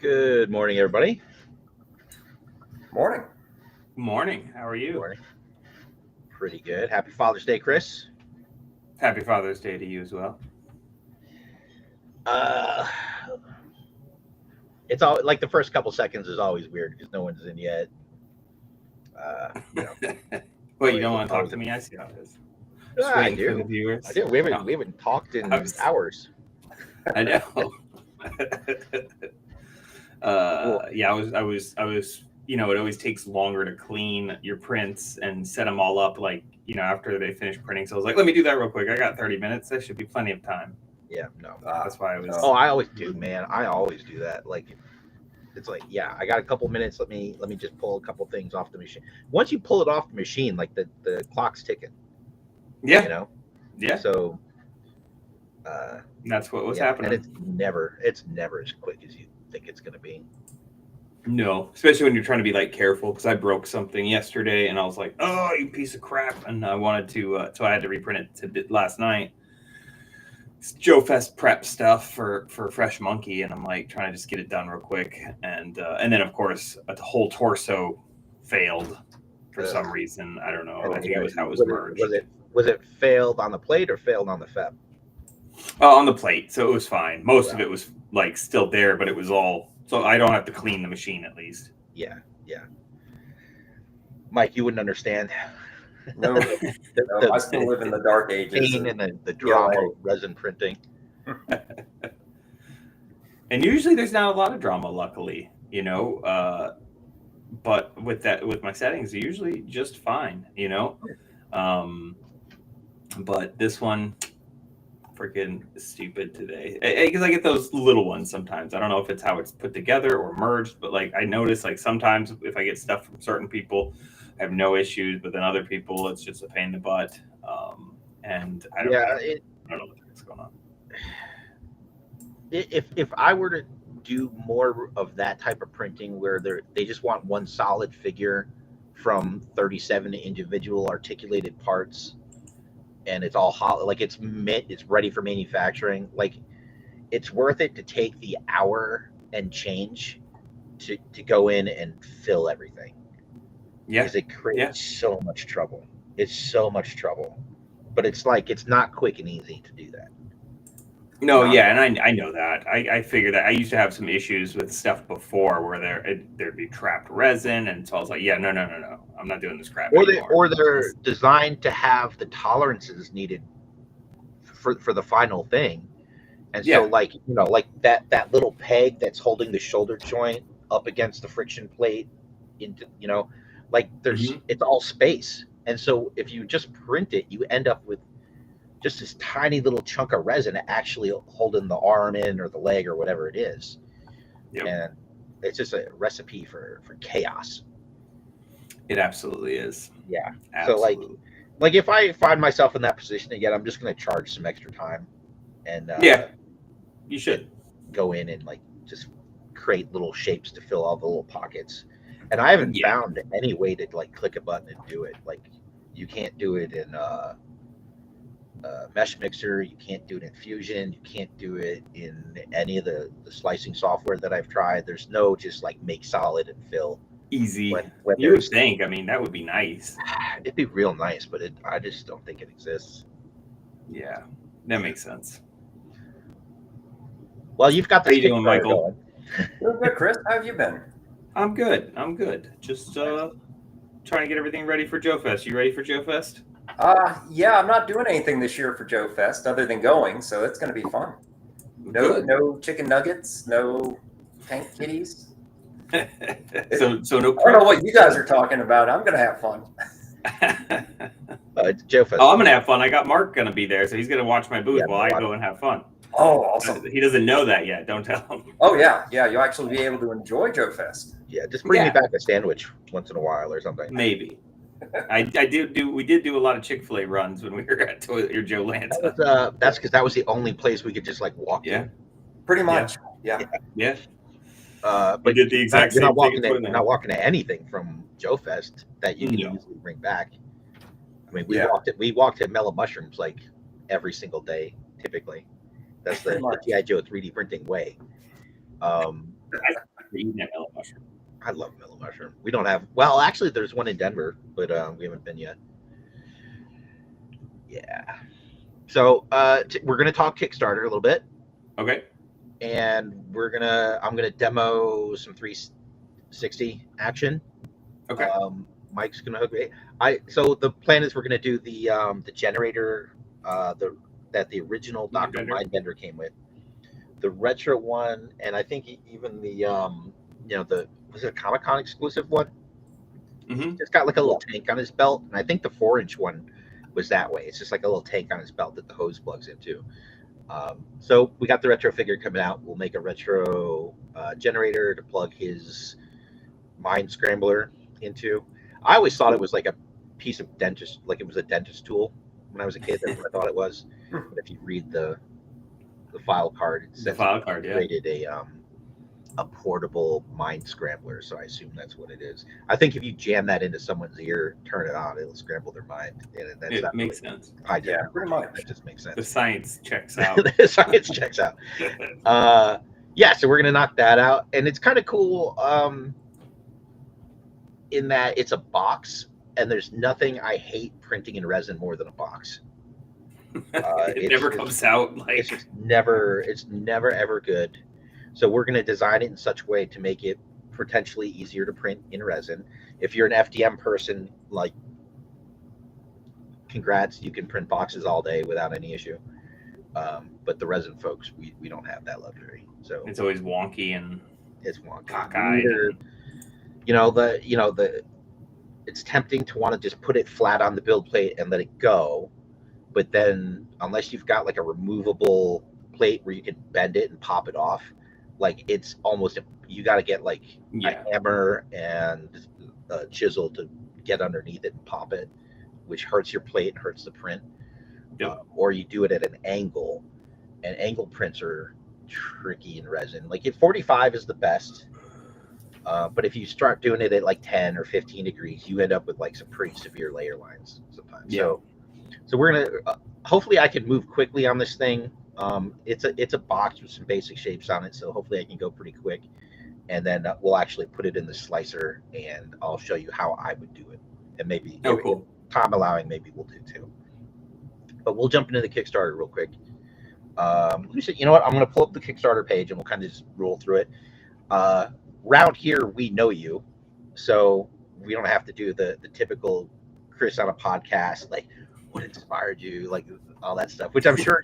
Good morning, everybody. Morning. Morning. How are you? Morning. Pretty good. Happy Father's Day, Chris. Happy Father's Day to you as well. Uh, it's all like the first couple seconds is always weird because no one's in yet. Uh, you know, Well, you don't want to talk to me? I see how it is. Just I waiting for the do. viewers. I do. We haven't No, we haven't talked in I was- hours. I know. Well, Yeah, I was. It always takes longer to clean your prints and set them all up. Like, after they finish printing. So I was like, let me do that real quick. I got 30 minutes. That should be plenty of time. yeah, no. That's why I was. Oh, I always do, man. I always do that. Like, it's like, yeah, I got a couple minutes. Let me just pull a couple things off the machine. Once you pull it off the machine, like the clock's ticking. Yeah. You know. Yeah. So. That's what was Yeah, happening. and it's never as quick as you think it's gonna be. No, especially when you're trying to be like careful, because I broke something yesterday and I was like, "Oh, you piece of crap!" And I wanted to, so I had to reprint it last night. It's Joe Fest prep stuff for Fresh Monkey, and I'm like trying to just get it done real quick, and then of course the whole torso failed for some reason. I don't know. I think it was how it was merged. Was it failed on the plate or failed on the FEP? On the plate, so it was fine. Most of it was like still there, but it was all, so I don't have to clean the machine at least. Yeah. Mike, you wouldn't understand. No, The I still live in the dark ages. pain and the drama of resin printing. And usually there's not a lot of drama, luckily, but with my settings, they're usually just fine, but this one freaking stupid today, because I get those little ones sometimes. I don't know if it's how it's put together or merged, but like I notice, like sometimes if I get stuff from certain people, I have no issues, but then other people it's just a pain in the butt. And I don't know what's going on. If I were to do more of that type of printing where they just want one solid figure from 37 individual articulated parts, and it's all hollow, like it's ready for manufacturing, like it's worth it to take the hour and change to go in and fill everything. Yeah, Because it creates so much trouble. It's so much trouble, but it's like it's not quick and easy to do that. no, yeah, and I know that. I figure that I used to have some issues with stuff before where there'd be trapped resin, and so I was like, yeah, no, I'm not doing this crap anymore. Or they're designed to have the tolerances needed for the final thing, and so like like that little peg that's holding the shoulder joint up against the friction plate into like there's it's all space, and so if you just print it, you end up with just this tiny little chunk of resin actually holding the arm in or the leg or whatever it is. And it's just a recipe for chaos. It absolutely is. Yeah. Absolutely. So like if I find myself in that position again, I'm just going to charge some extra time, and you should go in and like just create little shapes to fill all the little pockets. And I haven't found any way to like click a button and do it. Like you can't do it in Mesh Mixer, you can't do it in Fusion, you can't do it in any of the slicing software that I've tried. There's no just like make solid and fill. Easy. When you would think, I mean, that would be nice. It'd be real nice, but I just don't think it exists. Yeah, that makes sense. Well, you've got the Kickstarter Michael going. Doing good, Chris. How have you been? I'm good. Just trying to get everything ready for Joe Fest. You ready for Joe Fest? Yeah, I'm not doing anything this year for Joe Fest other than going, so it's going to be fun. No chicken nuggets, no tank kitties. so no. I don't know what you guys are talking about. I'm going to have fun. It's Joe Fest. Oh, I'm going to have fun. I got Mark going to be there, so he's going to watch my booth while I go and have fun. Oh, awesome. He doesesn't know that yet. Don't tell him. Oh, yeah. You'll actually be able to enjoy Joe Fest. Yeah, just bring me back a sandwich once in a while or something. Maybe. We did do a lot of Chick-fil-A runs when we were at Joe Lanta. That's because that was the only place we could just like walk to. Pretty much. Yeah. But we did the exact same thing. You're not walking to anything from Joe Fest that you can easily bring back. I mean, we walked at Mellow Mushrooms like every single day, typically. That's the G.I.JOE 3D printing way. eating that mellow mushroom. I love mellow mushroom. We don't have. Well, actually, there's one in Denver, but we haven't been yet. Yeah. So we're gonna talk Kickstarter a little bit, Okay. and I'm gonna demo some 360 action. Okay. Mike's gonna hook me. So the plan is we're gonna do the generator that the original Dr. Mindbender came with, the retro one, and I think even the was it a Comic-Con exclusive one? Mm-hmm. It's got like a little tank on his belt, and I think the 4-inch one was that way. It's just like a little tank on his belt that the hose plugs into. So we got the retro figure coming out. We'll make a retro generator to plug his mind scrambler into. I always thought it was like a piece of dentist, like it was a dentist tool when I was a kid. That's what I thought it was. But if you read the file card, it says created a portable mind scrambler. So I assume that's what it is. I think if you jam that into someone's ear, turn it on, it'll scramble their mind. And that's it makes sense. Yeah, pretty much. That just makes sense. The science checks out. The science checks out. Yeah, so we're gonna knock that out, and it's kind of cool. In that it's a box, and there's nothing I hate printing in resin more than a box. It never comes out like it's never ever good. So we're going to design it in such a way to make it potentially easier to print in resin. If you're an FDM person, like, congrats, you can print boxes all day without any issue. But the resin folks, we don't have that luxury. So it's always wonky and it's wonky. Cockeyed. It's tempting to want to just put it flat on the build plate and let it go. But then unless you've got like a removable plate where you can bend it and pop it off, like it's almost, you got to get like a hammer and a chisel to get underneath it and pop it, which hurts your plate and hurts the print. Or you do it at an angle, and angle prints are tricky in resin. Like if 45 is the best, but if you start doing it at like 10 or 15 degrees, you end up with like some pretty severe layer lines sometimes. So we're gonna hopefully I can move quickly on this thing. It's a box with some basic shapes on it, so hopefully I can go pretty quick, and then we'll actually put it in the slicer, and I'll show you how I would do it, and maybe cool. Time allowing, maybe we'll do too. But we'll jump into the Kickstarter real quick. Let me see. You know what? I'm going to pull up the Kickstarter page, and we'll kind of just roll through it. Round here, we know you, so we don't have to do the typical Chris on a podcast, like what inspired you, like all that stuff, which I'm sure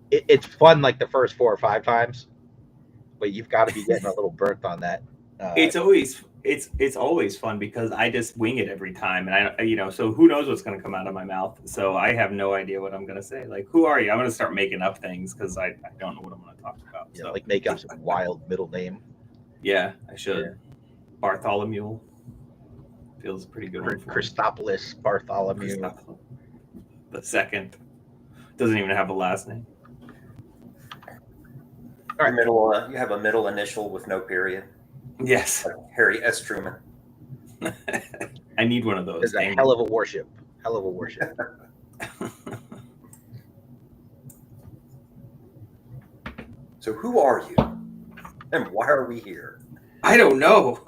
it's fun like the first 4 or 5 times, but you've got to be getting a little burnt on that. It's always fun because I just wing it every time, and so who knows what's going to come out of my mouth. So I have no idea what I'm going to say. Like, who are you? I'm going to start making up things because I don't know what I'm going to talk about. Yeah, so like make up some wild middle name. Yeah, I should. Yeah. Bartholomew feels pretty good. Christopoulos Bartholomew the second doesn't even have a last name. All right, you have a middle initial with no period. Yes, like Harry S. Truman. I need one of those. It's a hell of a warship. So who are you, and why are we here? I don't know.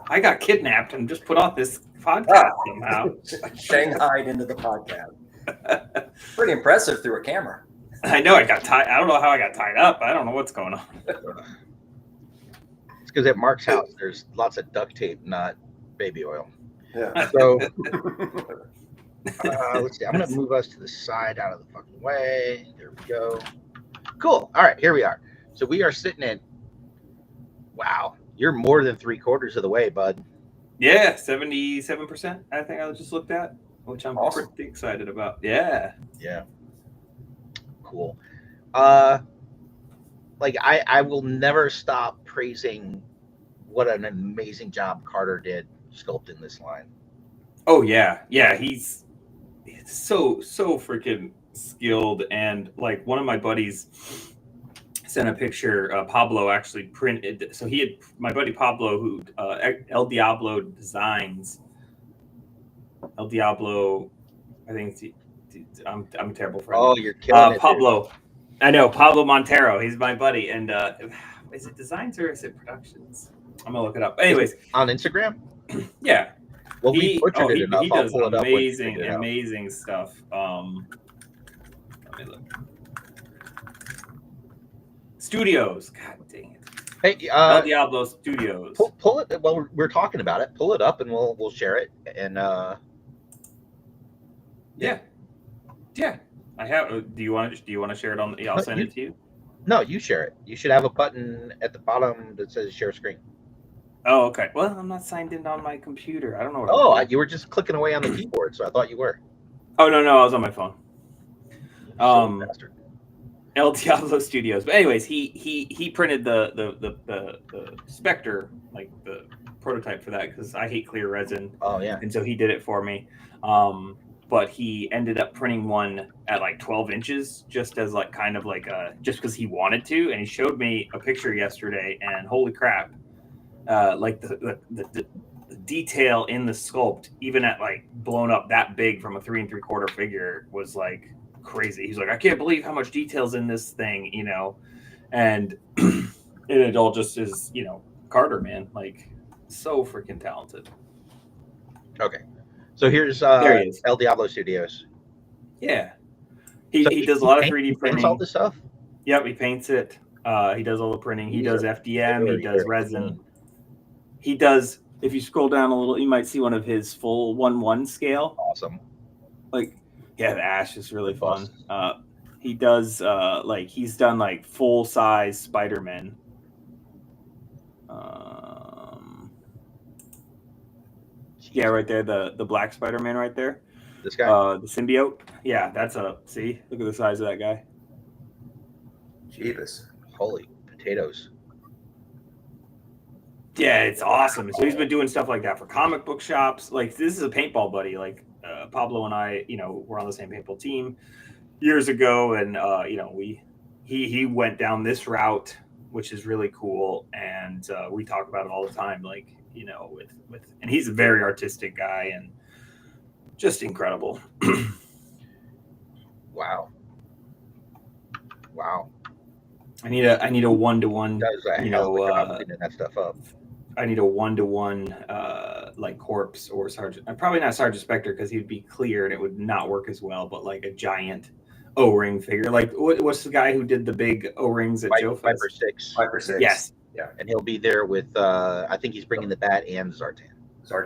I got kidnapped and just put off this podcast somehow. Shanghaied into the podcast. Pretty impressive through a camera. I know. I got tied. I don't know how I got tied up. I don't know what's going on. It's because at Mark's house, there's lots of duct tape, not baby oil. Yeah. So let's see. I'm going to move us to the side out of the fucking way. There we go. Cool. All right, here we are. So we are sitting at, wow, you're more than 3/4 of the way, bud. Yeah, 77%. I think I just looked at, which I'm awesome. Pretty excited about. Yeah. Cool. Like I will never stop praising what an amazing job Carter did sculpting this line. Oh yeah, he's so freaking skilled, and like one of my buddies sent a picture. Pablo actually printed. So he had my buddy Pablo, who El Diablo designs. El Diablo, I think I'm a terrible friend. Oh, you're killing it. Pablo. Dude. I know Pablo Montero. He's my buddy, and Is it designs or is it productions? I'm gonna look it up. Anyways, on Instagram. yeah. Well, we butchered it enough. He I'll does pull it up once you figure it out. amazing stuff. Let me look. Studios. God dang it. Hey, El Diablo Studios. Pull it. Well, we're talking about it. Pull it up, and we'll share it. And yeah. I have. Do you want to share it on? Yeah, I'll send it to you. No, you share it. You should have a button at the bottom that says share screen. Oh, okay. Well, I'm not signed in on my computer. I don't know. What you were just clicking away on the keyboard, so I thought you were. Oh no, I was on my phone. Bastard. El Diablo Studios. But anyways, he printed the Spectre, like the prototype for that, because I hate clear resin. Oh yeah. And so he did it for me. But he ended up printing one at like 12 inches, just as like kind of like just because he wanted to. And he showed me a picture yesterday, and holy crap, like the detail in the sculpt, even at like blown up that big from a 3 3/4 figure, was like crazy. He's like, I can't believe how much detail's in this thing, you know. And it all just is, you know, Carter, man, like so freaking talented. Okay. So here's There he is. El Diablo Studios. Yeah. He does a lot of 3D printing. All this stuff? Yep, he paints it. He does all the printing. He does FDM. He does resin. He does, if you scroll down a little, you might see one of his full 1/1 scale. Awesome. Like, yeah, the ash is really fun. He does, like, he's done, like, full-size Spider-Man. Yeah, right there, the black Spider-Man right there. This guy? The symbiote. Yeah, that's see? Look at the size of that guy. Jeebus. Holy potatoes. Yeah, it's awesome. So he's been doing stuff like that for comic book shops. Like, this is a paintball buddy. Like, Pablo and I, you know, were on the same paintball team years ago. And, you know, he went down this route, which is really cool. And we talk about it all the time. Like, you know, and he's a very artistic guy and just incredible. Wow. I need a 1-to-1. You know, cleaning that stuff up. I need a 1-to-1 like corpse or sergeant. Probably not Sergeant Spectre because he'd be clear and it would not work as well. But like a giant O-ring figure. Like what's the guy who did the big O-rings at Joe Fest? Viper 6. Yes. Yeah. And he'll be there with, I think he's bringing the Bat and Zartan.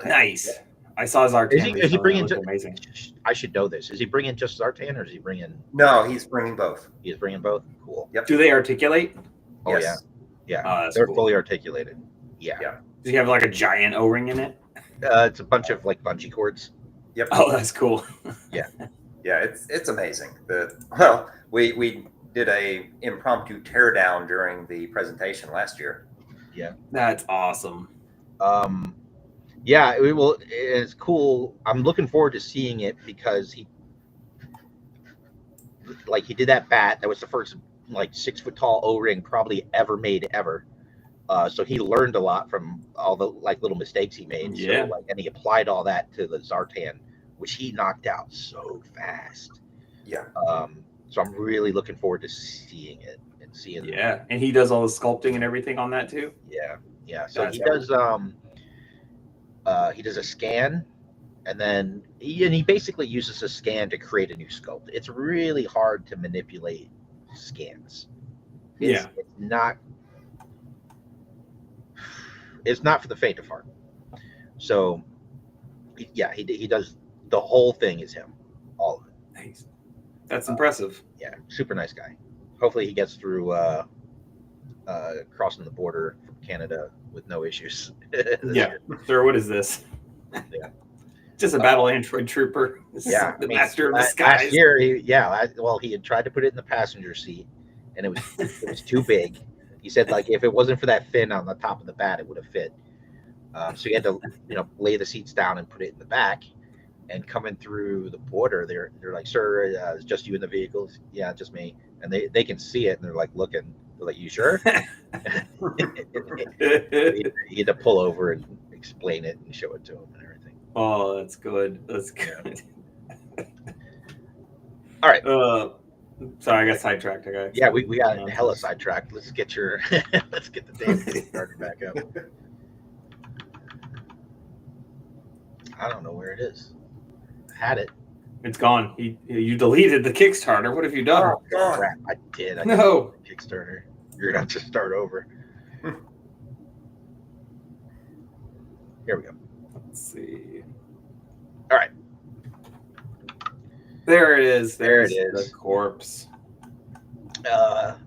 Nice. Yeah. I saw Zartan. Is he bringing amazing? I should know this. Is he bringing just Zartan or is he bringing? No, he's bringing both. He's bringing both? Cool. Yep. Do they articulate? Oh, yes. Yeah. They're cool. Fully articulated. Yeah. Does he have like a giant O-ring in it? It's a bunch of like bungee cords. Yep. Oh, that's cool. Yeah. Yeah, it's amazing. We did a impromptu teardown during the presentation last year. Yeah. That's awesome. Yeah, it's cool. I'm looking forward to seeing it because he did that bat. That was the first like 6 foot tall O-ring probably ever made ever. So he learned a lot from all the like little mistakes he made. Yeah. So, and he applied all that to the Zartan, which he knocked out so fast. Yeah. So I'm really looking forward to seeing it and seeing. Yeah, and he does all the sculpting and everything on that too. Yeah. So he does a scan, and then he basically uses a scan to create a new sculpt. It's really hard to manipulate scans. It's not for the faint of heart. So yeah, he does the whole thing is him, all of it. Nice. That's impressive. Yeah, super nice guy. Hopefully he gets through crossing the border from Canada with no issues. Yeah. Sir, what is this? Yeah. Just a battle android trooper. Yeah. The master of disguise. Last year, he had tried to put it in the passenger seat, and it was too big. He said, like, if it wasn't for that fin on the top of the bat, it would have fit. So he had to, lay the seats down and put it in the back. And coming through the border, they're like, sir, it's just you in the vehicles? Yeah, just me. And they can see it, and they're like looking. They're like, you sure? You had to pull over and explain it and show it to him and everything. Oh, that's good. That's good. All right. Sorry, I got sidetracked. Yeah, we got hella sidetracked. Let's get your let's get the damn Kickstarter back up. I don't know where it is. I had it. It's gone. You deleted the Kickstarter. What have you done? Oh God! Crap, I did. I No. did Kickstarter. You're gonna have to start over. Here we go. Let's see. All right. There it is. There it There's is. The corpse.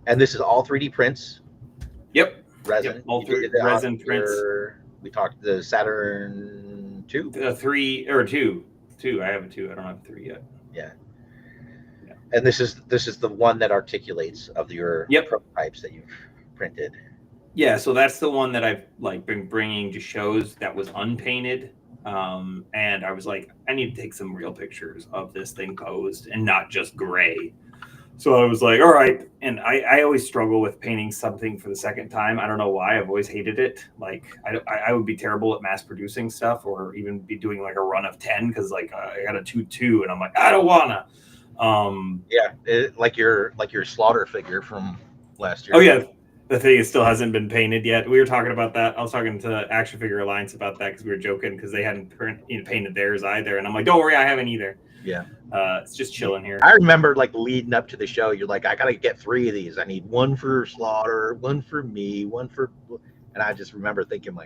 And this is all 3D prints. Yep. Resin. Yep, all You three did it on resin prints. We talked the Saturn 2. 3 or 2. 2. I have a 2. I don't have a 3 yet. Yeah. And this is the one that articulates of your prototypes that you've printed. Yeah, so that's the one that I've been bringing to shows that was unpainted. And I was like, I need to take some real pictures of this thing posed and not just gray. So I was like, all right. And I always struggle with painting something for the second time. I don't know why. I've always hated it. I would be terrible at mass producing stuff, or even be doing a run of 10 because I got a 2-2 and I'm like, I don't wanna. Like your slaughter figure from last year. Oh yeah, the thing still hasn't been painted yet. We were talking about that. I was talking to Action Figure Alliance about that because we were joking because they hadn't painted theirs either, and I'm like, don't worry, I haven't either. Yeah, it's just chilling here. I remember leading up to the show, you're like, I gotta get 3 of these. I need one for Slaughter, one for me, one for, and I just remember thinking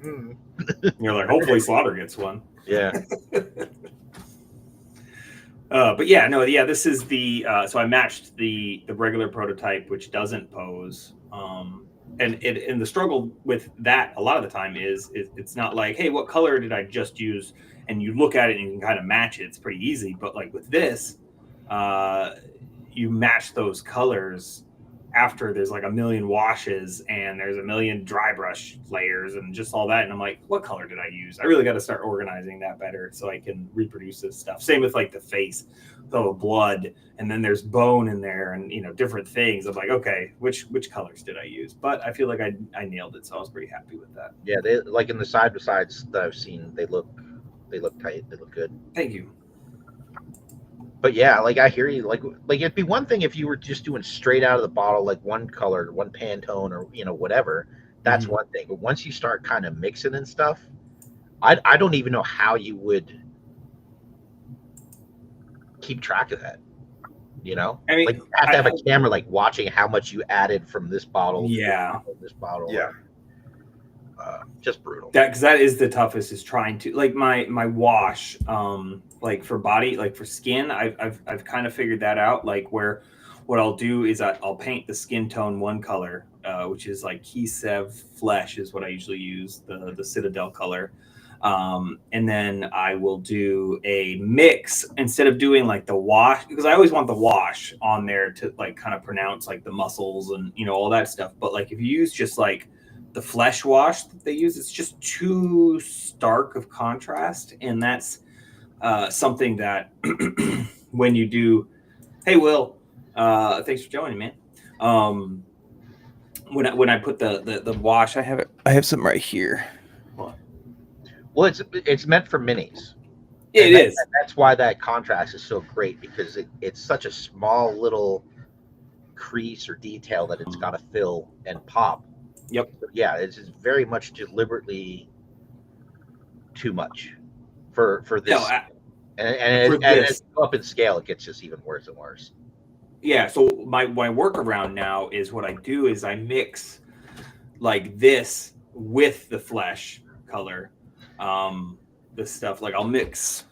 You're like, hopefully Slaughter gets one. Yeah. But this is the so I matched the regular prototype, which doesn't pose. And the struggle with that a lot of the time is it's not like, hey, what color did I just use? And you look at it and you can kind of match it. It's pretty easy. But with this, you match those colors after there's a million washes and there's a million dry brush layers and just all that. And I'm like, what color did I use? I really got to start organizing that better so I can reproduce this stuff. Same with the face, the blood, and then there's bone in there and different things. I'm like, okay, which colors did I use? But I feel like I nailed it, so I was pretty happy with that. Yeah, they in the side by sides that I've seen, they look tight, they look good. Thank you. But yeah, I hear you. It'd be one thing if you were just doing straight out of the bottle, one color, one Pantone, or whatever. That's one thing. But once you start kind of mixing and stuff, I don't even know how you would keep track of that. I mean, you have to have a camera watching how much you added from this bottle. Yeah. To this bottle. Yeah. Just brutal. Because that is the toughest, is trying to my wash for body, for skin. I've kind of figured that out, where what I'll do is I'll paint the skin tone one color, which is Kisev Flesh is what I usually use, the Citadel color, and then I will do a mix instead of doing the wash, because I always want the wash on there to kind of pronounce the muscles and all that stuff. But if you use just the flesh wash that they use, it's just too stark of contrast, and that's something that when you do, hey Will, thanks for joining, man. When I put the wash, I have some right here. Well, it's meant for minis. It is. That's why that contrast is so great, because it's such a small little crease or detail that it's got to fill and pop. Yep. Yeah, it's very much deliberately too much for this. No, and as you go up in scale, it gets just even worse and worse. Yeah. So my workaround now is what I do is I mix this with the flesh color. This stuff, I'll mix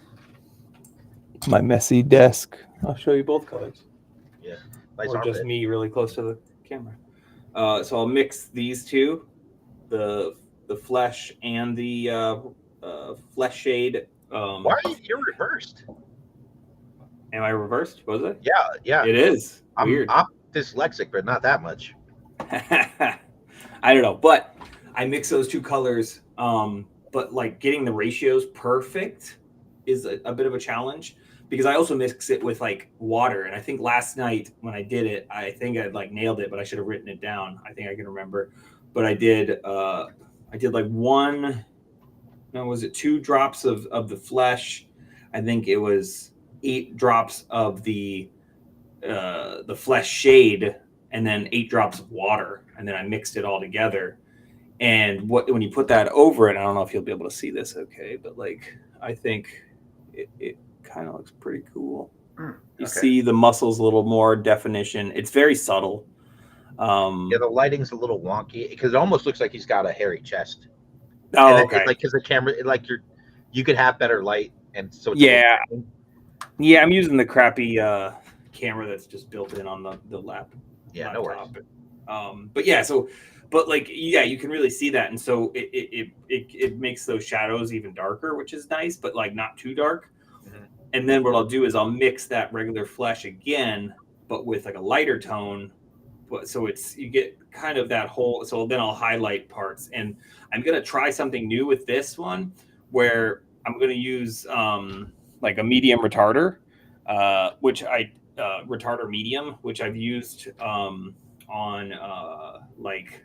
my messy desk. I'll show you both colors. Yeah. Nice or just me really close to the camera. So I'll mix these two, the flesh and the flesh shade. Why are you're reversed? Am I reversed? Was it? Yeah. It is. Weird. I'm dyslexic, but not that much. I don't know, but I mix those two colors. But getting the ratios perfect is a bit of a challenge, because I also mix it with water. And I think last night when I did it, I think I nailed it, but I should have written it down. I think I can remember, but I did 2 drops of the flesh. I think it was 8 drops of the the flesh shade and then 8 drops of water, and then I mixed it all together. And when you put that over it, I don't know if you'll be able to see this okay, but like I think it kind of looks pretty cool. You see the muscles a little more definition. It's very subtle. Yeah, the lighting's a little wonky because it almost looks like he's got a hairy chest. Oh, And okay. like because the camera, like you could have better light, and so it's yeah. I'm using the crappy camera that's just built in on the laptop. No worries. But yeah, so but like yeah, you can really see that, and so it makes those shadows even darker, which is nice, but like not too dark. Mm-hmm. And then what I'll do is I'll mix that regular flesh again, but with like a lighter tone. So you get kind of that whole. So then I'll highlight parts, and I'm gonna try something new with this one, where I'm gonna use like a medium retarder, which retarder medium, which I've used on like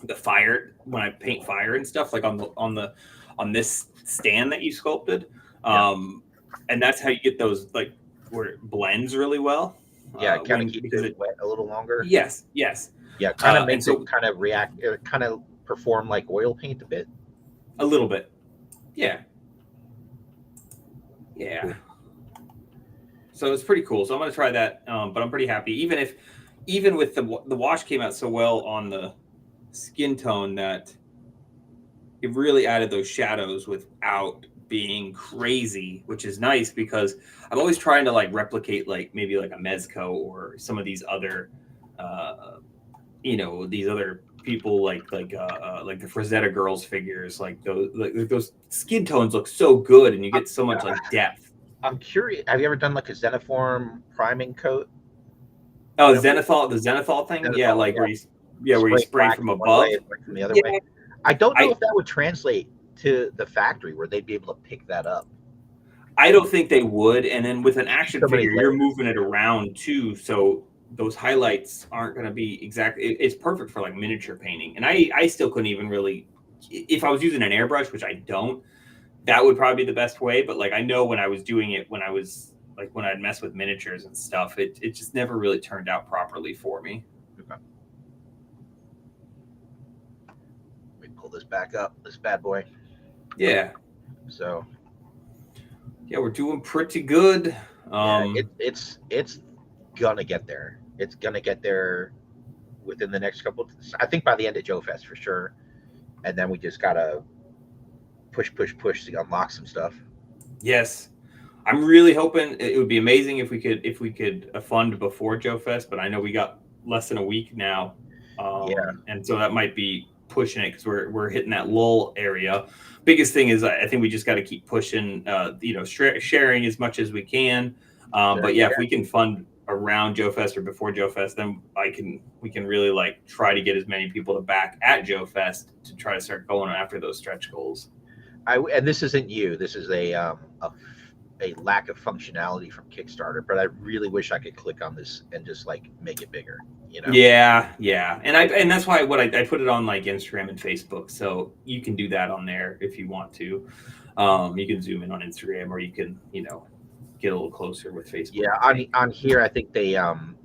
the fire when I paint fire and stuff, like on this stand that you sculpted, and that's how you get those like where it blends really well. Yeah, kind of keeps it wet a little longer. Yes. Yeah, kind of makes it kind of react, kind of perform like oil paint a bit. A little bit. Yeah. Cool. So it's pretty cool. So I'm going to try that, but I'm pretty happy. Even with the wash came out so well on the skin tone that it really added those shadows without being crazy, which is nice because I'm always trying to like replicate like maybe like a Mezco or some of these other these other people like the Frazetta Girls figures, like those skin tones look so good and you get so much like depth. I'm curious, have you ever done like a Xenoform priming coat? Oh, the Zenithal thing? Yeah, like where you spray from above. From the other way. I don't know if that would translate to the factory where they'd be able to pick that up. I don't think they would. And then with an action figure, you're moving it around too. So those highlights aren't going to be exactly, it's perfect for like miniature painting. And I still couldn't even really, if I was using an airbrush, which I don't, that would probably be the best way. But like, I know when I was doing it, when I'd mess with miniatures and stuff, it just never really turned out properly for me. Okay. Let me pull this back up, this bad boy. Yeah. So. Yeah, we're doing pretty good. It's gonna get there. It's gonna get there within the next I think by the end of Joe Fest for sure. And then we just gotta push to unlock some stuff. Yes. I'm really hoping it would be amazing if we could fund before Joe Fest, but I know we got less than a week now. And so that might be pushing it because we're hitting that lull area. Biggest thing is I think we just got to keep pushing, sharing as much as we can. But yeah, if we can fund around Joe Fest or before Joe Fest, then we can really like try to get as many people to back at Joe Fest to try to start going after those stretch goals. And this isn't you. This is a lack of functionality from Kickstarter, but I really wish I could click on this and just like make it bigger. Yeah, and that's why I put it on like Instagram and Facebook, so you can do that on there if you want to. You can zoom in on Instagram, or you can get a little closer with Facebook. Yeah, on here I think they kind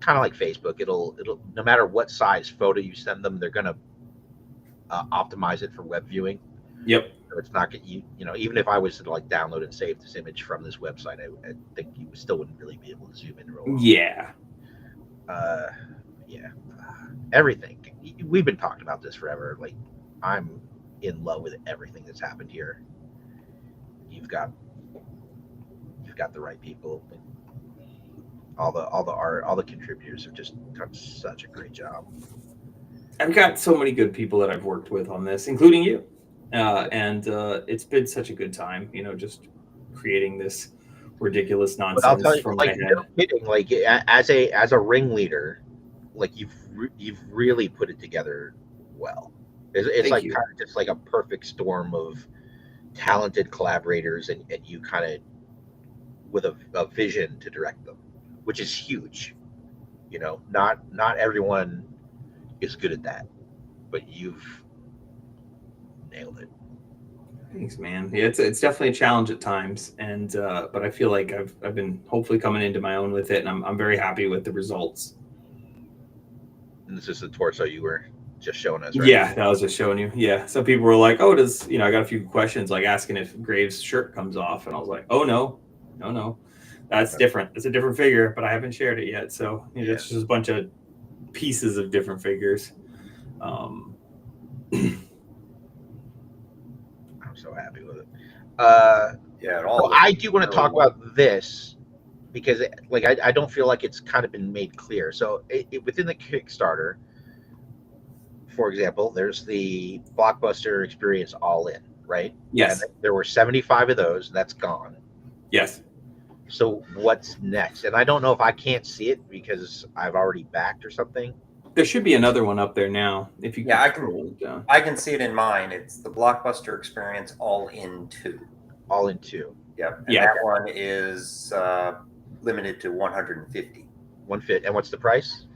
of like Facebook. It'll no matter what size photo you send them, they're gonna optimize it for web viewing. Yep. So it's not even if I was to like download and save this image from this website, I think you still wouldn't really be able to zoom in real well. Yeah. Everything. We've been talking about this forever. Like, I'm in love with everything that's happened here. You've got the right people. All the art, all the contributors have just done such a great job. I've got so many good people that I've worked with on this, including you. And it's been such a good time, just creating this ridiculous nonsense. But I'll tell you, from like, my head. no kidding, like as a ringleader, like you've really put it together well. It's like kind of just like a perfect storm of talented collaborators and you kind of with a vision to direct them, which is huge. Not everyone is good at that, but you've nailed it. Thanks, man. Yeah, it's definitely a challenge at times, and but I feel like I've been hopefully coming into my own with it, and I'm very happy with the results. And this is the torso you were just showing us, right? Yeah, that was just showing you. Yeah, some people were like, "Oh, does I got a few questions like asking if Graves' shirt comes off," and I was like, "Oh no, that's different. It's a different figure, but I haven't shared it yet, so it's just a bunch of pieces of different figures." I'm so happy with it. all I do want to talk about this because I don't feel like it's kind of been made clear. So within the Kickstarter, for example, there's the Blockbuster Experience All In, right? Yes. And there were 75 of those, and that's gone. Yes. So what's next? And I don't know if I can't see it because I've already backed or something. There should be another one up there now. If you I can see it in mine. It's the Blockbuster Experience All In 2. All In 2. Yep. And that one is limited to 150. 150. And what's the price?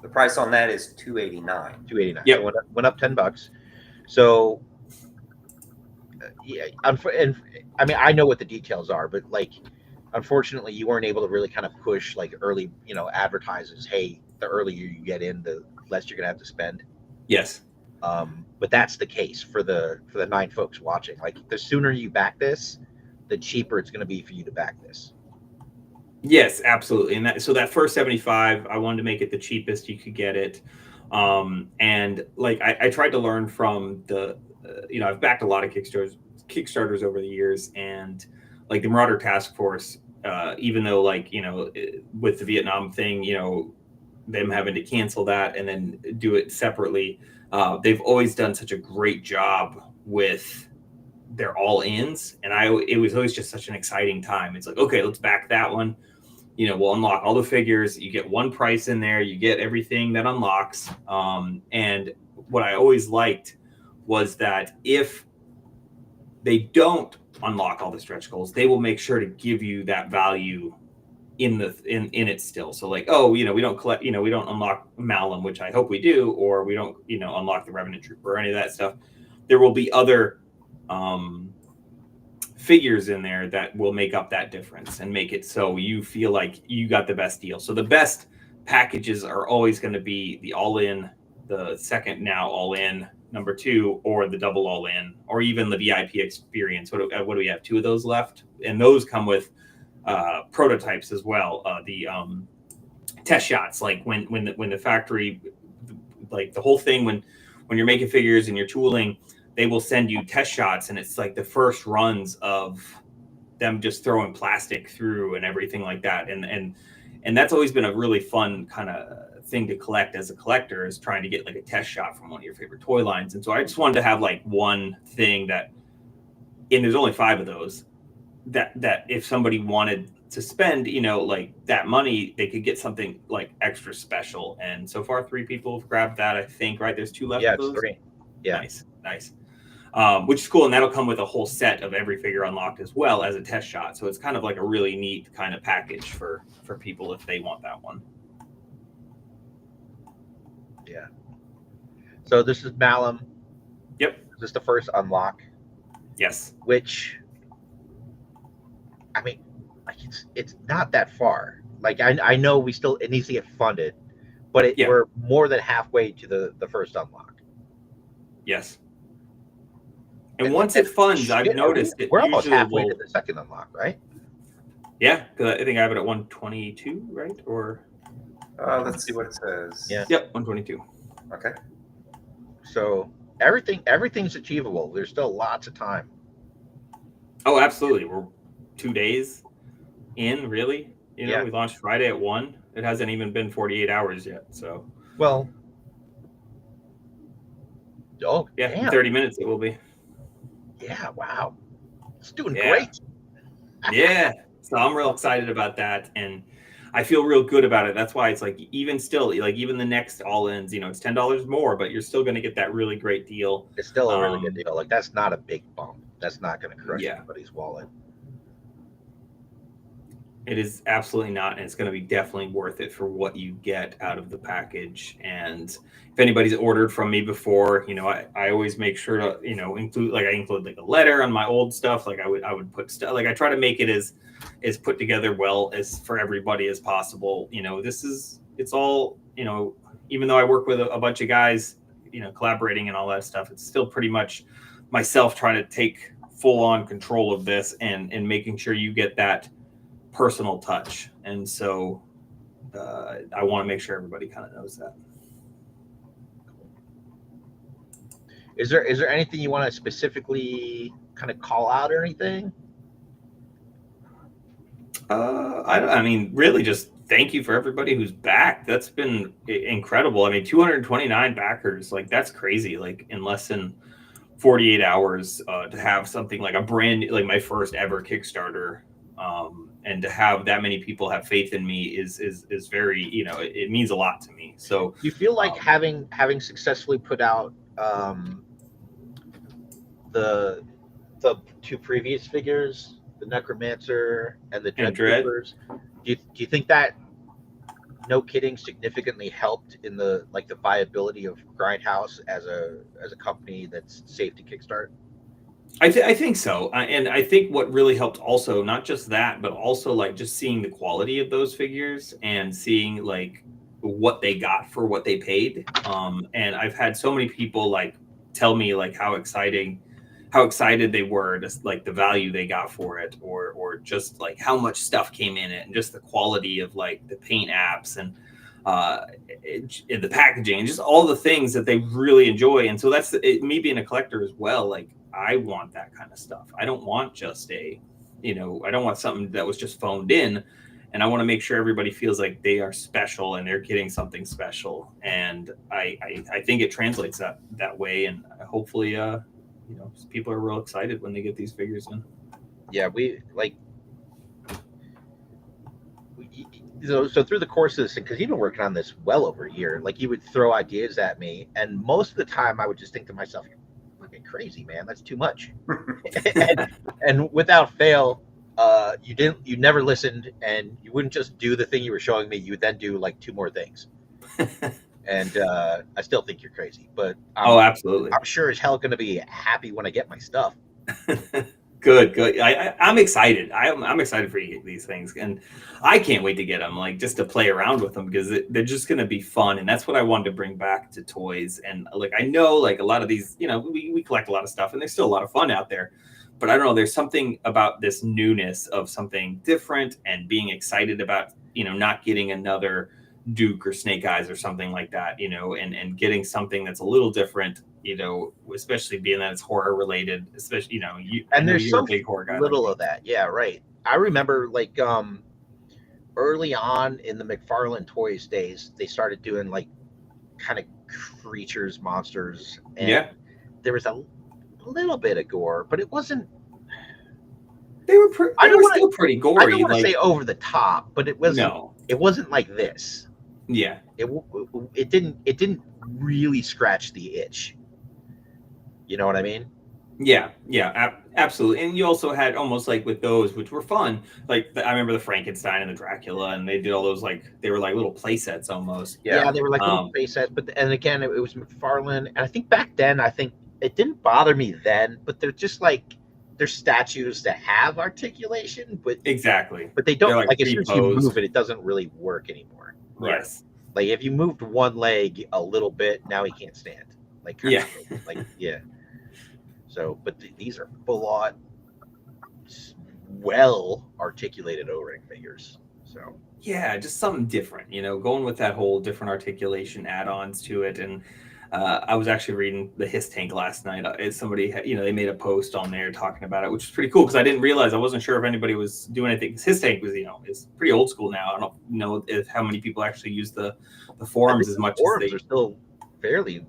The price on that is $289. $289. Yep. So went up $10. So yeah, and I mean I know what the details are, but unfortunately you weren't able to really kind of push early, advertises. Hey, the earlier you get in, the less you're gonna have to spend. Yes. But that's the case for the 9 folks watching. The sooner you back this, the cheaper it's gonna be for you to back this. Yes, absolutely. And so that first 75, I wanted to make it the cheapest you could get it. And I tried to learn from the, I've backed a lot of Kickstarters over the years, and the Marauder Task Force, even though with the Vietnam thing, them having to cancel that and then do it separately, they've always done such a great job with their all-ins, and it was always just such an exciting time. It's okay, let's back that one. We'll unlock all the figures. You get one price in there. You get everything that unlocks. And what I always liked was that if they don't unlock all the stretch goals, they will make sure to give you that value in it still. So we don't collect, we don't unlock Malum, which I hope we do, or we don't, unlock the Revenant Trooper or any of that stuff. There will be other figures in there that will make up that difference and make it so you feel like you got the best deal. So the best packages are always going to be the all-in, the second now all-in, number 2, or the double all-in, or even the VIP experience. What do we have? 2 of those left, and those come with prototypes as well. The test shots, when the factory, the whole thing, when you're making figures and you're tooling, they will send you test shots, and it's the first runs of them just throwing plastic through and everything like that. And that's always been a really fun kind of thing to collect as a collector, is trying to get a test shot from one of your favorite toy lines. And so I just wanted to have one thing and there's only 5 of those, that if somebody wanted to spend, that money, they could get something extra special. And so far 3 people have grabbed that, I think, right? There's 2 left. Yeah, of those. It's 3. Yeah. Nice. Which is cool, and that'll come with a whole set of every figure unlocked as well as a test shot. So it's kind of a really neat kind of package for people if they want that one. Yeah. So this is Malum. Yep. This is the first unlock. Yes. Which, I mean, it's not that far. I know it needs to get funded, but we're more than halfway to the first unlock. Yes. And once it funds, I've noticed we're almost halfway to the second unlock, right? Yeah, because I think I have it at 122, right? Or let's see what it says. Yeah. Yep, 122. Okay. So everything's achievable. There's still lots of time. Oh, absolutely. We're 2 days in, really. We launched Friday at 1. It hasn't even been 48 hours yet. So. Well. Oh yeah, damn. 30 minutes it will be. Yeah, wow. It's doing great. Yeah. So I'm real excited about that, and I feel real good about it. That's why it's even still, even the next all-ins, it's $10 more, but you're still going to get that really great deal. It's still a really good deal. That's not a big bump. That's not going to crush anybody's wallet. It is absolutely not, and it's going to be definitely worth it for what you get out of the package. And if anybody's ordered from me before, I always make sure to, include, like, I include like a letter on my old stuff. Like I would put stuff, like I try to make it as put together well as for everybody as possible. It's all, even though I work with a bunch of guys, collaborating and all that stuff, it's still pretty much myself trying to take full on control of this and making sure you get that personal touch. And so I want to make sure everybody kind of knows that. Is there anything you want to specifically kind of call out or anything? I mean, really just thank you for everybody who's back. That's been incredible. I mean, 229 backers, like that's crazy. Like in less than 48 hours to have something like like my first ever Kickstarter, and to have that many people have faith in me is very, it means a lot to me. So do you feel like having successfully put out the two previous figures, the Necromancer and the Dread Troopers, do you think that, no kidding, significantly helped in the viability of Grindhouse as a company that's safe to kickstart? I think so. And I think what really helped also, not just that, but also like just seeing the quality of those figures and seeing like what they got for what they paid. And I've had so many people like tell me like how excited they were, just like the value they got for it, or just like how much stuff came in it, and just the quality of like the paint apps and the packaging and just all the things that they really enjoy. And so that's me being a collector as well. Like I want that kind of stuff. I don't want just I don't want something that was just phoned in, and I want to make sure everybody feels like they are special and they're getting something special. And I think it translates that way. And hopefully, people are real excited when they get these figures in. Yeah, so through the course of this, because you've been working on this well over a year, like you would throw ideas at me, and most of the time I would just think to myself, "You're fucking crazy, man. That's too much." and without fail, you never listened, and you wouldn't just do the thing you were showing me. You would then do like two more things. And I still think you're crazy, but absolutely, I'm sure as hell going to be happy when I get my stuff. Good. I'm excited. I'm excited for you to get these things, and I can't wait to get them, like just to play around with them, because they're just going to be fun. And that's what I wanted to bring back to toys. And like I know, like a lot of these, we collect a lot of stuff, and there's still a lot of fun out there. But I don't know, there's something about this newness of something different, and being excited about not getting another Duke or Snake Eyes or something like that, and getting something that's a little different, especially being that it's horror related, especially, and there's so a big horror guy little of that. Yeah, right. I remember like early on in the McFarlane Toys days, they started doing like kind of creatures, monsters, and there was a little bit of gore, but it wasn't. They were still pretty gory. I don't want to say over the top, but it wasn't. No. It wasn't like this. Yeah. It didn't really scratch the itch. You know what I mean? Yeah, absolutely. And you also had almost like with those, which were fun. Like I remember the Frankenstein and the Dracula, and they did all those they were like little play sets almost. Yeah, they were like little play sets. And again, it was McFarlane. And I think back then, it didn't bother me then, but they're just like, they're statues that have articulation, but exactly. But they don't like as soon as you move it doesn't really work anymore. Yes. Like if you moved one leg a little bit, now he can't stand. Like kind of like yeah. So, but these are full on, well articulated O-ring figures. So yeah, just something different, going with that whole different articulation add-ons to it. And I was actually reading the Hiss Tank last night. Somebody, they made a post on there talking about it, which is pretty cool, because I didn't realize, I wasn't sure if anybody was doing anything. Because Hiss Tank was, is pretty old school now. I don't know how many people actually use the forums as much. Forums are still fairly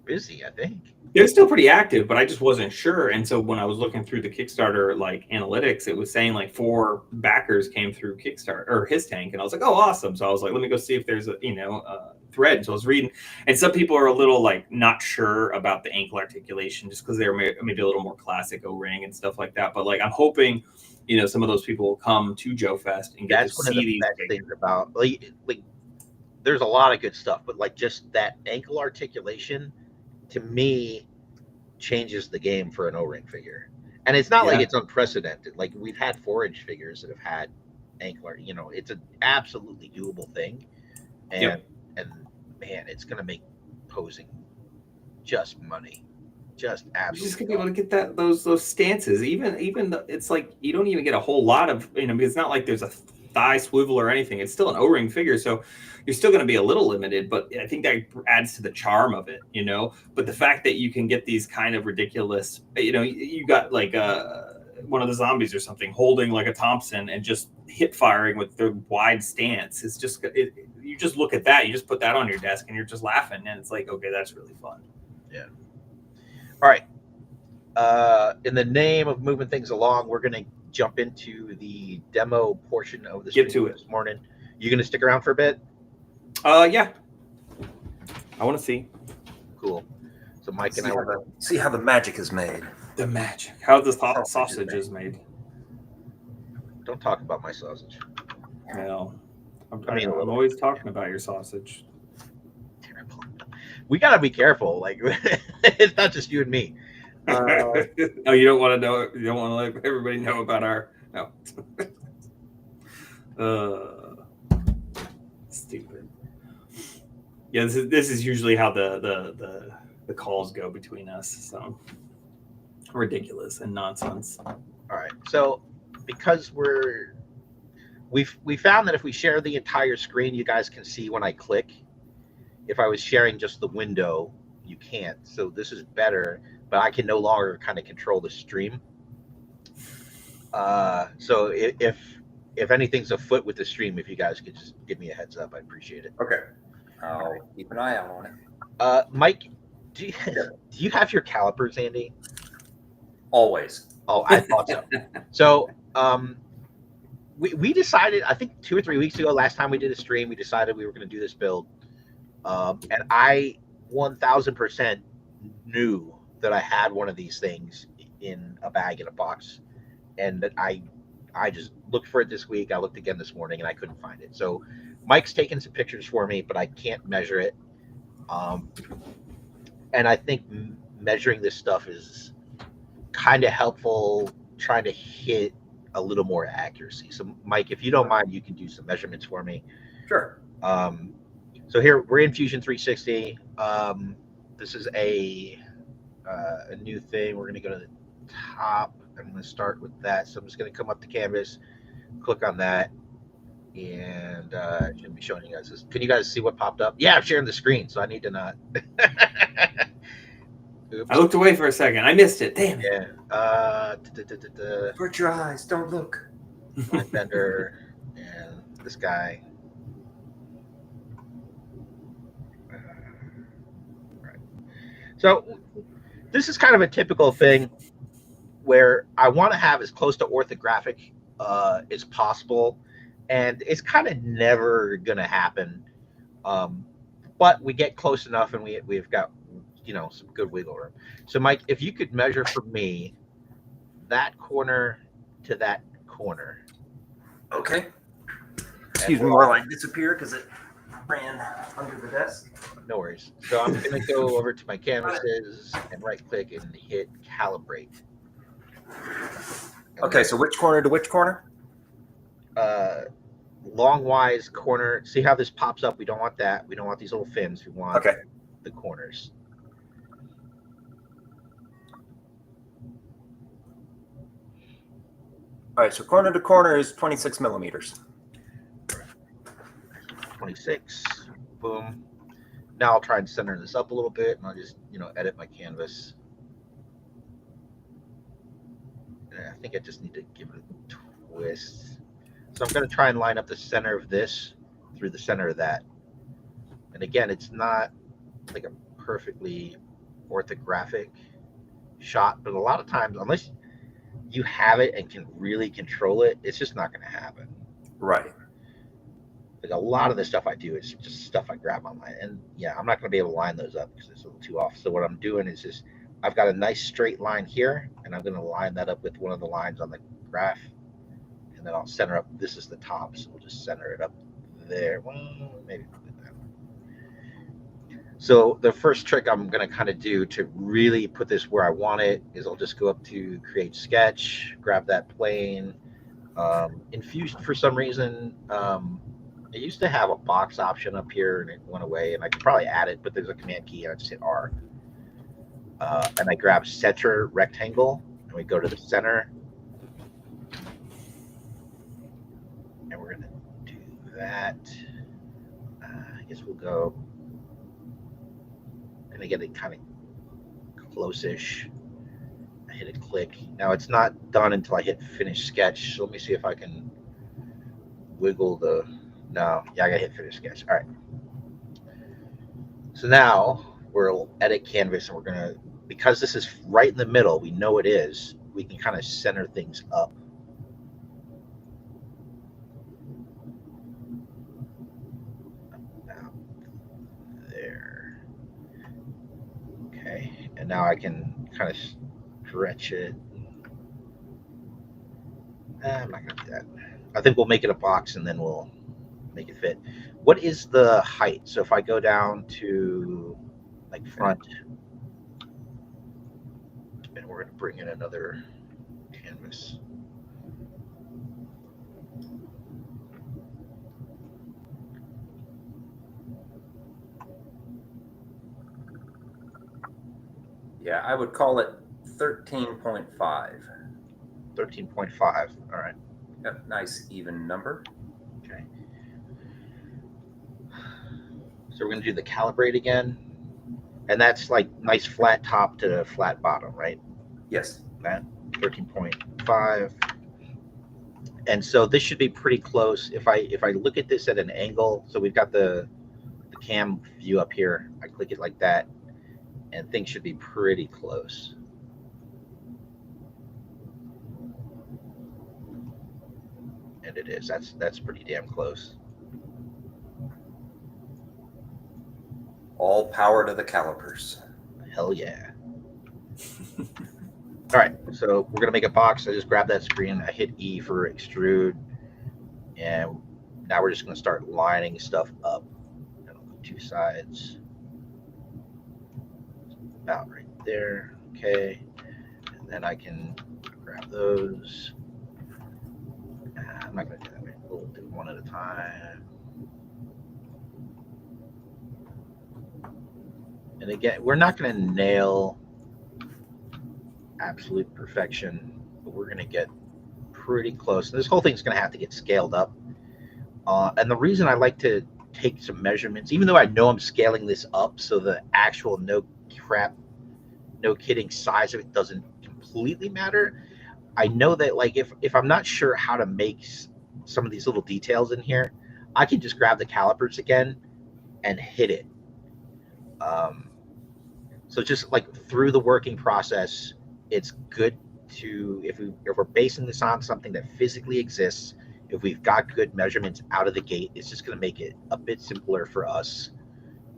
busy, I think. They're still pretty active, but I just wasn't sure. And so when I was looking through the Kickstarter analytics, it was saying 4 backers came through Kickstarter or Hiss Tank, and I was like, oh, awesome. So I was like, let me go see if there's a thread. So I was reading, and some people are a little not sure about the ankle articulation, just because they're maybe a little more classic O-ring and stuff like that. But I'm hoping, some of those people will come to Joe Fest and get That's to one of see the these best figures. things about like there's a lot of good stuff, but like just that ankle articulation to me changes the game for an O-ring figure. And it's not like it's unprecedented. Like we've had 4-inch figures that have had ankle, it's an absolutely doable thing. And man, it's gonna make posing just money. Just absolutely. You're just gonna be able to get those stances. Even it's like you don't even get a whole lot of because it's not like there's a thigh swivel or anything. It's still an O-ring figure, so you're still going to be a little limited. But I think that adds to the charm of it, But the fact that you can get these kind of ridiculous, you got like one of the zombies or something holding like a Thompson and just hip firing with the wide stance. It's just you just look at that, you just put that on your desk, and you're just laughing, and it's like, okay, that's really fun. Yeah. All right. In the name of moving things along, we're going to jump into the demo portion of the stream this morning. You going to stick around for a bit? Yeah. I want to see. Cool. So Mike and I want to see how the magic is made. The magic. How the sausage is made. Don't talk about my sausage. No. I'm always talking about your sausage. Terrible. We got to be careful. Like, it's not just you and me. Oh, you don't want to know. You don't want to let everybody know about our stupid. Yeah, this is usually how the calls go between us. So ridiculous and nonsense. All right. So because we found that if we share the entire screen, you guys can see when I click. If I was sharing just the window, you can't. So this is better. But I can no longer kind of control the stream. So if anything's afoot with the stream, if you guys could just give me a heads up, I'd appreciate it. Okay. I'll keep an eye out on it. Mike, do you have your calipers handy? Always. Oh, I thought so. So we decided, I think 2 or 3 weeks ago, last time we did a stream, we decided we were going to do this build. And I 1000% knew that I had one of these things in a bag in a box, and that I just looked for it this week. I looked again this morning and I couldn't find it. So Mike's taken some pictures for me, but I can't measure it. And I think measuring this stuff is kind of helpful, trying to hit a little more accuracy. So Mike, if you don't mind, you can do some measurements for me. Sure. So here we're in Fusion 360. This is a new thing. We're going to go to the top. I'm going to start with that. So I'm just going to come up to canvas, click on that, and I should be showing you guys this. Can you guys see what popped up? Yeah, I'm sharing the screen, so I need to not. Oops. I looked away for a second. I missed it. Damn it. Yeah. Avert your eyes. Don't look. Mindbender and this guy. Right. So this is kind of a typical thing where I want to have as close to orthographic as possible, and it's kind of never going to happen. But we get close enough, and we've got some good wiggle room. So Mike, if you could measure for me that corner to that corner. Okay. Excuse me while I disappear because it ran under the desk. No worries. So I'm going to go over to my canvases and right click and hit calibrate. Okay, so which corner to which corner? Longwise corner. See how this pops up? We don't want that. We don't want these little fins. We want the corners. All right, so corner to corner is 26 millimeters. 26. Boom. Now I'll try and center this up a little bit, and I'll just, edit my canvas. And I think I just need to give it a twist. So I'm going to try and line up the center of this through the center of that. And again, it's not like a perfectly orthographic shot, but a lot of times, unless you have it and can really control it, it's just not going to happen. Right. Like a lot of the stuff I do is just stuff I grab online, and yeah, I'm not going to be able to line those up because it's a little too off. So what I'm doing is just, I've got a nice straight line here, and I'm going to line that up with one of the lines on the graph, and then I'll center up. This is the top, so we'll just center it up there. Well, maybe not like that. So the first trick I'm going to kind of do to really put this where I want it is I'll just go up to create sketch, grab that plane. Infused for some reason. I used to have a box option up here and it went away, and I could probably add it, but there's a command key and I just hit R. And I grab center rectangle and we go to the center. And we're going to do that. I guess we'll go. And I get it kind of close-ish. I hit a click. Now it's not done until I hit finish sketch. So let me see if I can wiggle the. No, yeah, I gotta hit finish sketch. All right. So now we'll edit canvas, and we're gonna, because this is right in the middle, we know it is. We can kind of center things up. About there. Okay, and now I can kind of stretch it. I'm not gonna do that. I think we'll make it a box, and then we'll make it fit. What is the height? So if I go down to like front, and we're going to bring in another canvas. Yeah, I would call it 13.5. 13.5. All right. Yep, nice even number. Okay. So we're going to do the calibrate again. And that's like nice flat top to flat bottom, right? Yes. That 13.5. And so this should be pretty close. If I look at this at an angle, so we've got the cam view up here. I click it like that, and things should be pretty close. And it is. That's pretty damn close. All power to the calipers. Hell yeah. All right, so we're gonna make a box. I just grab that screen. I hit E for extrude, and now we're just gonna start lining stuff up. On the two sides, about right there. Okay, and then I can grab those. I'm not gonna do that. We'll do one at a time. And again, we're not going to nail absolute perfection, but we're going to get pretty close. And this whole thing's going to have to get scaled up. And the reason I like to take some measurements, even though I know I'm scaling this up so the actual no kidding size of it doesn't completely matter, I know that like if I'm not sure how to make some of these little details in here, I can just grab the calipers again and hit it. So just like through the working process, it's good to, if we're basing this on something that physically exists, if we've got good measurements out of the gate, it's just going to make it a bit simpler for us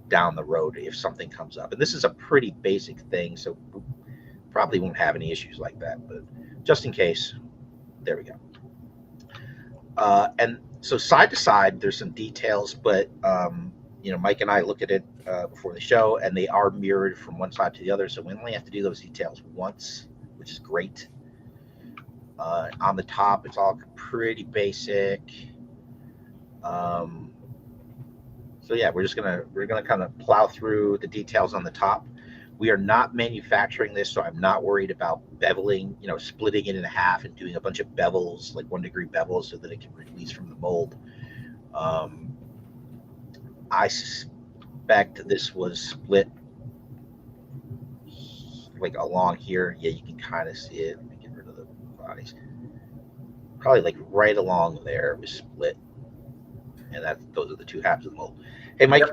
down the road if something comes up. And this is a pretty basic thing, so probably won't have any issues like that, but just in case, there we go. And so side to side, there's some details, but Mike and I looked at it before the show, and they are mirrored from one side to the other, so we only have to do those details once, which is great. On the top, it's all pretty basic. So yeah, we're gonna kind of plow through the details on the top. We are not manufacturing this, so I'm not worried about beveling, splitting it in half and doing a bunch of bevels, like 1 degree bevels, so that it can release from the mold. I suspect this was split like along here. Yeah, you can kind of see it. Let me get rid of the bodies. Probably like right along there was split, and those are the two halves of the mold. Hey, Mike,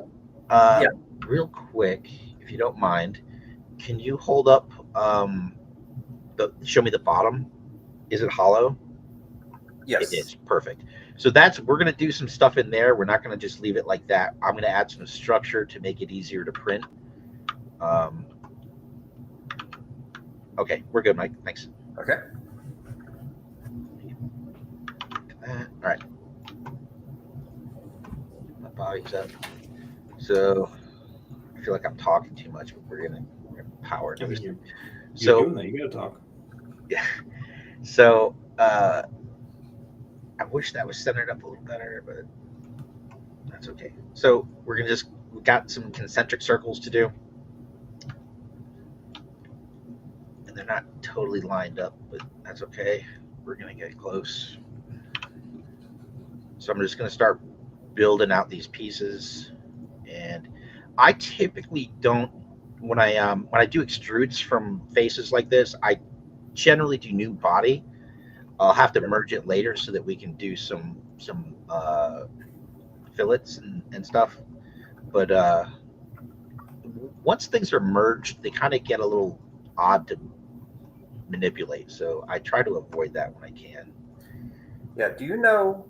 Yep. Real quick, if you don't mind, can you hold up show me the bottom? Is it hollow? Yes. It is. Perfect. So we're going to do some stuff in there. We're not going to just leave it like that. I'm going to add some structure to make it easier to print. Okay, we're good, Mike. Thanks. Okay. All right. My body's up. So I feel like I'm talking too much, but we're gonna power I into this. mean, you're So doing that. You gotta talk. yeah. So I wish that was centered up a little better, but that's okay. So we got some concentric circles to do. And they're not totally lined up, but that's okay. We're gonna get close. So I'm just gonna start building out these pieces. And I typically don't when I do extrudes from faces like this, I generally do new body. I'll have to merge it later so that we can do some fillets and stuff. But once things are merged, they kind of get a little odd to manipulate. So I try to avoid that when I can. Yeah. Do you know,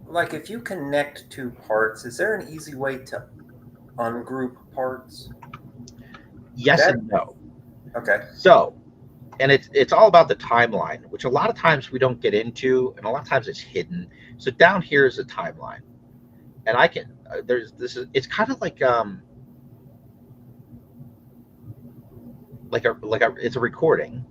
like, if you connect two parts, is there an easy way to ungroup parts? Yes and no. Okay. So, and it's all about the timeline, which a lot of times we don't get into, and a lot of times it's hidden. So down here is a timeline, and I can it's kind of like it's a recording,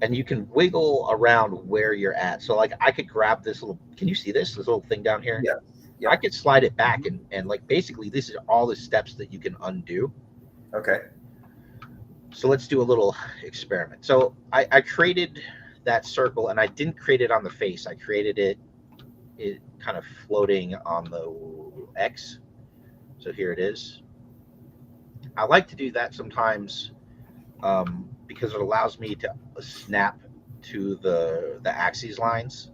and you can wiggle around where you're at. So like I could grab this little. Can you see this little thing down here? Yeah. Yeah. I could slide it back, and like basically this is all the steps that you can undo. Okay. So let's do a little experiment. So I created that circle, and I didn't create it on the face. I created it kind of floating on the X. So here it is. I like to do that sometimes because it allows me to snap to the axes lines.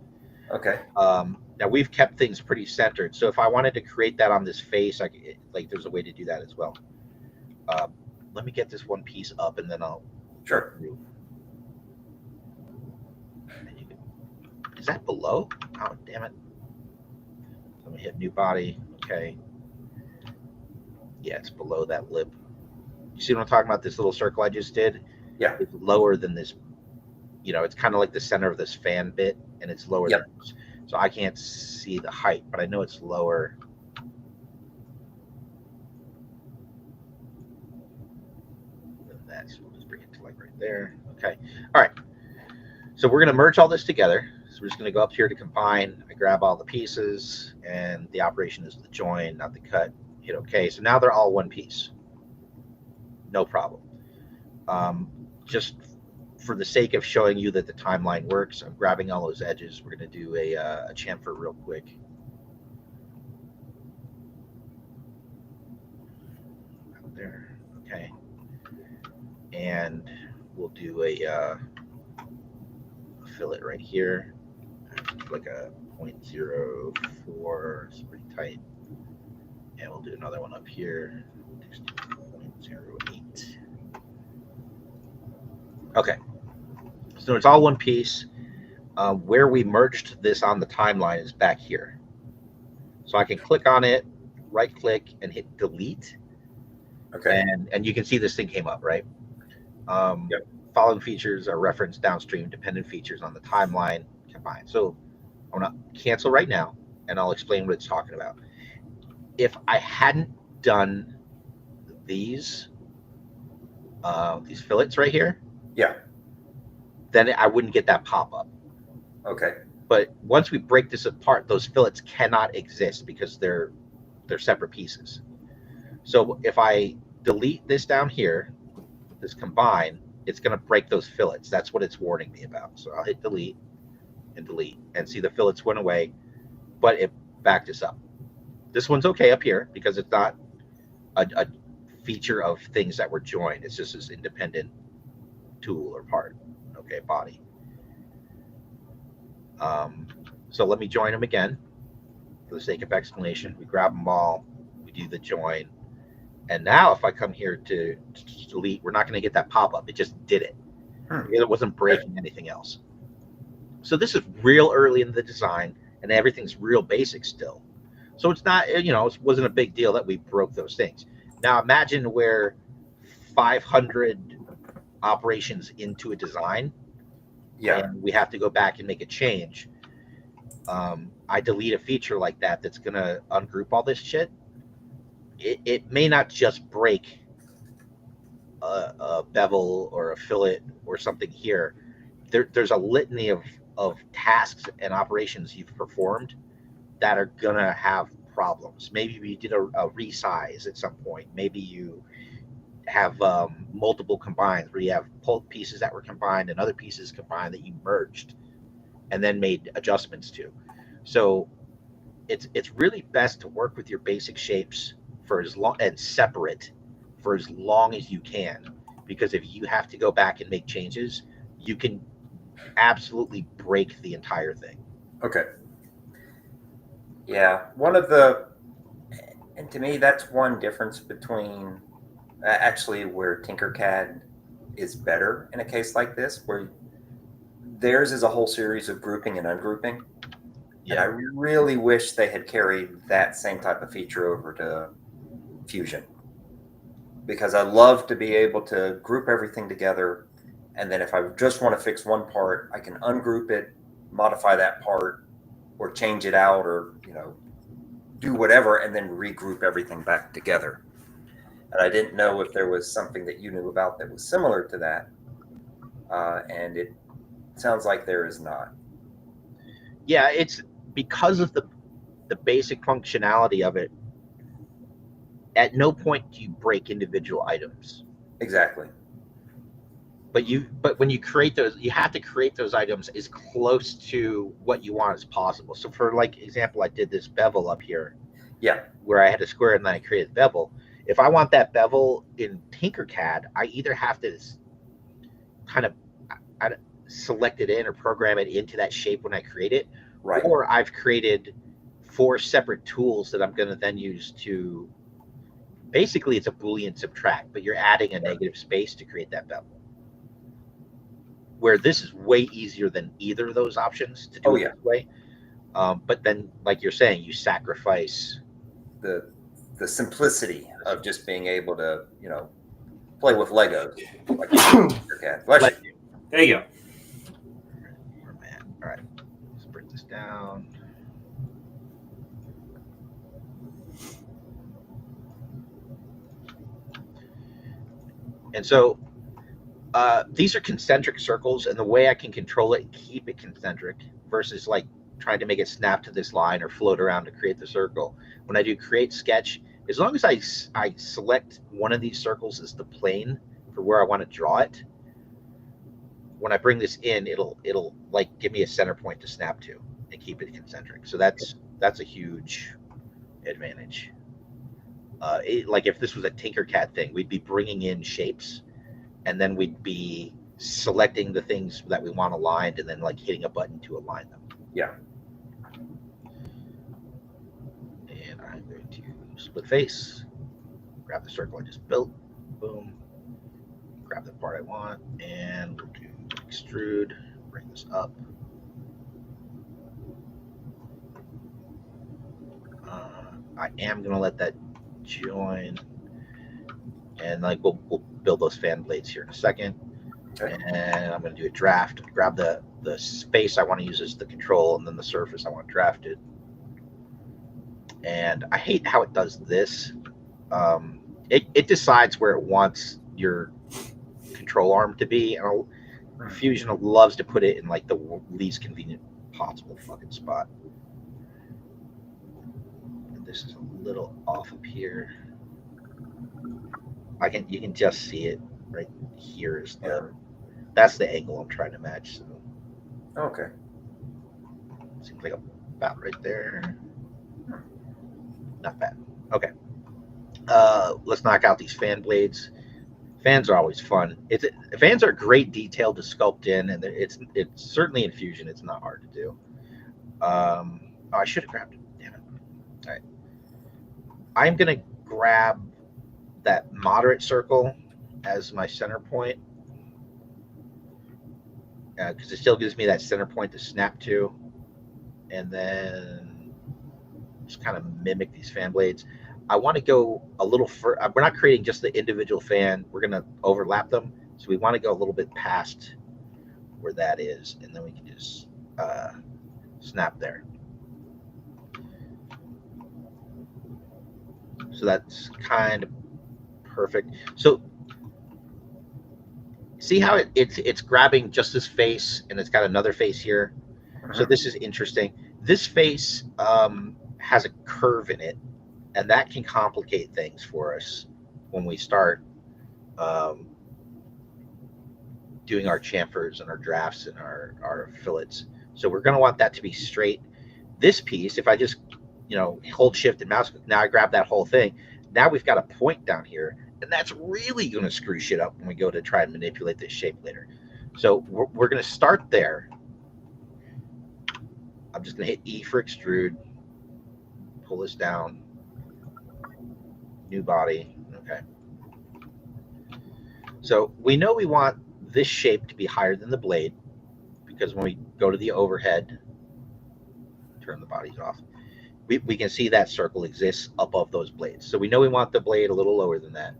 Okay. Now we've kept things pretty centered. So if I wanted to create that on this face, there's a way to do that as well. Let me get this one piece up, and then I'll. Sure. Is that below? Oh, damn it. Let me hit new body. Okay. Yeah, it's below that lip. You see what I'm talking about? This little circle I just did? Yeah. It's lower than this. It's kind of like the center of this fan bit, and it's lower than this. So I can't see the height, but I know it's lower. So we'll just bring it to like right there. Okay. All right. So we're going to merge all this together. So we're just going to go up here to combine. I grab all the pieces, and the operation is the join, not the cut. Hit OK. So now they're all one piece. No problem. Just for the sake of showing you that the timeline works, I'm grabbing all those edges. We're going to do a chamfer real quick. Out there. Okay. And we'll do a fillet right here, like a 0.04. It's pretty tight. And we'll do another one up here, 0.08. Okay, so it's all one piece. Where we merged this on the timeline is back here. So I can click on it, right click, and hit delete. Okay. And you can see this thing came up, right? Yep. Following features are referenced downstream, dependent features on the timeline combined. So I'm going to cancel right now, and I'll explain what it's talking about. If I hadn't done these fillets right here, Yeah. then I wouldn't get that pop-up. Okay. But once we break this apart, those fillets cannot exist because they're separate pieces. So if I delete this down here, this combine, it's going to break those fillets. That's what it's warning me about. So I'll hit delete, and see the fillets went away, but it backed us up. This one's okay up here because it's not a feature of things that were joined. It's just this independent tool or part. Okay, body. So let me join them again for the sake of explanation. We grab them all, we do the join, and now if I come here to delete, we're not going to get that pop-up. It just did it. It wasn't breaking anything else. So this is real early in the design, and everything's real basic still. So it's not, it wasn't a big deal that we broke those things. Now imagine where 500 operations into a design, Yeah. and we have to go back and make a change. I delete a feature like that that's going to ungroup all this shit, it may not just break a bevel or a fillet or something here. There's a litany of tasks and operations you've performed that are going to have problems. Maybe you did a resize at some point. Maybe you have multiple combines where you have pieces that were combined and other pieces combined that you merged and then made adjustments to. So it's really best to work with your basic shapes for as long and separate for as long as you can, because if you have to go back and make changes, you can absolutely break the entire thing. Okay. Yeah, and to me, that's one difference between actually where Tinkercad is better in a case like this, where theirs is a whole series of grouping and ungrouping. Yeah. And I really wish they had carried that same type of feature over to Fusion, because I love to be able to group everything together, and then if I just want to fix one part, I can ungroup it, modify that part, or change it out, or do whatever, and then regroup everything back together. And I didn't know if there was something that you knew about that was similar to that, and it sounds like there is not. Yeah, it's because of the basic functionality of it. At no point do you break individual items. Exactly. But when you create those, you have to create those items as close to what you want as possible. So for like example, I did this bevel up here. Yeah. Where I had a square and then I created bevel. If I want that bevel in Tinkercad, I either have to kind of select it in or program it into that shape when I create it, right. Or I've created 4 separate tools that I'm going to then use to. Basically, it's a Boolean subtract, but you're adding a negative space to create that bevel. Where this is way easier than either of those options to do it this way. But then, like you're saying, you sacrifice the simplicity of just being able to, play with Legos. Like Bless you. There you go. All right, let's bring this down. And so these are concentric circles, and the way I can control it and keep it concentric versus like trying to make it snap to this line or float around to create the circle. When I do create sketch, as long as I select one of these circles as the plane for where I want to draw it, when I bring this in, it'll like give me a center point to snap to and keep it concentric. So that's a huge advantage. Like if this was a Tinkercad thing, we'd be bringing in shapes, and then we'd be selecting the things that we want aligned, and then like hitting a button to align them. Yeah. And I'm going to split face, grab the circle I just built, boom, grab the part I want, and we'll do extrude, bring this up. I am going to let that join, and like we'll build those fan blades here in a second. Okay. And I'm going to do a draft, grab the space I want to use as the control, and then the surface I want drafted. And I hate how it does this. It decides where it wants your control arm to be, and Fusion loves to put it in like the least convenient possible fucking spot. And this is a little off up here. You can just see it right here. That's the angle I'm trying to match. So. Okay. Seems like about right there. Not bad. Okay. Let's knock out these fan blades. Fans are always fun. Fans are great detail to sculpt in, and it's certainly in Fusion. It's not hard to do. I should have grabbed it. Damn it. All right. I'm gonna grab that moderate circle as my center point, because it still gives me that center point to snap to, and then just kind of mimic these fan blades. I want to go a little further. We're not creating just the individual fan. We're going to overlap them. So we want to go a little bit past where that is, and then we can just snap there. So that's kind of perfect. So see how it's grabbing just this face, and it's got another face here. So this is interesting. This face has a curve in it, and that can complicate things for us when we start doing our chamfers and our drafts and our fillets. So we're going to want that to be straight. This piece, if I just hold shift and mouse, now I grab that whole thing. Now we've got a point down here, and that's really going to screw shit up when we go to try and manipulate this shape later. So we're going to start there. I'm just going to hit E for extrude, pull this down, new body. Okay. So we know we want this shape to be higher than the blade, because when we go to the overhead, turn the bodies off, we can see that circle exists above those blades. So we know we want the blade a little lower than that.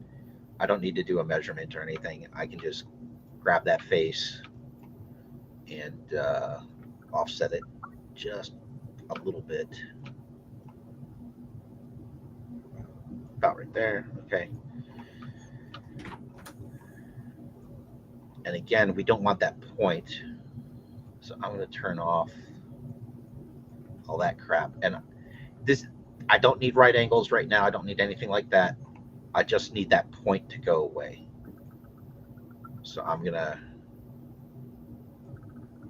I don't need to do a measurement or anything. I can just grab that face and offset it just a little bit. About right there. Okay. And again, we don't want that point. So I'm going to turn off all that crap. And this, I don't need right angles right now. I don't need anything like that. I just need that point to go away. So I'm going to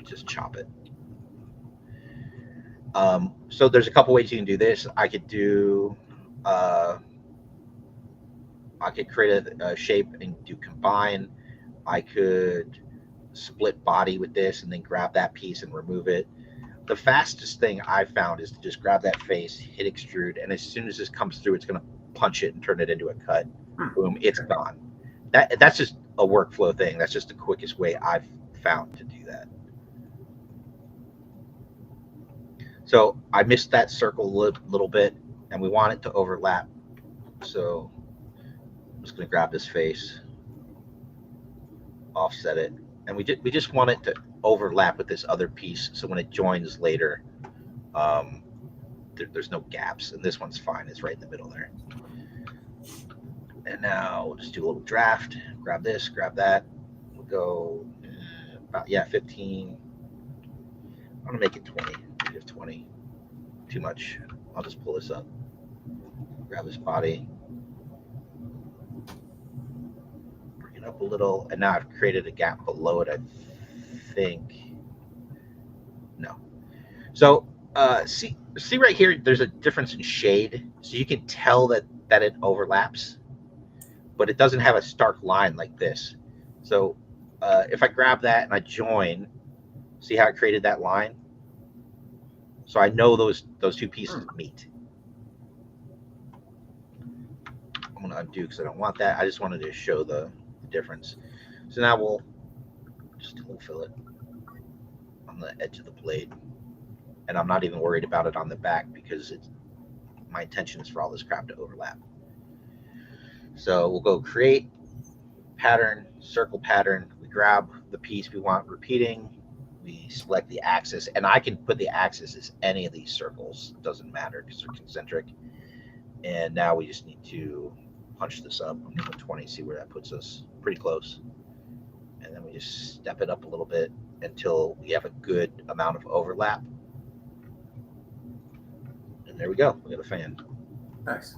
just chop it. So there's a couple ways you can do this. I could do, I could create a shape and do combine. I could split body with this and then grab that piece and remove it. The fastest thing I've found is to just grab that face, hit extrude, and as soon as this comes through, it's going to punch it and turn it into a cut. Boom, it's gone. That's just a workflow thing. That's just the quickest way I've found to do that. So I missed that circle a little bit, and we want it to overlap. So I'm just going to grab this face, offset it, and we just want it to overlap with this other piece, so when it joins later, there's no gaps, and this one's fine. It's right in the middle there. And now we'll just do a little draft. Grab this, grab that. We'll go about 15. I'm gonna make it 20. If 20 too much, I'll just pull this up. Grab this body. Up a little, and now I've created a gap below it, I think. No. So see right here, there's a difference in shade, so you can tell that it overlaps, but it doesn't have a stark line like this. So if I grab that and I join, see how I created that line? So I know those two pieces meet. I'm gonna undo because I don't want that. I just wanted to show the difference. So now we'll just fill it on the edge of the blade, and I'm not even worried about it on the back because my intention is for all this crap to overlap. So we'll go create pattern, circle pattern. We grab the piece we want repeating, we select the axis, and I can put the axis as any of these circles, it doesn't matter because they're concentric. And now we just need to punch this up. I'm going to 20, see where that puts us. Pretty close. And then we just step it up a little bit until we have a good amount of overlap. And there we go. We got a fan. Nice.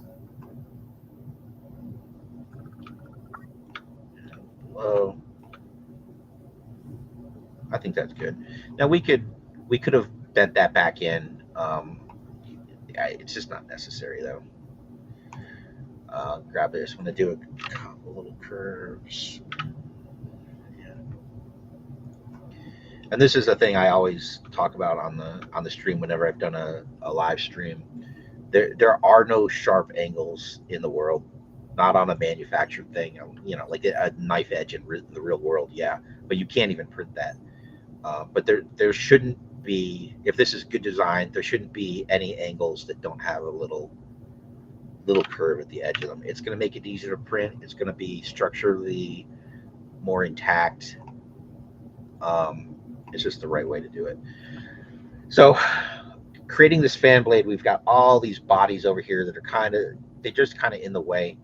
Below. I think that's good. Now we could have bent that back in. It's just not necessary though. Grab this. I'm going to do a couple little curves. Yeah. And this is a thing I always talk about on the stream whenever I've done a live stream. There are no sharp angles in the world, not on a manufactured thing. Like a knife edge in the real world, yeah, but you can't even print that. But there shouldn't be, if this is good design, there shouldn't be any angles that don't have a little curve at the edge of them. It's going to make it easier to print. It's going to be structurally more intact. It's just the right way to do it. So creating this fan blade, we've got all these bodies over here that are kind of they're just kind of in the way.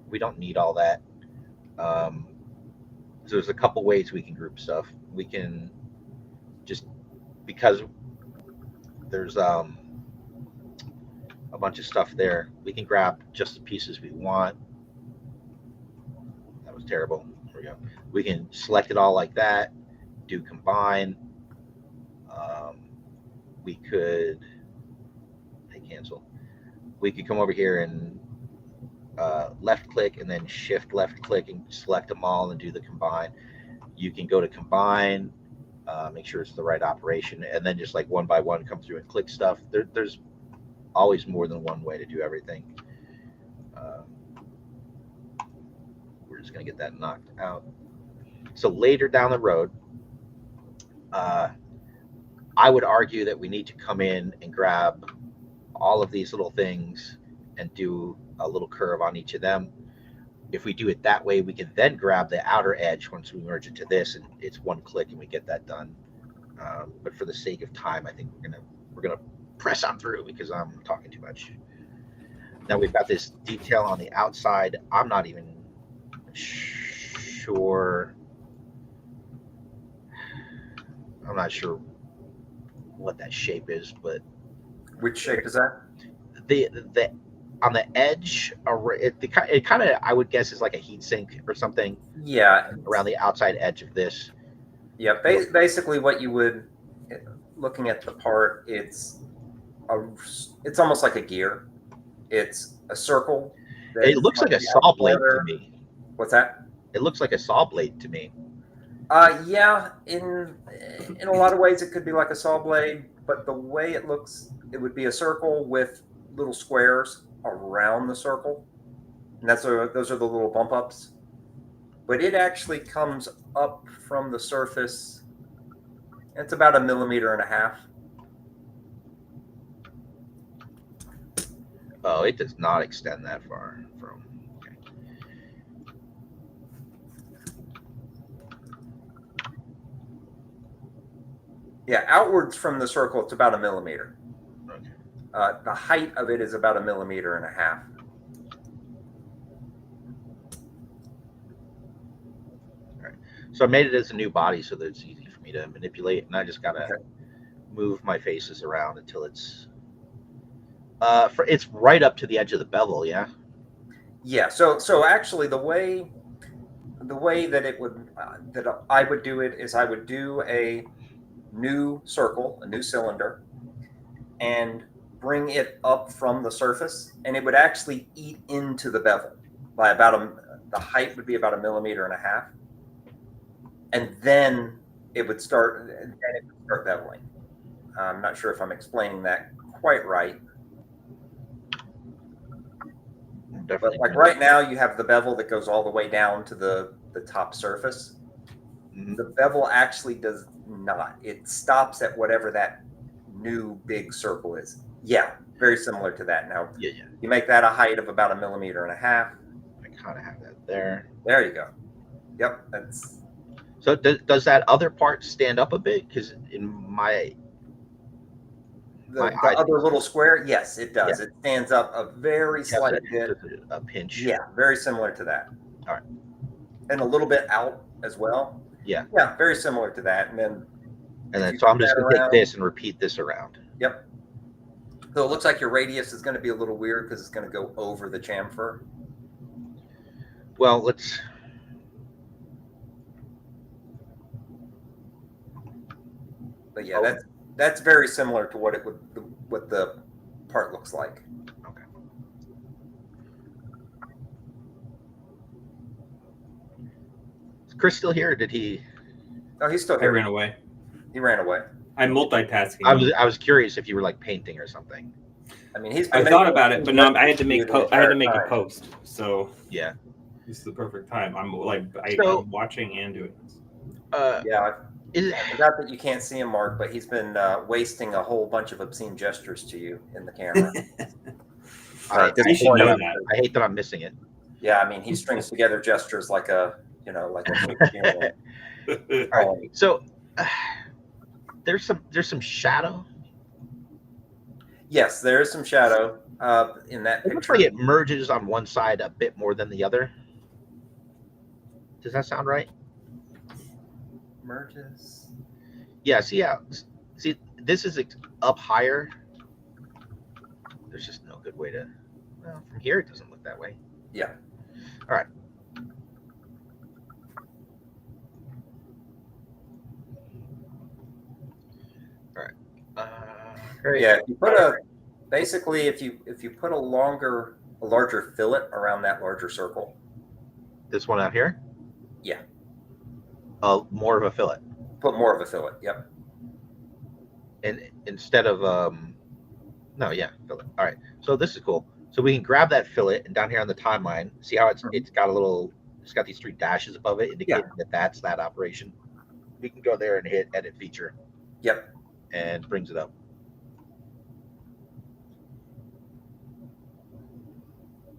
We don't need all that. So there's a couple ways we can group stuff. We can just, because there's a bunch of stuff there, we can grab just the pieces we want. That was terrible. There we go. We can select it all like that, do combine. We could cancel. We could come over here and left click and then shift left click and select them all and do the combine. You can go to combine, make sure it's the right operation, and then just like one by one come through and click stuff. There's always more than one way to do everything. We're just going to get that knocked out. So later down the road, I would argue that we need to come in and grab all of these little things and do a little curve on each of them. If we do it that way, we can then grab the outer edge once we merge it to this, and it's one click and we get that done. But for the sake of time, I think we're gonna press on through because I'm talking too much. Now we've got this detail on the outside. I'm not even sure. I'm not sure what that shape is, but which shape is that? The on the edge, it kind of, I would guess, is like a heat sink or something. Yeah, around the outside edge of this. Yeah, basically what you would, looking at the part, it's almost like a gear. It's a circle. It looks like a saw blade to me. What's that? It looks like a saw blade to me. Yeah, in a lot of ways it could be like a saw blade, but the way it looks, it would be a circle with little squares around the circle, and those are the little bump ups. But it actually comes up from the surface. It's about 1.5 millimeters. Oh, it does not extend that far from. Okay. Yeah, outwards from the circle, it's about 1 millimeter. Okay. The height of it is about 1.5 millimeters. All right. So I made it as a new body so that it's easy for me to manipulate, and I just gotta move my faces around until it's right up to the edge of the bevel. Yeah. Yeah. So actually, the way that it would that I would do it is I would do a new circle, a new cylinder, and bring it up from the surface, and it would actually eat into the bevel by about the height would be about 1.5 millimeters, and then it would start beveling. I'm not sure if I'm explaining that quite right. Definitely. But like right now, you have the bevel that goes all the way down to the top surface. Mm-hmm. The bevel actually does not. It stops at whatever that new big circle is. Yeah, very similar to that. Now, yeah. You make that a height of about 1.5 millimeters. I kind of have that there. There you go. Yep, that's. So does that other part stand up a bit? Because in the other little square, yes, it does. Yeah. It stands up a very slight bit. A pinch. Yeah, very similar to that. All right. And a little bit out as well. Yeah. Yeah, very similar to that. And then so I'm just going to take this and repeat this around. Yep. So it looks like your radius is going to be a little weird because it's going to go over the chamfer. Well, let's. But yeah, that's very similar to what the part looks like. Okay. Is Chris still here? Or did he? No, he's still here. He ran away. He ran away. I'm multitasking. I was curious if you were like painting or something. I mean, I thought about it, but no, I had to make a post. So yeah, this is the perfect time. I'm watching and doing this. Yeah. I forgot that you can't see him, Mark, but he's been wasting a whole bunch of obscene gestures to you in the camera. I hate that I'm missing it. Yeah, I mean, he strings together gestures like a. All right. So there's some shadow. Yes, there is some shadow. In that It looks picture, like it merges on one side a bit more than the other. Does that sound right? merges. Yeah. See, this is up higher. There's just no good way to. Well, from here it doesn't look that way. Yeah. All right. All right. Great. Yeah. If you put basically if you put a larger fillet around that larger circle. This one out here. Yeah. More of a fillet. Put more of a fillet. Yep. And instead of no, yeah, fillet. All right. So this is cool. So we can grab that fillet, and down here on the timeline, see how it's got these 3 dashes above it indicating that that's that operation. We can go there and hit edit feature. Yep. And brings it up.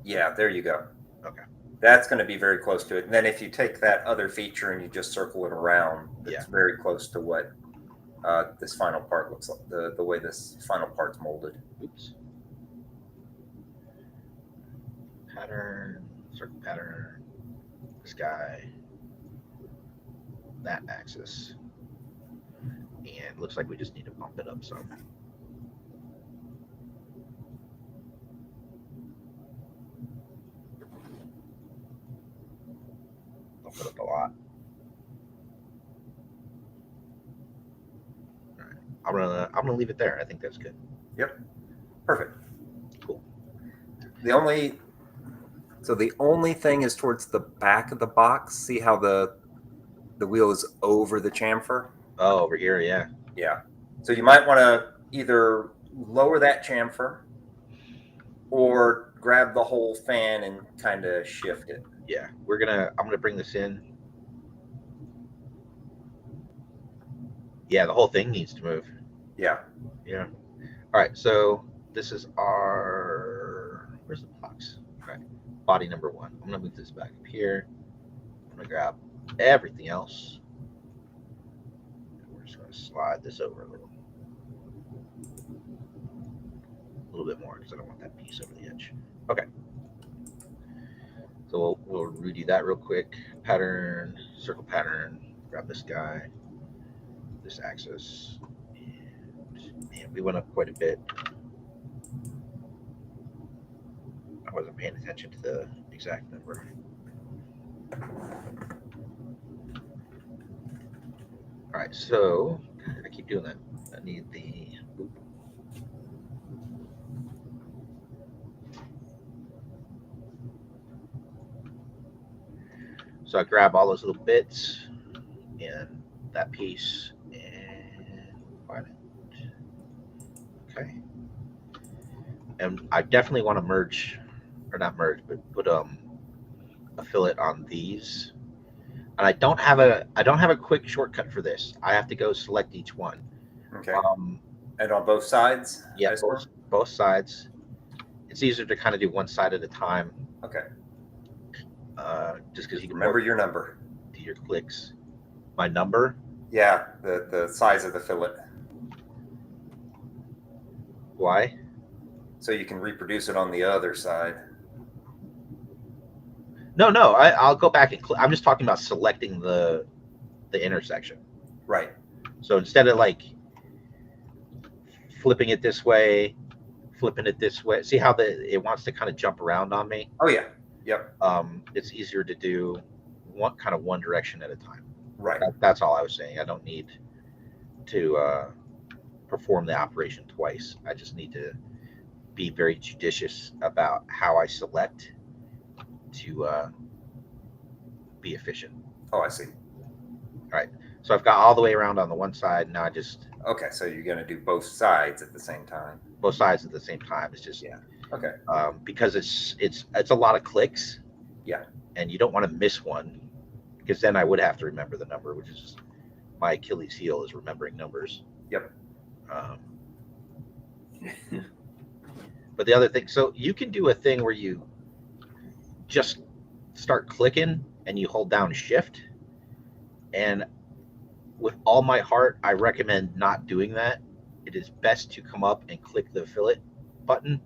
Yeah, there you go. Okay. That's going to be very close to it. And then if you take that other feature and you just circle it around, it's very close to what this final part looks like, the way this final part's molded. Oops. Pattern, circle pattern, this guy, that axis. And looks like we just need to bump it up some. Bump it up a lot. All right. I'm gonna leave it there. I think that's good. Yep. Perfect. Cool. The only thing is towards the back of the box. See how the wheel is over the chamfer? Oh, over here, yeah. Yeah. So you might want to either lower that chamfer or grab the whole fan and kind of shift it. Yeah, I'm gonna bring this in. Yeah, the whole thing needs to move. Yeah. Yeah. All right, so this is where's the box? All right, body number 1. I'm gonna move this back up here. I'm gonna grab everything else. We're just gonna slide this over a little bit more because I don't want that piece over the edge. Okay. So we'll redo that real quick. Pattern, circle pattern. Grab this guy, this axis. And we went up quite a bit. I wasn't paying attention to the exact number. All right, so I keep doing that. I need the loop. So I grab all those little bits and that piece and find it. Okay. And I definitely want to merge, or not merge, but put a fillet on these. And I don't have a quick shortcut for this. I have to go select each one. Okay. And on both sides? Yeah, both sides. It's easier to kind of do one side at a time. Okay. Just because you can remember your number. Do your clicks. My number? Yeah, the size of the fillet. Why? So you can reproduce it on the other side. No, I'll go back and I'm just talking about selecting the intersection. Right. So instead of like flipping it this way, flipping it this way, see how it wants to kind of jump around on me? Oh yeah. Yep. It's easier to do one direction at a time. Right. That's all I was saying. I don't need to perform the operation twice. I just need to be very judicious about how I select to be efficient. Oh, I see. All right. So I've got all the way around on the one side. Now I just... Okay, so you're going to do both sides at the same time. Both sides at the same time. It's just... Yeah. Okay. Because it's a lot of clicks. Yeah. And you don't want to miss one, because then I would have to remember the number, which is my Achilles heel, is remembering numbers. Yep. But the other thing, so you can do a thing where you just start clicking and you hold down shift. And with all my heart, I recommend not doing that. It is best to come up and click the fillet button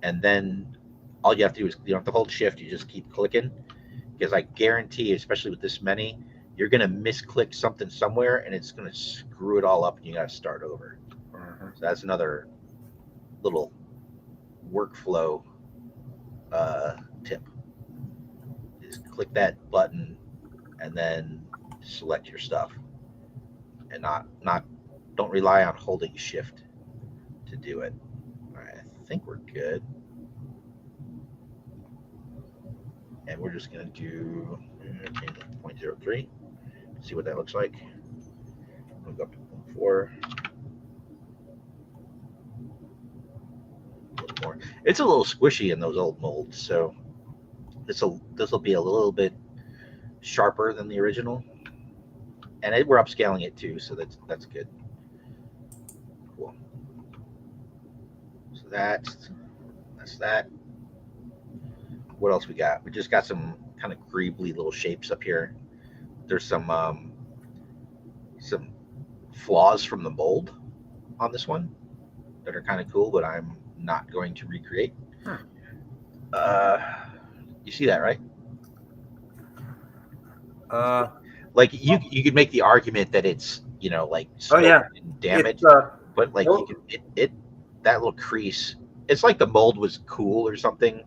and then all you have to do is you don't have to hold shift. You just keep clicking, because I guarantee, especially with this many, you're gonna misclick something somewhere, and it's gonna screw it all up, and you gotta start over. Mhm. So that's another little workflow tip. Just click that button and then select your stuff, and not don't rely on holding shift to do it. All right, I think we're good, and we're just gonna do 0.03. See what that looks like. We'll go up to 0.4. A little more. It's a little squishy in those old molds, so this will be a little bit sharper than the original, and we're upscaling it too, so that's good. Cool. So that's that. What else we got? We just got some kind of greebly little shapes up here. There's some flaws from the mold on this one that are kind of cool, but I'm not going to recreate. You see that, right? Like you could make the argument that it's like and damaged, but like you can it that little crease. It's like the mold was cool or something.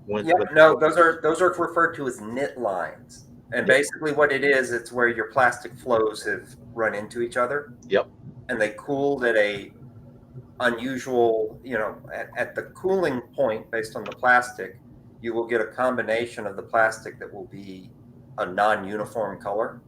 Those are referred to as knit lines, and basically what it is, it's where your plastic flows have run into each other. Yep. And they cooled at a unusual, at the cooling point based on the plastic, you will get a combination of the plastic that will be a non-uniform color.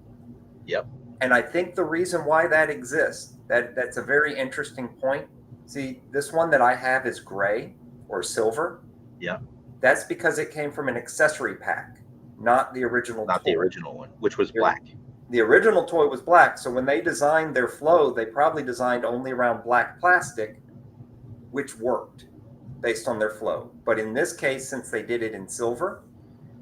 Yep. And I think the reason why that exists, that's a very interesting point. See, this one that I have is gray or silver. Yeah. That's because it came from an accessory pack, not the original toy. The original one, which was black. The original toy was black, so when they designed their flow, they probably designed only around black plastic, which worked based on their flow. But in this case, since they did it in silver,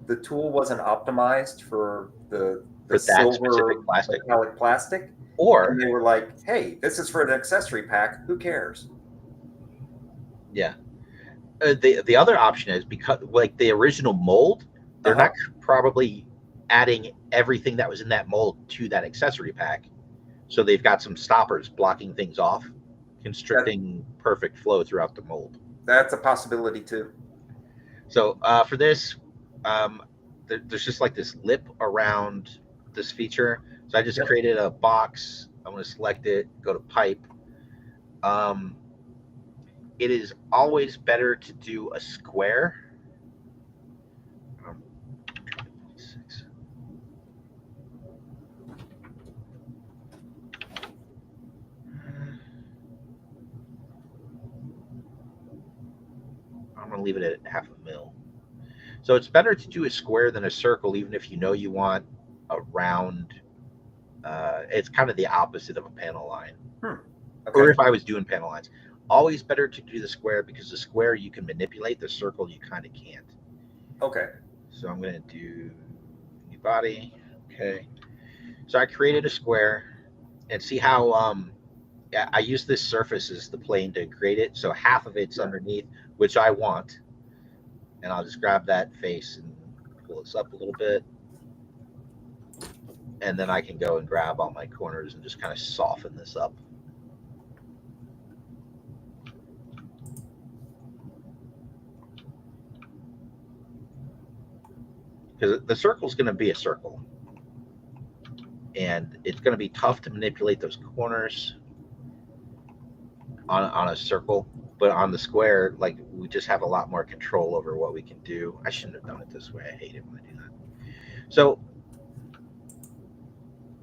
the tool wasn't optimized for the silver metallic plastic. And they were like, hey, this is for an accessory pack. Who cares? Yeah. The other option is, because like the original mold, they're not probably adding everything that was in that mold to that accessory pack. So they've got some stoppers blocking things off, constricting perfect flow throughout the mold. That's a possibility too. So for this, there's just like this lip around this feature. So I just created a box. I'm going to select it, go to pipe. It is always better to do a square. I'm going to leave it at 0.5 mil. So it's better to do a square than a circle, even if you want a round. It's kind of the opposite of a panel line. Okay. Or if I was doing panel lines. Always better to do the square, because the square you can manipulate, the circle you kind of can't. Okay. So I'm going to do new body. Okay. So I created a square, and see how I use this surface as the plane to create it. So half of it's underneath, which I want. And I'll just grab that face and pull this up a little bit. And then I can go and grab all my corners and just kind of soften this up. Because the circle is going to be a circle, and it's going to be tough to manipulate those corners on a circle, but on the square, like, we just have a lot more control over what we can do. I shouldn't have done it this way. I hate it when I do that. So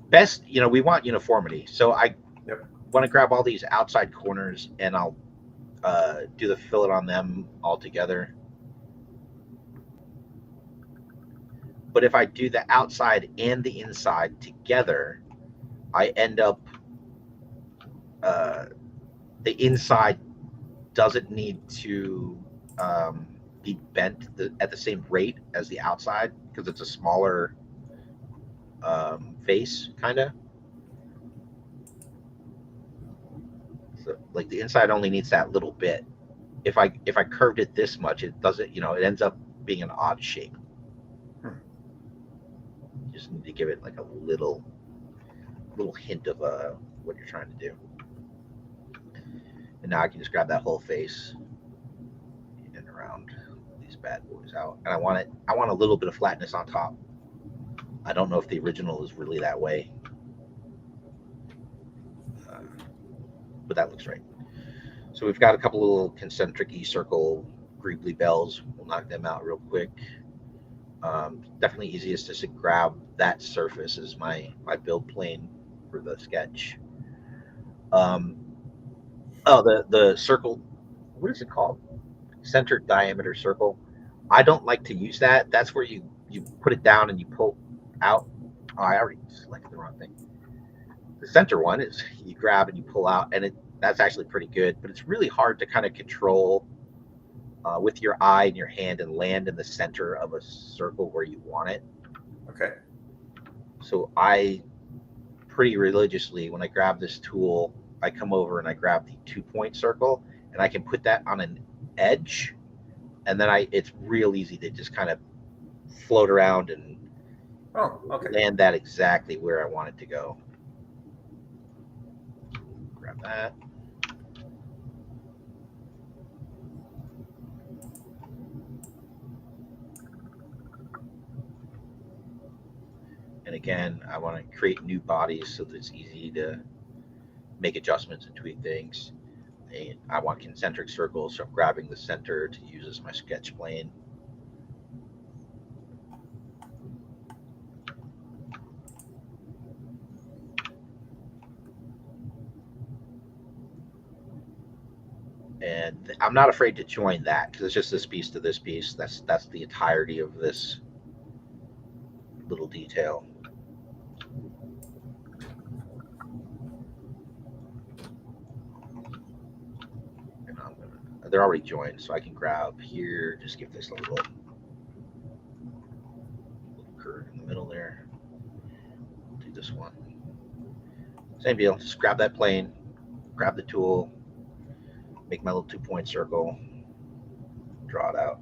best, we want uniformity. So I want to grab all these outside corners, and I'll do the fillet on them all together. But if I do the outside and the inside together, I end up, the inside doesn't need to be bent at the same rate as the outside, because it's a smaller face, kind of. So like the inside only needs that little bit, if I curved it this much, it doesn't, it ends up being an odd shape. Hmm. You just need to give it like a little hint of what you're trying to do. And now I can just grab that whole face and around these bad boys out. And I want a little bit of flatness on top. I don't know if the original is really that way, but that looks right. So we've got a couple little concentric E-circle greebly bells. We'll knock them out real quick. Definitely easiest to grab that surface as my build plane for the sketch. The circle, what is it called? Centered diameter circle. I don't like to use that. That's where you put it down and you pull out. Oh, I already selected the wrong thing. The center one is you grab and you pull out, and that's actually pretty good, but it's really hard to kind of control with your eye and your hand and land in the center of a circle where you want it. Okay. So I pretty religiously, when I grab this tool, I come over and I grab the 2-point circle, and I can put that on an edge, and then it's real easy to just kind of float around and land that exactly where I want it to go. Grab that. And again, I want to create new bodies so that it's easy to make adjustments and tweak things. And I want concentric circles, so I'm grabbing the center to use as my sketch plane. And I'm not afraid to join that because it's just this piece to this piece. That's the entirety of this little detail. And they're already joined, so I can grab here, just give this a little curve in the middle there. I'll do this one. Same deal, just grab that plane, grab the tool, make my little 2-point circle, draw it out.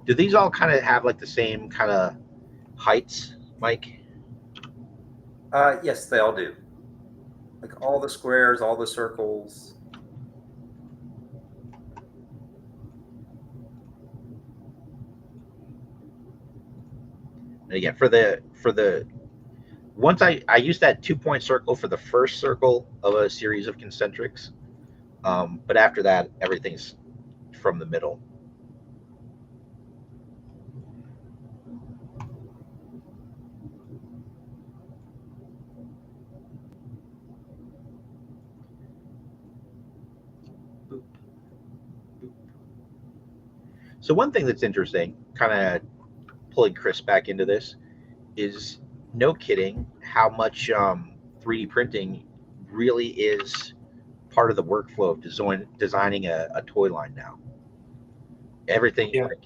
Do these all kind of have like the same kind of heights, Mike? Yes, they all do. Like all the squares, all the circles. And again, for the once I use that 2-point circle for the first circle of a series of concentrics, but after that, everything's from the middle. So one thing that's interesting, kind of pulling Chris back into this, is no kidding how much 3D printing really is part of the workflow of designing a toy line now. Everything, Yeah. like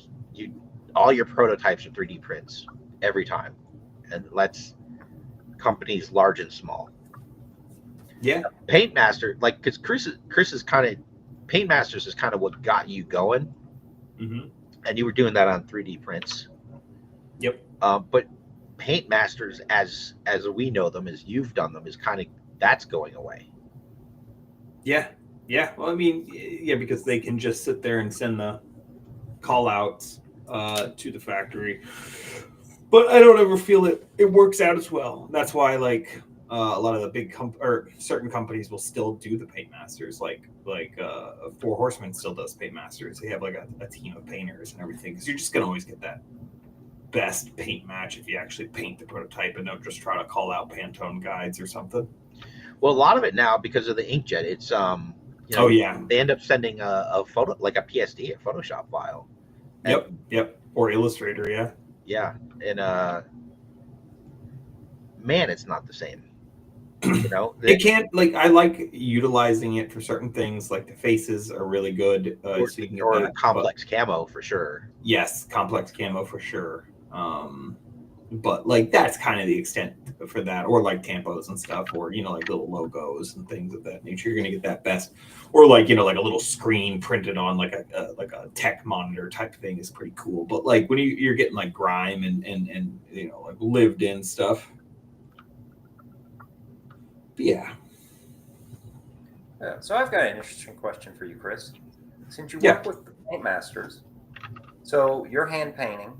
all your prototypes are 3D prints every time, and that's companies large and small. Yeah. Paint Master, like, because Chris is kind of Paint Masters is kind of what got you going, and you were doing that on 3D prints. Yep. But Paint Masters, as we know them, as you've done them, is kind of that's going away. Yeah. Well, I mean, yeah, because they can just sit there and send the call outs to the factory, but I don't ever feel it works out as well. That's why, like, a lot of the big certain companies will still do the Paint Masters, like Four Horsemen still does Paint Masters. They have like a team of painters and everything, because you're just gonna always get that best paint match if you actually paint the prototype and don't just try to call out Pantone guides or something. Well, a lot of it now, because of the inkjet, it's they end up sending a photo, like a PSD, a Photoshop file. Yep. Or Illustrator, yeah. And man, it's not the same. It can't, like, I like utilizing it for certain things, like the faces are really good. Or complex camo for sure. Yes, complex camo for sure. But like that's kind of the extent for that, or like tampos and stuff, or like little logos and things of that nature. You're gonna get that best, or like like a little screen printed on like a tech monitor type thing is pretty cool. But like when you're getting like grime and like lived in stuff, but yeah. So I've got an interesting question for you, Chris. Since you Yeah. work with the paint masters, so you're hand painting.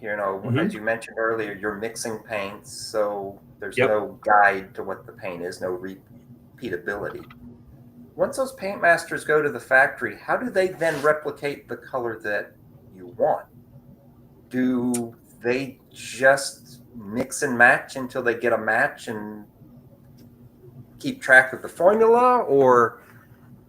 As you mentioned earlier, you're mixing paints, so there's no guide to what the paint is, no repeatability. Once those paint masters go to the factory, how do they then replicate the color that you want? Do they just mix and match until they get a match and keep track of the formula, or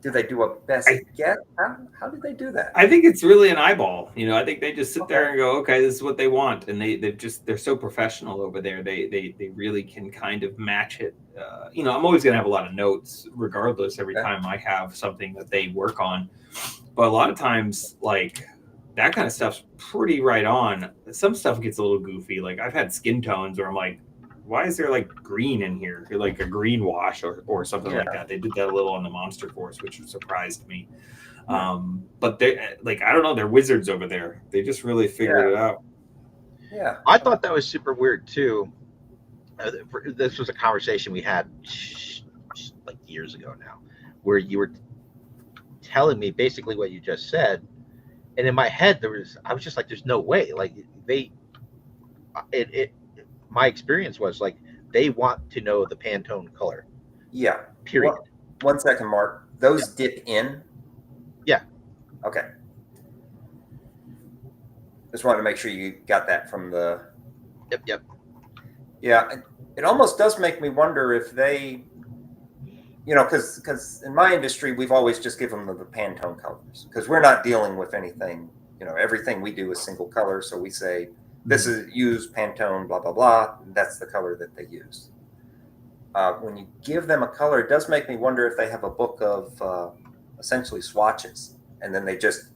do they do a best guess? How do they do that? I think it's really an eyeball. I think they just sit there and go, okay, this is what they want, and they're so professional over there. They really can kind of match it. I'm always gonna have a lot of notes, regardless, every time I have something that they work on. But a lot of times, like that kind of stuff's pretty right on. Some stuff gets a little goofy. Like I've had skin tones where I'm like, why is there like green in here? Like a green wash or something like that. They did that a little on the Monster Force, which surprised me. But they like, I don't know, they're wizards over there. They just really figured it out. Yeah. I thought that was super weird too. This was a conversation we had like years ago now, where you were telling me basically what you just said. And in my head, I was just like, there's no way. Like my experience was like, they want to know the Pantone color. Yeah. Period. One second, Mark. Those dip in? Yeah. Okay. Just wanted to make sure you got that from the... Yep. Yeah. It almost does make me wonder if they... because in my industry, we've always just given them the Pantone colors. Because we're not dealing with anything, everything we do is single color. So we say, this is use Pantone, blah, blah, blah. That's the color that they use. When you give them a color, it does make me wonder if they have a book of essentially swatches. And then they just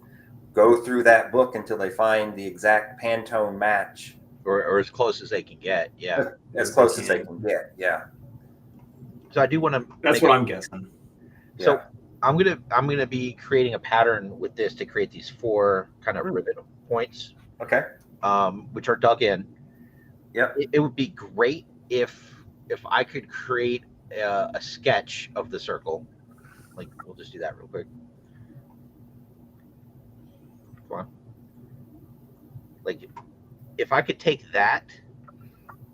go through that book until they find the exact Pantone match. Or as close as they can get. Yeah. As close as they can get. Yeah. So I do want to... That's what I'm guessing. So I'm gonna be creating a pattern with this to create these 4 kind of ribbon points. Okay. Which are dug in. Yeah. It would be great if I could create a sketch of the circle. Like, we'll just do that real quick. Come on. Like, if I could take that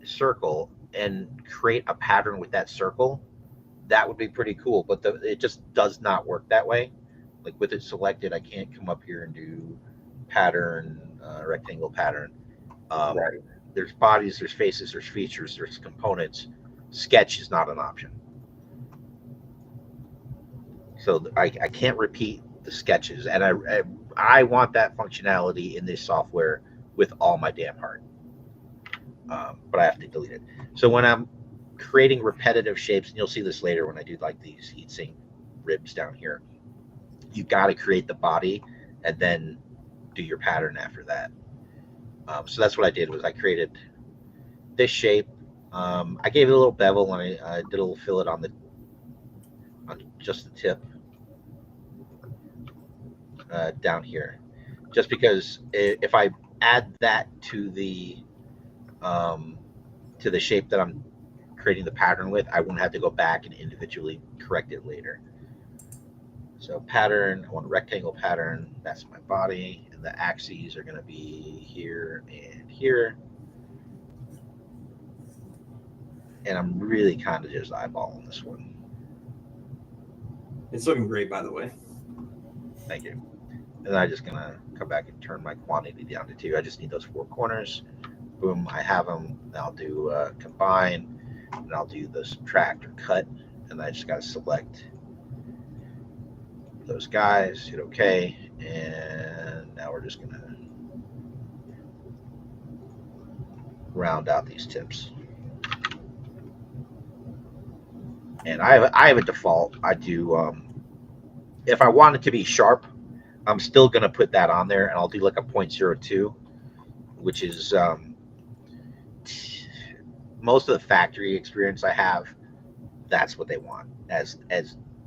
circle and create a pattern with that circle, that would be pretty cool. But it just does not work that way. Like, with it selected, I can't come up here and do pattern, rectangle pattern. Right. There's bodies, there's faces, there's features, there's components. Sketch is not an option. So I can't repeat the sketches, and I want that functionality in this software with all my damn heart. But I have to delete it. So when I'm creating repetitive shapes, and you'll see this later when I do like these heat sink ribs down here, you got to create the body and then do your pattern after that. So that's what I did, was I created this shape. I gave it a little bevel, and I did a little fillet on just the tip down here, just because if I add that to the shape that I'm creating the pattern with, I won't have to go back and individually correct it later. So pattern, I want a rectangle pattern. That's my body, and the axes are going to be here and here. And I'm really kind of just eyeballing this one. It's looking great, by the way. Thank you. And I'm just going to come back and turn my quantity down to 2. I just need those 4 corners. Boom, I have them. I'll do combine, and I'll do the subtract or cut, and I just got to select those guys, hit OK, and now we're just going to round out these tips. And I have a default. I do, if I want it to be sharp, I'm still going to put that on there, and I'll do like a 0.02, which is most of the factory experience I have, that's what they want. As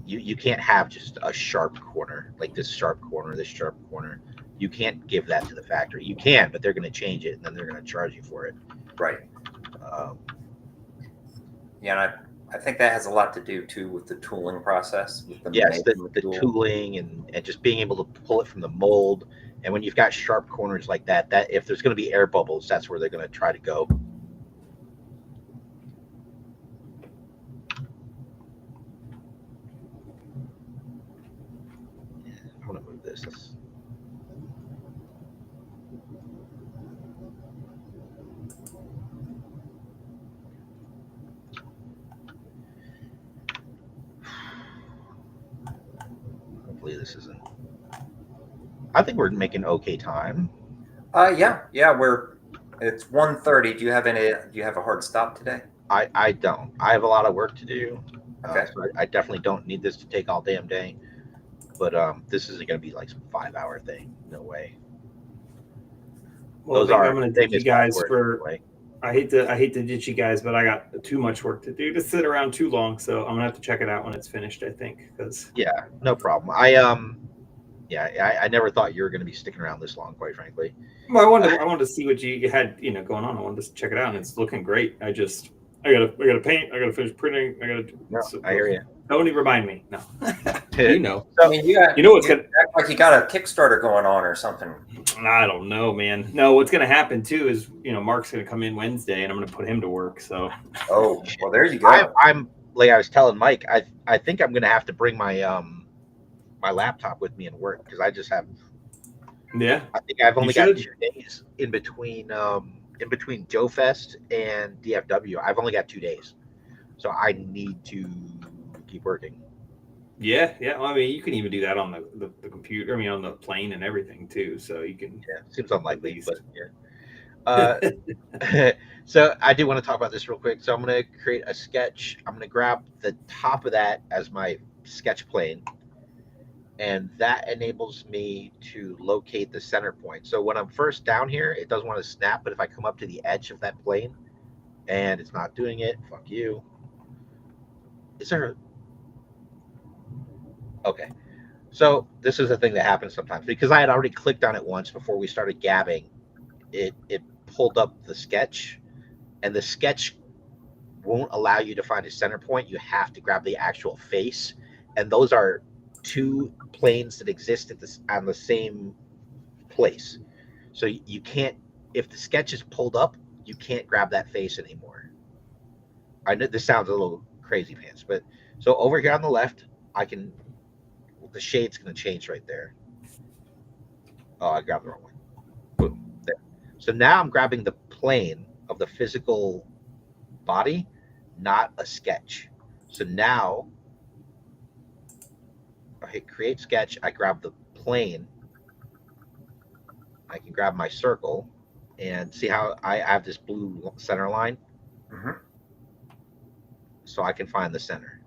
you can't have just a sharp corner, like this sharp corner, this sharp corner. You can't give that to the factory. You can, but they're going to change it, and then they're going to charge you for it. Right. Um, Yeah, and I think that has a lot to do too with the tooling process. With yes, the tool. tooling and just being able to pull it from the mold. And when you've got sharp corners like that if there's going to be air bubbles, that's where they're going to try to go. I'm going to move this. Hopefully this isn't. I think we're making okay time. Yeah. It's 1:30. Do you have a hard stop today? I don't. I have a lot of work to do. Okay. So I definitely don't need this to take all damn day. But this isn't going to be like some 5-hour thing. No way. Well, I'm going to ditch you guys for. I hate to ditch you guys, but I got too much work to do to sit around too long. So I'm gonna have to check it out when it's finished. I think because yeah, no problem. I never thought you were going to be sticking around this long, quite frankly. Well, I wanted to see what you had going on. I wanted to check it out, and it's looking great. I gotta paint. I gotta finish printing. I hear you. Don't even remind me. No, you know. So, I mean, what's gonna act like you got a Kickstarter going on or something. I don't know, man. No, what's gonna happen too is Mark's gonna come in Wednesday, and I'm gonna put him to work. So. Oh well, there you go. I'm like I was telling Mike. I think I'm gonna have to bring my my laptop with me and work because I just have. Yeah. I think I've only got 2 days in between Joe Fest and DFW. I've only got 2 days, so I need to keep working. Yeah. Well, I mean, you can even do that on the computer. I mean, on the plane and everything too. So you can. Yeah, seems unlikely, but yeah. So I do want to talk about this real quick. So I'm going to create a sketch. I'm going to grab the top of that as my sketch plane. And that enables me to locate the center point. So when I'm first down here, it doesn't want to snap. But if I come up to the edge of that plane and it's not doing it, fuck you. Is there... Okay. So this is a thing that happens sometimes. Because I had already clicked on it once before we started gabbing, it pulled up the sketch. And the sketch won't allow you to find a center point. You have to grab the actual face. And those are 2 planes that exist on the same place. So you can't, if the sketch is pulled up, you can't grab that face anymore. I know this sounds a little crazy pants, but so over here on the left, the shade's going to change right there. Oh, I grabbed the wrong one. Boom, there. So now I'm grabbing the plane of the physical body, not a sketch. So now I hit create sketch, I grab the plane, I can grab my circle and see how I have this blue center line. Mm-hmm. So I can find the center.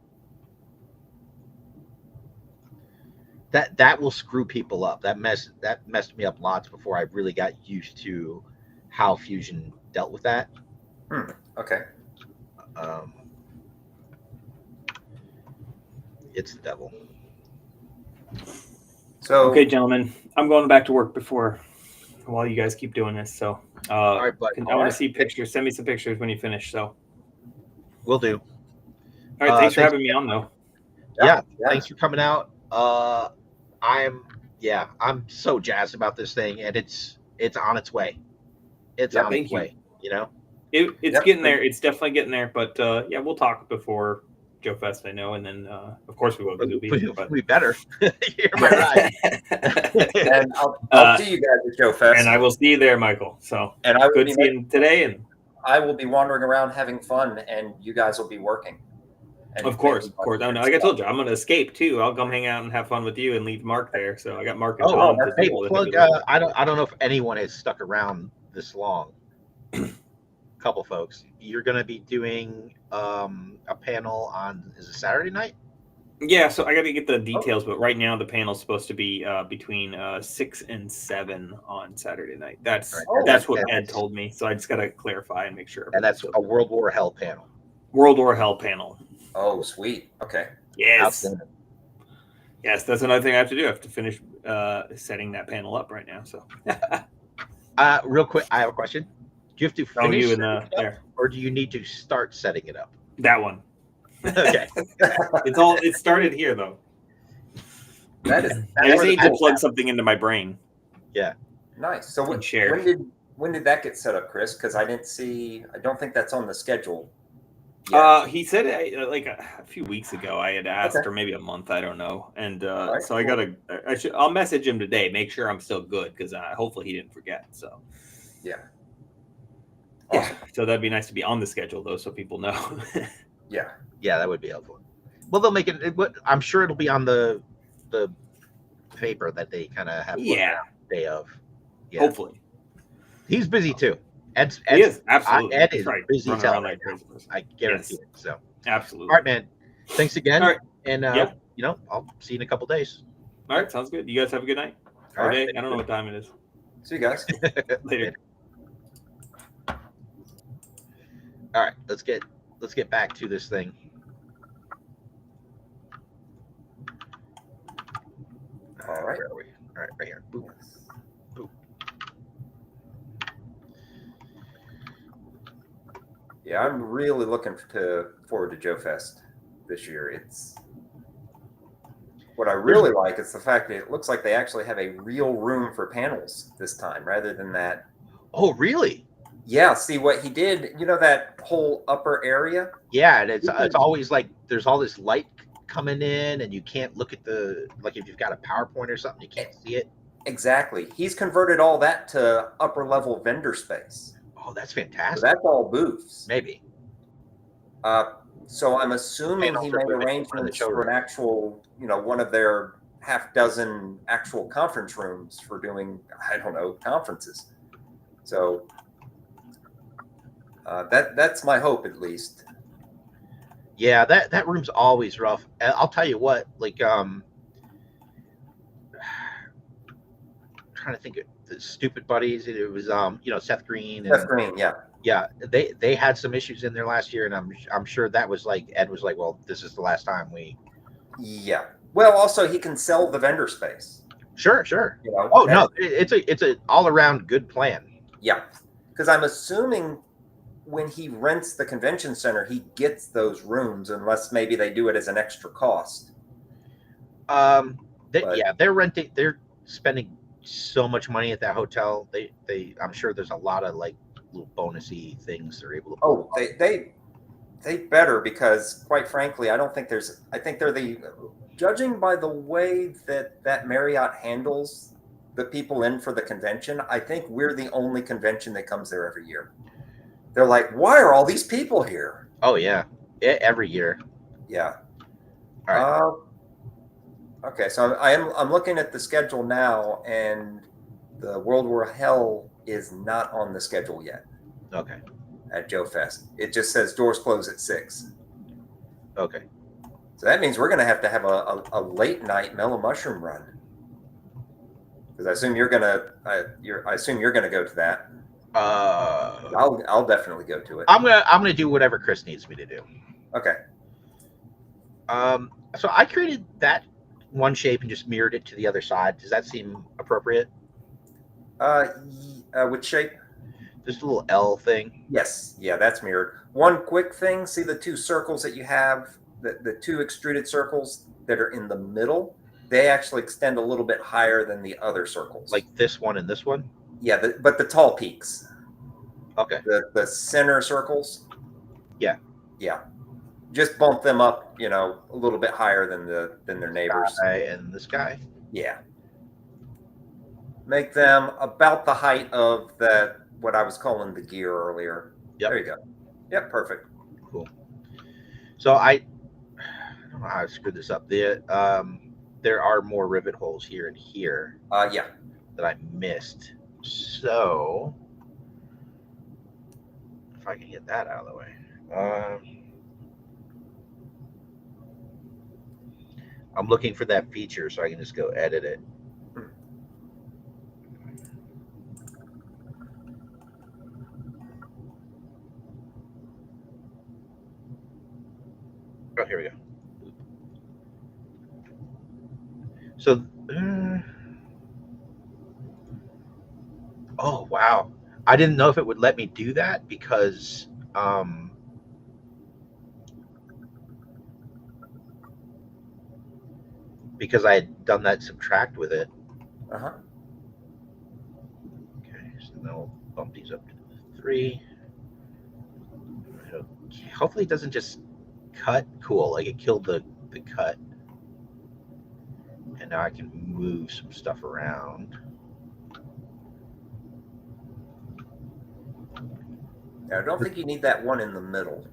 That will screw people up. That messed me up lots before I really got used to how Fusion dealt with that. Okay. It's the devil. So okay, gentlemen, I'm going back to work while you guys keep doing this. So all right, but I want to see pictures. Send me some pictures when you finish. So will do. All right, thanks for having me on, though. Yeah, thanks for coming out. I'm so jazzed about this thing, and it's on its way. It's on its way. It's getting there. It's definitely getting there. But we'll talk before Joe Fest, I know, and then of course we will. We better. You're right. And I'll see you guys at Joe Fest, and I will see you there, Michael. So and I will good seeing you today, and I will be wandering around having fun, and you guys will be working. Of course. Like I told you, I'm going to escape too. I'll come hang out and have fun with you and leave Mark there. So I got Mark and Tom. Hey, plug, I don't know if anyone has stuck around this long. Couple folks, you're going to be doing a panel on, is it Saturday night? Yeah, so I got to get the details, but right now the panel's supposed to be between 6 and 7 on Saturday night. That's what Ed told me. So I just got to clarify and make sure. And that's a World War Hell panel. World War Hell panel. Oh, sweet. Okay. Yes. Yes, that's another thing I have to do. I have to finish setting that panel up right now. So. Real quick, I have a question. Do you have to finish setting it up, or do you need to start setting it up? That one. Okay. It started here though. I just need to plug something into my brain. Yeah. Nice. So when did that get set up, Chris? Because I don't think that's on the schedule. He said it like a few weeks ago. I had asked, or maybe a month, I don't know. And so I'll message him today, make sure I'm still good, because hopefully he didn't forget. So yeah. Awesome. So that'd be nice to be on the schedule though, so people know. Yeah, that would be helpful. Well, they'll make it. I'm sure it'll be on the paper that they kind of have. Day of. Yeah. Hopefully. He's busy too. Ed is absolutely. Ed is busy as hell right now. I guarantee it. So absolutely. All right, man. Thanks again. All right. And I'll see you in a couple days. All right, sounds good. You guys have a good night. All right. Day. I don't know what time it is. See you guys later. All right, let's get back to this thing. All right. Where are we? All right, right here. Boop. Boop. Yeah, I'm really looking forward to Joe Fest this year. It's what I really like is the fact that it looks like they actually have a real room for panels this time, rather than that. Oh, really? Yeah. See what he did. You know that whole upper area. Yeah, and it's always like there's all this light coming in, and you can't look at if you've got a PowerPoint or something, you can't see it. Exactly. He's converted all that to upper level vendor space. Oh, that's fantastic. So that's all booths. Maybe. So I'm assuming he made arrangements for an actual, one of their half dozen actual conference rooms for doing, I don't know, conferences. So that's my hope, at least. Yeah, that room's always rough. I'll tell you what, trying to think of the Stupid Buddies. It was Seth Green. Seth Green, yeah. Yeah, they had some issues in there last year, and I'm sure that was like Ed was like, well, this is the last time we. Yeah. Well, also he can sell the vendor space. Sure. No, it's a all around good plan. Yeah, because I'm assuming when he rents the convention center, he gets those rooms, unless maybe they do it as an extra cost. They're renting. They're spending so much money at that hotel. I'm sure there's a lot of little bonusy things they're able to. Oh, they better, because quite frankly, I think they're judging by the way that Marriott handles the people in for the convention, I think we're the only convention that comes there every year. They're like, why are all these people here? Oh yeah, every year. Yeah. All right. Okay, so I'm looking at the schedule now, and the World War Hell is not on the schedule yet. Okay. At Joe Fest, it just says doors close at 6. Okay. So that means we're going to have a late night Mellow Mushroom run. Because I assume you're gonna go to that. I'll definitely go to it. I'm gonna do whatever Chris needs me to do. Okay. So I created that one shape and just mirrored it to the other side. Does that seem appropriate? Which shape? Just a little L thing. Yes. Yeah, that's mirrored. One quick thing. See the two circles that you have, the two extruded circles that are in the middle? They actually extend a little bit higher than the other circles. Like this one and this one? Yeah, but the tall peaks. Okay. The center circles? Yeah. Yeah. Just bump them up, a little bit higher than their neighbors. This guy and this guy? Yeah. Make them about the height of what I was calling the gear earlier. Yep. There you go. Yep, perfect. Cool. So I don't know how I screwed this up. There are more rivet holes here and here. Yeah. That I missed. So if I can get that out of the way. I'm looking for that feature so I can just go edit it. Oh, here we go. So, oh wow, I didn't know if it would let me do that because I had done that subtract with it. Uh-huh. Okay, so now we'll bump these up to 3. Okay, hopefully it doesn't just cut. Cool, like it killed the cut. And now I can move some stuff around. Now, I don't think you need that one in the middle.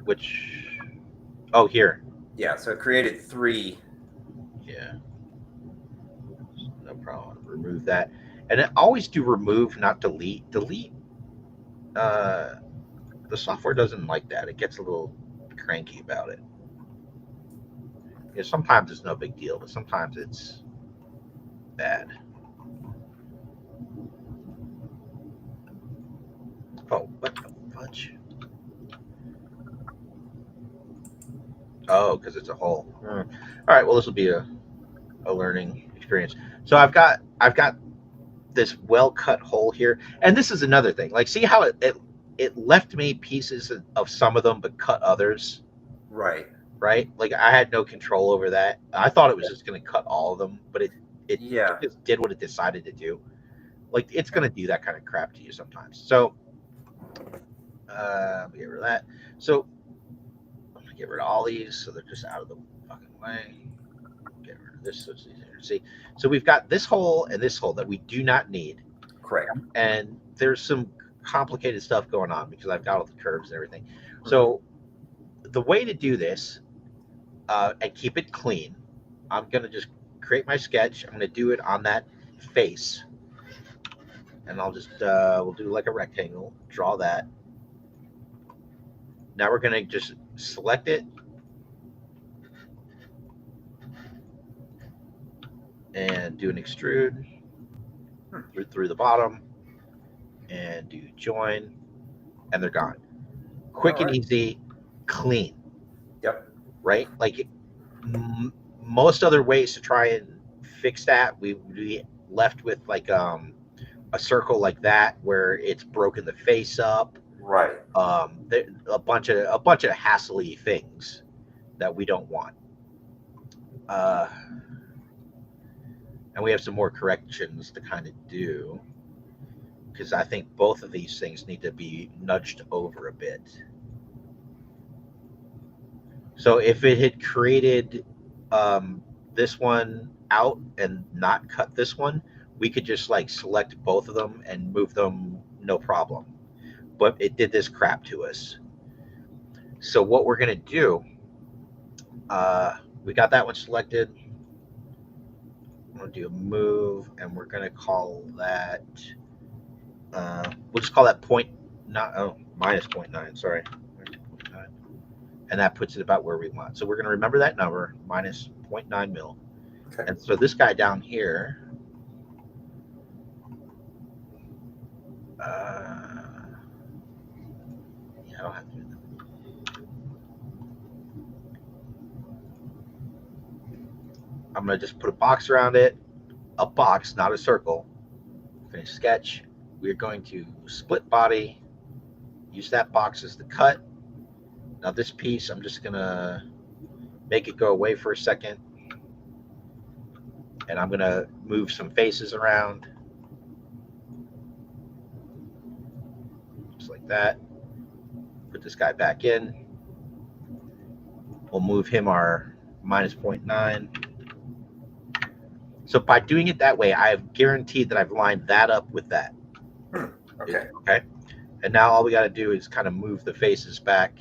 Which, oh, here. Yeah, so it created 3. Yeah. No problem. Remove that. And I always do remove, not delete. Delete, the software doesn't like that. It gets a little cranky about it. Yeah, sometimes it's no big deal, but sometimes it's bad. Oh, what the fudge? Oh, because it's a hole. All right. Well, this will be a learning experience. So I've got this well cut hole here, and this is another thing. Like, see how it left me pieces of some of them, but cut others. Right. Right. Like I had no control over that. I thought it was just going to cut all of them, but it just did what it decided to do. Like it's going to do that kind of crap to you sometimes. So get rid of that. So I'm gonna get rid of all these so they're just out of the fucking way. Get rid of this so it's easier to see. So we've got this hole and this hole that we do not need. Correct. And there's some complicated stuff going on because I've got all the curves and everything. Mm-hmm. So the way to do this and keep it clean, I'm gonna just create my sketch. I'm gonna do it on that face, and I'll just we'll do like a rectangle. Draw that. Now we're going to just select it and do an extrude through the bottom and do join, and they're gone. Quick and easy, clean. Yep. Right? Like most other ways to try and fix that, we would be left with like a circle like that where it's broken the face up. Right. A bunch of hassly things that we don't want. And we have some more corrections to kind of do because I think both of these things need to be nudged over a bit. So if it had created this one out and not cut this one, we could just like select both of them and move them, no problem. But it did this crap to us. So what we're going to do, we got that one selected. I'm going to do a move, and we're going to call that, we'll just call that minus 0.9, sorry. And that puts it about where we want. So we're going to remember that number, minus 0.9 mil. Okay. And so this guy down here, I don't have to do that. I'm going to just put a box around it, a box, not a circle. Finish sketch. We're going to split body, use that box as the cut. Now this piece, I'm just going to make it go away for a second. And I'm going to move some faces around. Just like that. Put this guy back in. We'll move him our minus 0.9. So by doing it that way, I have guaranteed that I've lined that up with that. Okay. Okay. And now all we got to do is kind of move the faces back.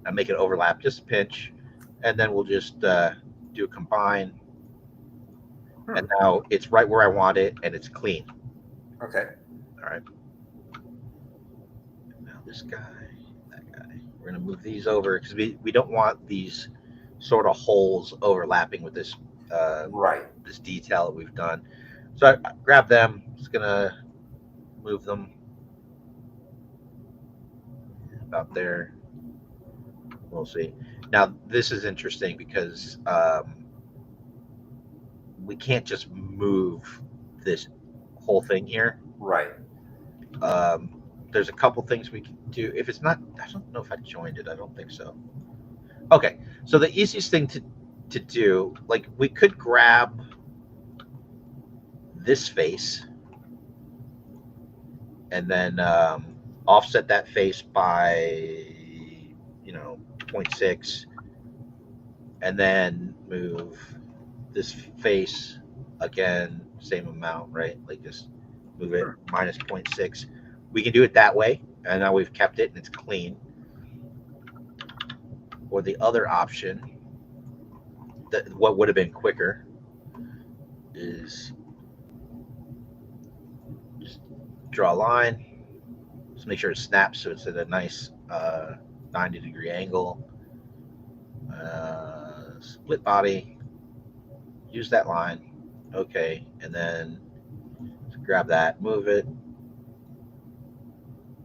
And make it overlap just a pinch. And then we'll just do a combine. And now it's right where I want it, and it's clean. Okay. All right. Now this guy, that guy. We're going to move these over because we don't want these sort of holes overlapping with this Right. this detail that we've done. So I grab them. Just going to move them about there. We'll see. Now this is interesting because we can't just move this whole thing here. Right. There's a couple things we can do. If it's not, I don't know if I joined it. I don't think so. Okay, so the easiest thing to do, like we could grab this face and then offset that face by 0.6, and then move this face again, same amount, right? Like just move it minus 0.6. We can do it that way, and now we've kept it and it's clean. Or the other option, that what would have been quicker, is just draw a line, just make sure it snaps so it's at a nice 90-degree angle. Split body, use that line, okay, and then grab that, move it.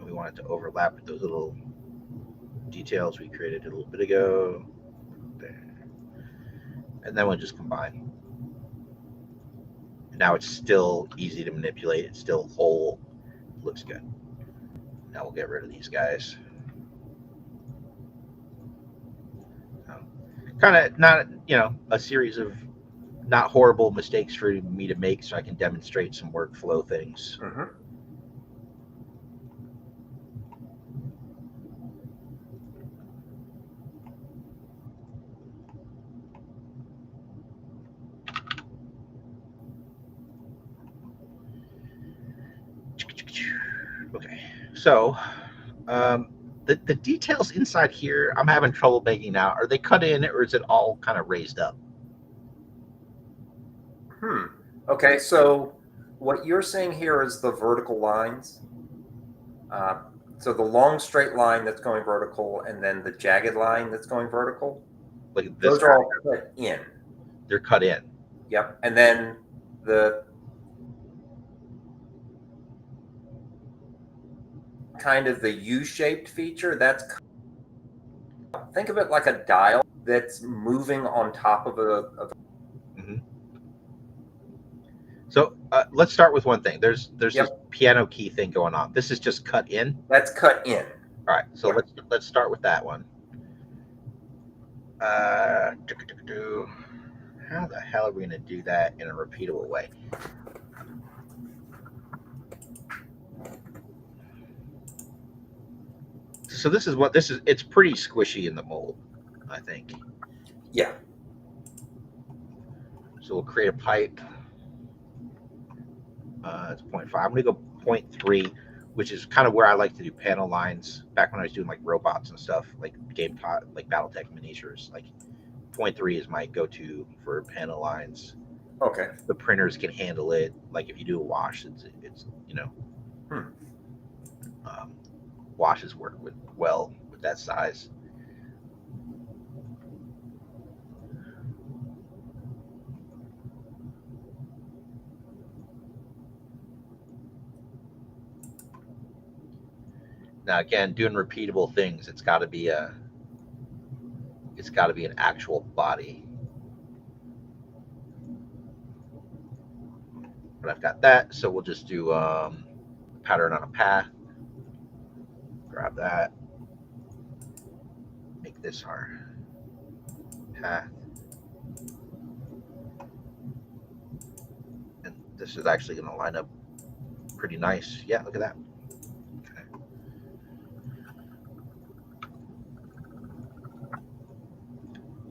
We want it to overlap with those little details we created a little bit ago. There. And then we'll just combine. Now it's still easy to manipulate. It's still whole. Looks good. Now we'll get rid of these guys. Kind of not, a series of not horrible mistakes for me to make, so I can demonstrate some workflow things. Okay, so the details inside here, I'm having trouble making out. Are they cut in, or is it all kind of raised up? Okay, so what you're seeing here is the vertical lines. So the long straight line that's going vertical, and then the jagged line that's going vertical. Like this. Those are all cut in. They're cut in. Yep, and then the kind of the U-shaped feature, that's, think of it like a dial that's moving on top of a So let's start with one thing. There's this piano key thing going on. This is just cut in. That's cut in. All right, so let's start with that one. How the hell are we going to do that in a repeatable way? So this is what this is. It's pretty squishy in the mold, I think. Yeah. So we'll create a pipe. It's 0.5. I'm going to go 0.3, which is kind of where I like to do panel lines. Back when I was doing like robots and stuff, like like BattleTech miniatures, like 0.3 is my go-to for panel lines. Okay. The printers can handle it. Like if you do a wash, it's washes work well with that size. Now again, doing repeatable things, it's got to be an actual body. But I've got that, so we'll just do pattern on a path. Grab that. Make this our path. And this is actually going to line up pretty nice. Yeah, look at that. Okay.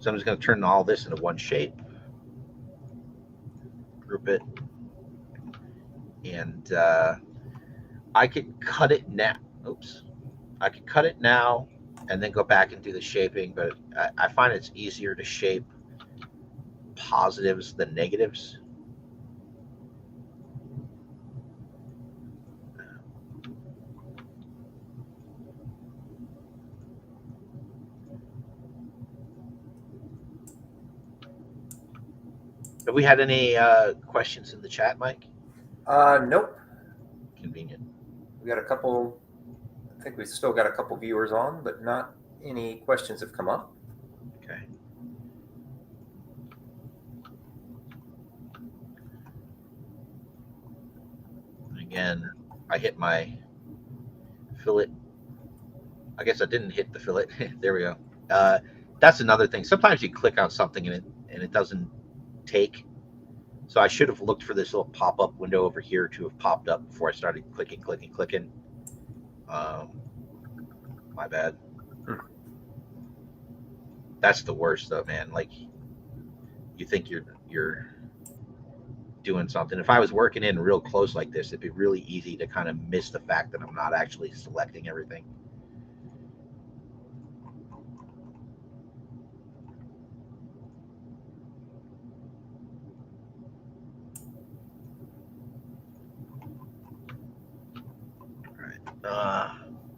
So I'm just going to turn all this into one shape. Group it. And I could cut it now. Oops. I could cut it now and then go back and do the shaping, but I find it's easier to shape positives than negatives. Have we had any questions in the chat, Mike? Nope. Convenient. We got a couple. I think we still got a couple viewers on, but not any questions have come up. Okay. Again, I hit my fillet. I guess I didn't hit the fillet. There we go. That's another thing. Sometimes you click on something and it doesn't take. So I should have looked for this little pop-up window over here to have popped up before I started clicking. My bad. That's the worst though, man. Like you think you're doing something. If I was working in real close like this, it'd be really easy to kind of miss the fact that I'm not actually selecting everything.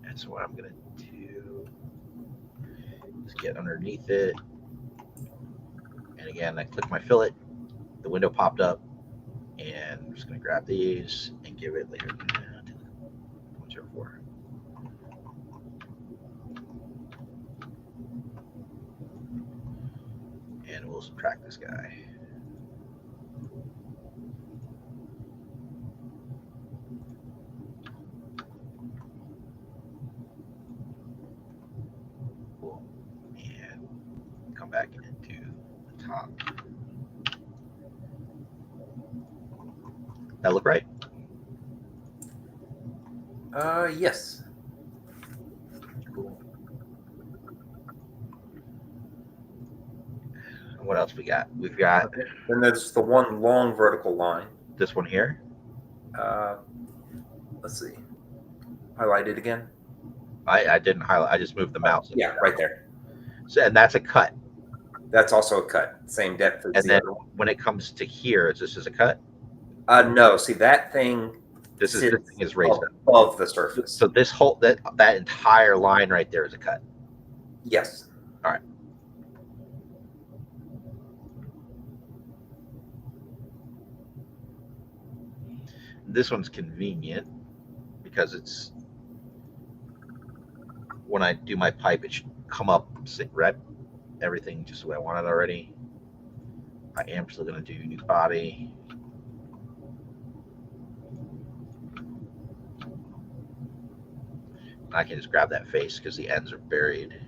That's what I'm gonna do. Just get underneath it, and again, I click my fillet. The window popped up, and I'm just gonna grab these and give it later. 104. And we'll subtract this guy. Back into the top. That look right? Yes. Cool. What else we got? We've got. Then there's the one long vertical line. This one here. Let's see. Highlight it again. I didn't highlight. I just moved the mouse. Yeah, right there. So, and that's a cut. That's also a cut. Same depth as and then when it comes to here, this is a cut? No. See, that thing this thing is raised above the surface. So this whole that entire line right there is a cut. Yes. All right. This one's convenient because it's when I do my pipe, it should come up right, everything just the way I want it already. I am still going to do new body. I can just grab that face because the ends are buried.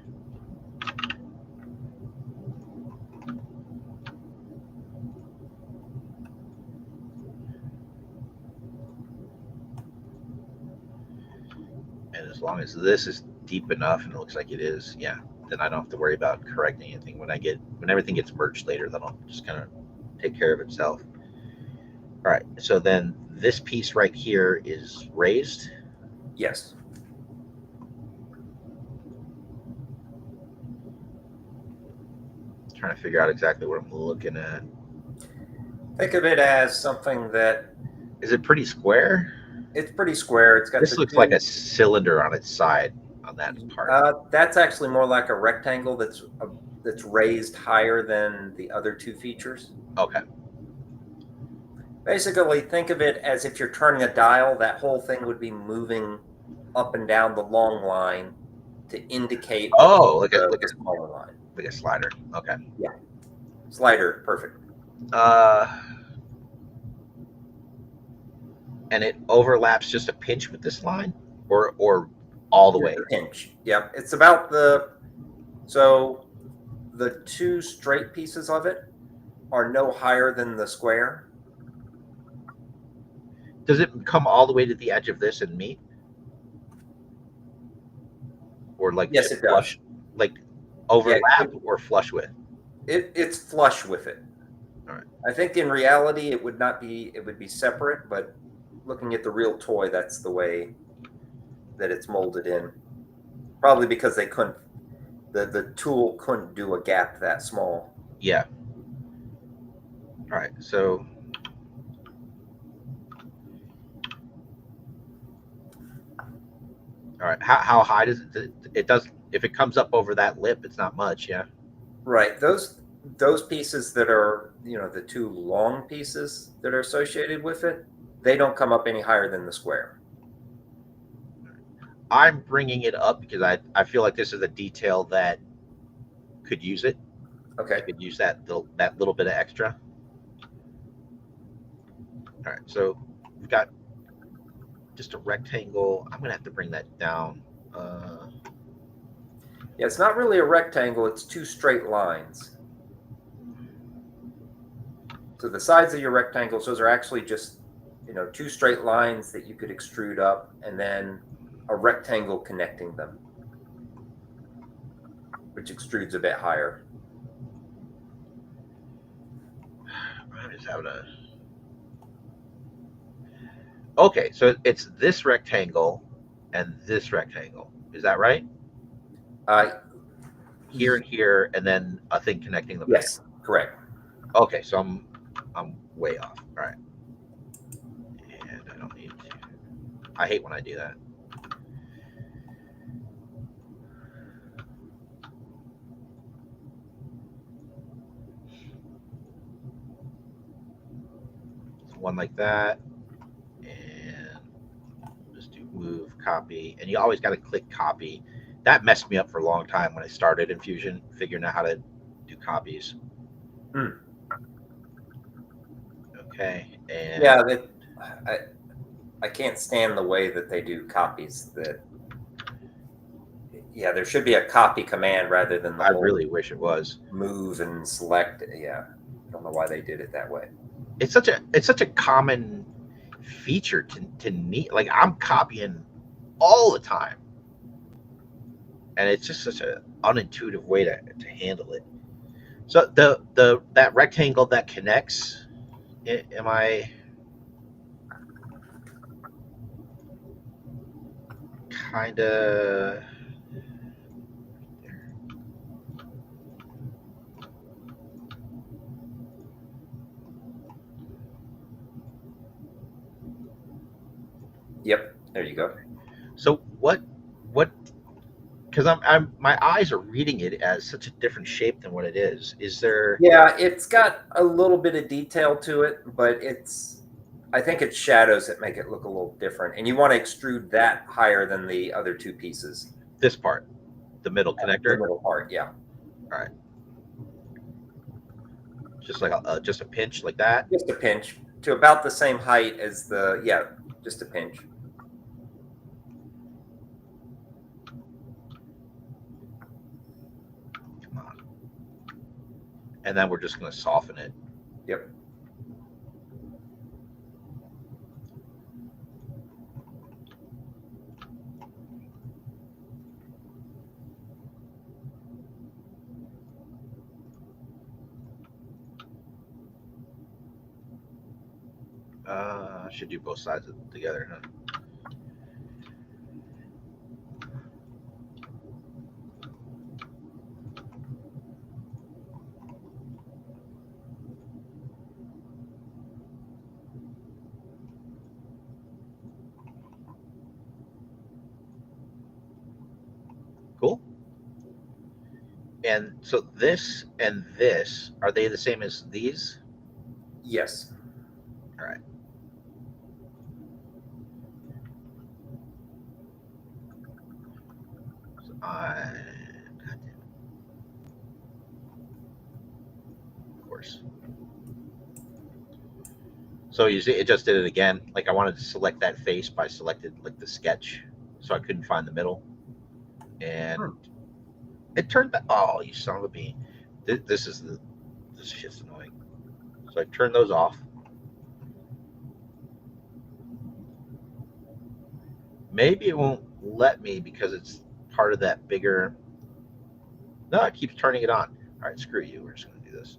And as long as this is deep enough, and it looks like it is, yeah, then I don't have to worry about correcting anything. When everything gets merged later, that'll just kind of take care of itself. All right, so then this piece right here is raised. Yes. Trying to figure out exactly what I'm looking at. Think of it as something that is it pretty square? It's pretty square. It's got this looks like a cylinder on its side on that part. That's actually more like a rectangle that's raised higher than the other two features. Okay. Basically, think of it as if you're turning a dial, that whole thing would be moving up and down the long line to indicate like a smaller line. Like a slider. Okay. Yeah. Slider, perfect. And it overlaps just a pinch with this line, or all the way? A pinch. Yeah. It's about the two straight pieces of it are no higher than the square. Does it come all the way to the edge of this and meet? Or like yes, it flush, does. Like overlap or flush with? It's flush with it. All right. I think in reality it would not be. It would be separate, but looking at the real toy, that's the way that it's molded in. Probably because they couldn't. The tool couldn't do a gap that small. Yeah. All right. So. All right. How high does it does? If it comes up over that lip, it's not much. Yeah. Right. Those those pieces that are, the two long pieces that are associated with it, they don't come up any higher than the square. I'm bringing it up because I feel like this is a detail that could use it. Okay. Could use that little bit of extra. All right, so we've got just a rectangle. I'm gonna have to bring that down. Yeah, it's not really a rectangle, it's two straight lines. So the sides of your rectangles, those are actually just, two straight lines that you could extrude up, and then a rectangle connecting them, which extrudes a bit higher. I'm just having a. Okay, so it's this rectangle and this rectangle. Is that right? Here and here, and then a thing connecting them. Yes, correct. Okay, so I'm way off. All right, and I don't need to. I hate when I do that. So one like that, and just do move, copy, and you always got to click copy. That messed me up for a long time when I started in Fusion, figuring out how to do copies. Okay, and yeah, I can't stand the way that they do copies. There should be a copy command rather than the I really wish it was move and select. Yeah, I don't know why they did it that way. It's such a common feature to need. Like, I'm copying all the time, and it's just such an unintuitive way to handle it. So that rectangle that connects, am I kind of Yep, there you go. so what because I'm my eyes are reading it as such a different shape than what it is. Is there? Yeah, it's got a little bit of detail to it, but I think it's shadows that make it look a little different. And you want to extrude that higher than the other two pieces. This part, the middle connector. The middle part, yeah. All right. Just like just a pinch like that. Just a pinch to about the same height as just a pinch. Come on. And then we're just going to soften it. Yep. Should do both sides together, huh? Cool. And so this and this, are they the same as these? Yes. All right. So of course. So you see, it just did it again. Like, I wanted to select that face, but I selected like the sketch, so I couldn't find the middle. And it turned that. Oh, you son of a bean! This shit's annoying. So I turned those off. Maybe it won't let me because it's part of that bigger. No, it keeps turning it on. All right, screw you. We're just going to do this.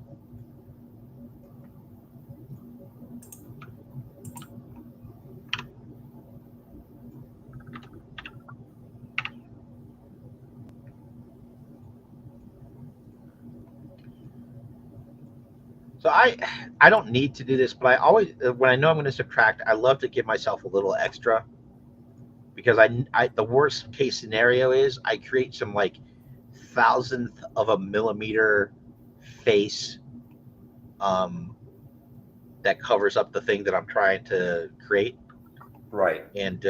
So I don't need to do this, but I always, when I know I'm going to subtract, I love to give myself a little extra, because I the worst case scenario is I create some like thousandth of a millimeter face that covers up the thing that I'm trying to create, Right. and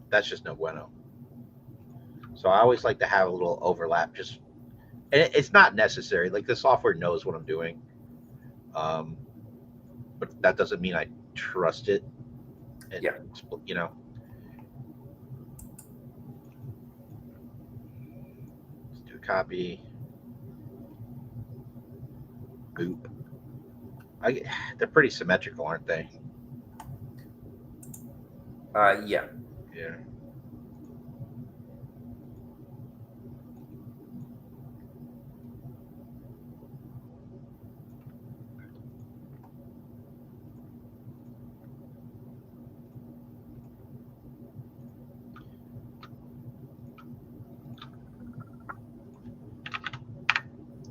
that's just no bueno. So I always like to have a little overlap. Just, and it's not necessary. Like the software knows what I'm doing, but that doesn't mean I trust it. And, Yeah. you know. Let's do a copy. Boop. They're pretty symmetrical, aren't they? Yeah. Yeah.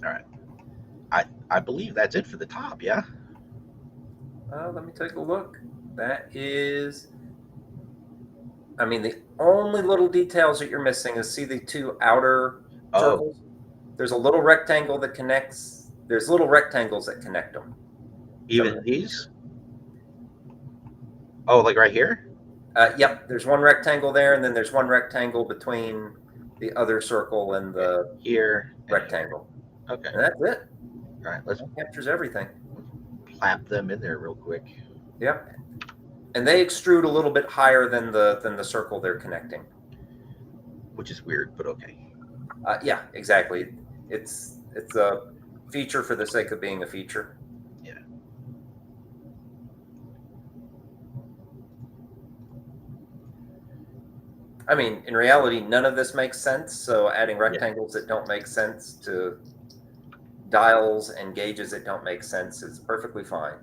All right. I believe that's it for the top. Yeah. Let me take a look. That is, I mean, the only little details that you're missing is see the two outer circles? There's a little rectangle that connects, there's little rectangles that connect them. Even these? Oh, like right here? Yep, there's one rectangle there, and then there's one rectangle between the other circle and the here rectangle. Okay. And that's it. All right, let's That captures everything. plap them in there real quick. Yep. And they extrude a little bit higher than the circle they're connecting. Which is weird, but okay. Yeah, exactly. It's a feature for the sake of being a feature. Yeah. I mean, in reality, none of this makes sense. So adding rectangles that don't make sense to dials and gauges that don't make sense is perfectly fine.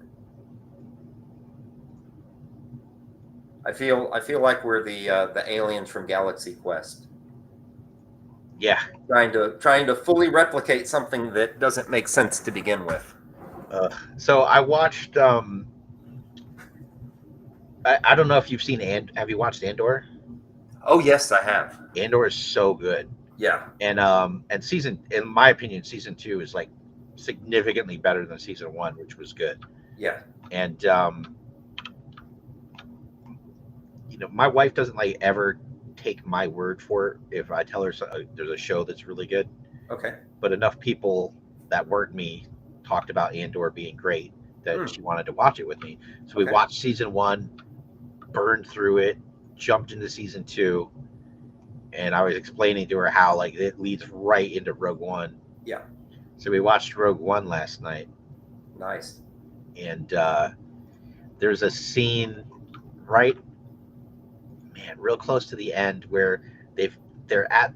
I feel like we're the aliens from Galaxy Quest. Yeah. Trying to fully replicate something that doesn't make sense to begin with. So I watched. I don't know if you've seen have you watched Andor? Oh yes, I have. Andor is so good. Yeah. And in my opinion, season 2 is like significantly better than season 1, which was good. Yeah. And my wife doesn't like ever take my word for it if I tell her there's a show that's really good. Okay. But enough people that weren't me talked about Andor being great that she wanted to watch it with me. So we watched season 1, burned through it, jumped into season 2, and I was explaining to her how like it leads right into Rogue One. Yeah. So we watched Rogue One last night. Nice. And there's a scene real close to the end where they're at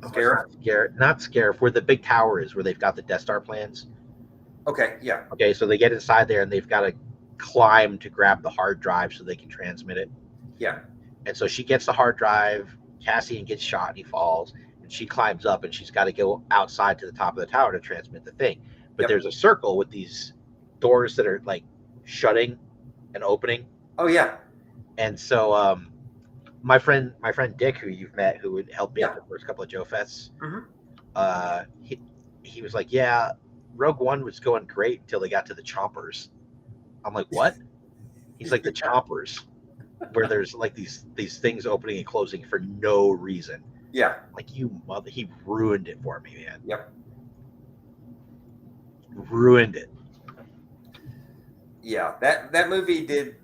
not Scarif, where the big tower is, where they've got the Death Star plans. Okay, yeah. Okay, so they get inside there and they've got to climb to grab the hard drive so they can transmit it. Yeah. And so she gets the hard drive, Cassian gets shot and he falls, and she climbs up and she's got to go outside to the top of the tower to transmit the thing. But there's a circle with these doors that are like shutting and opening. Oh yeah. And so my friend Dick, who you've met, who would help me at the first couple of Joe Fests, he was like, yeah, Rogue One was going great until they got to the chompers. I'm like, what? He's like, the chompers, where there's like these things opening and closing for no reason. Yeah. Like, you mother, he ruined it for me, man. Yep. Ruined it. Yeah, that movie did.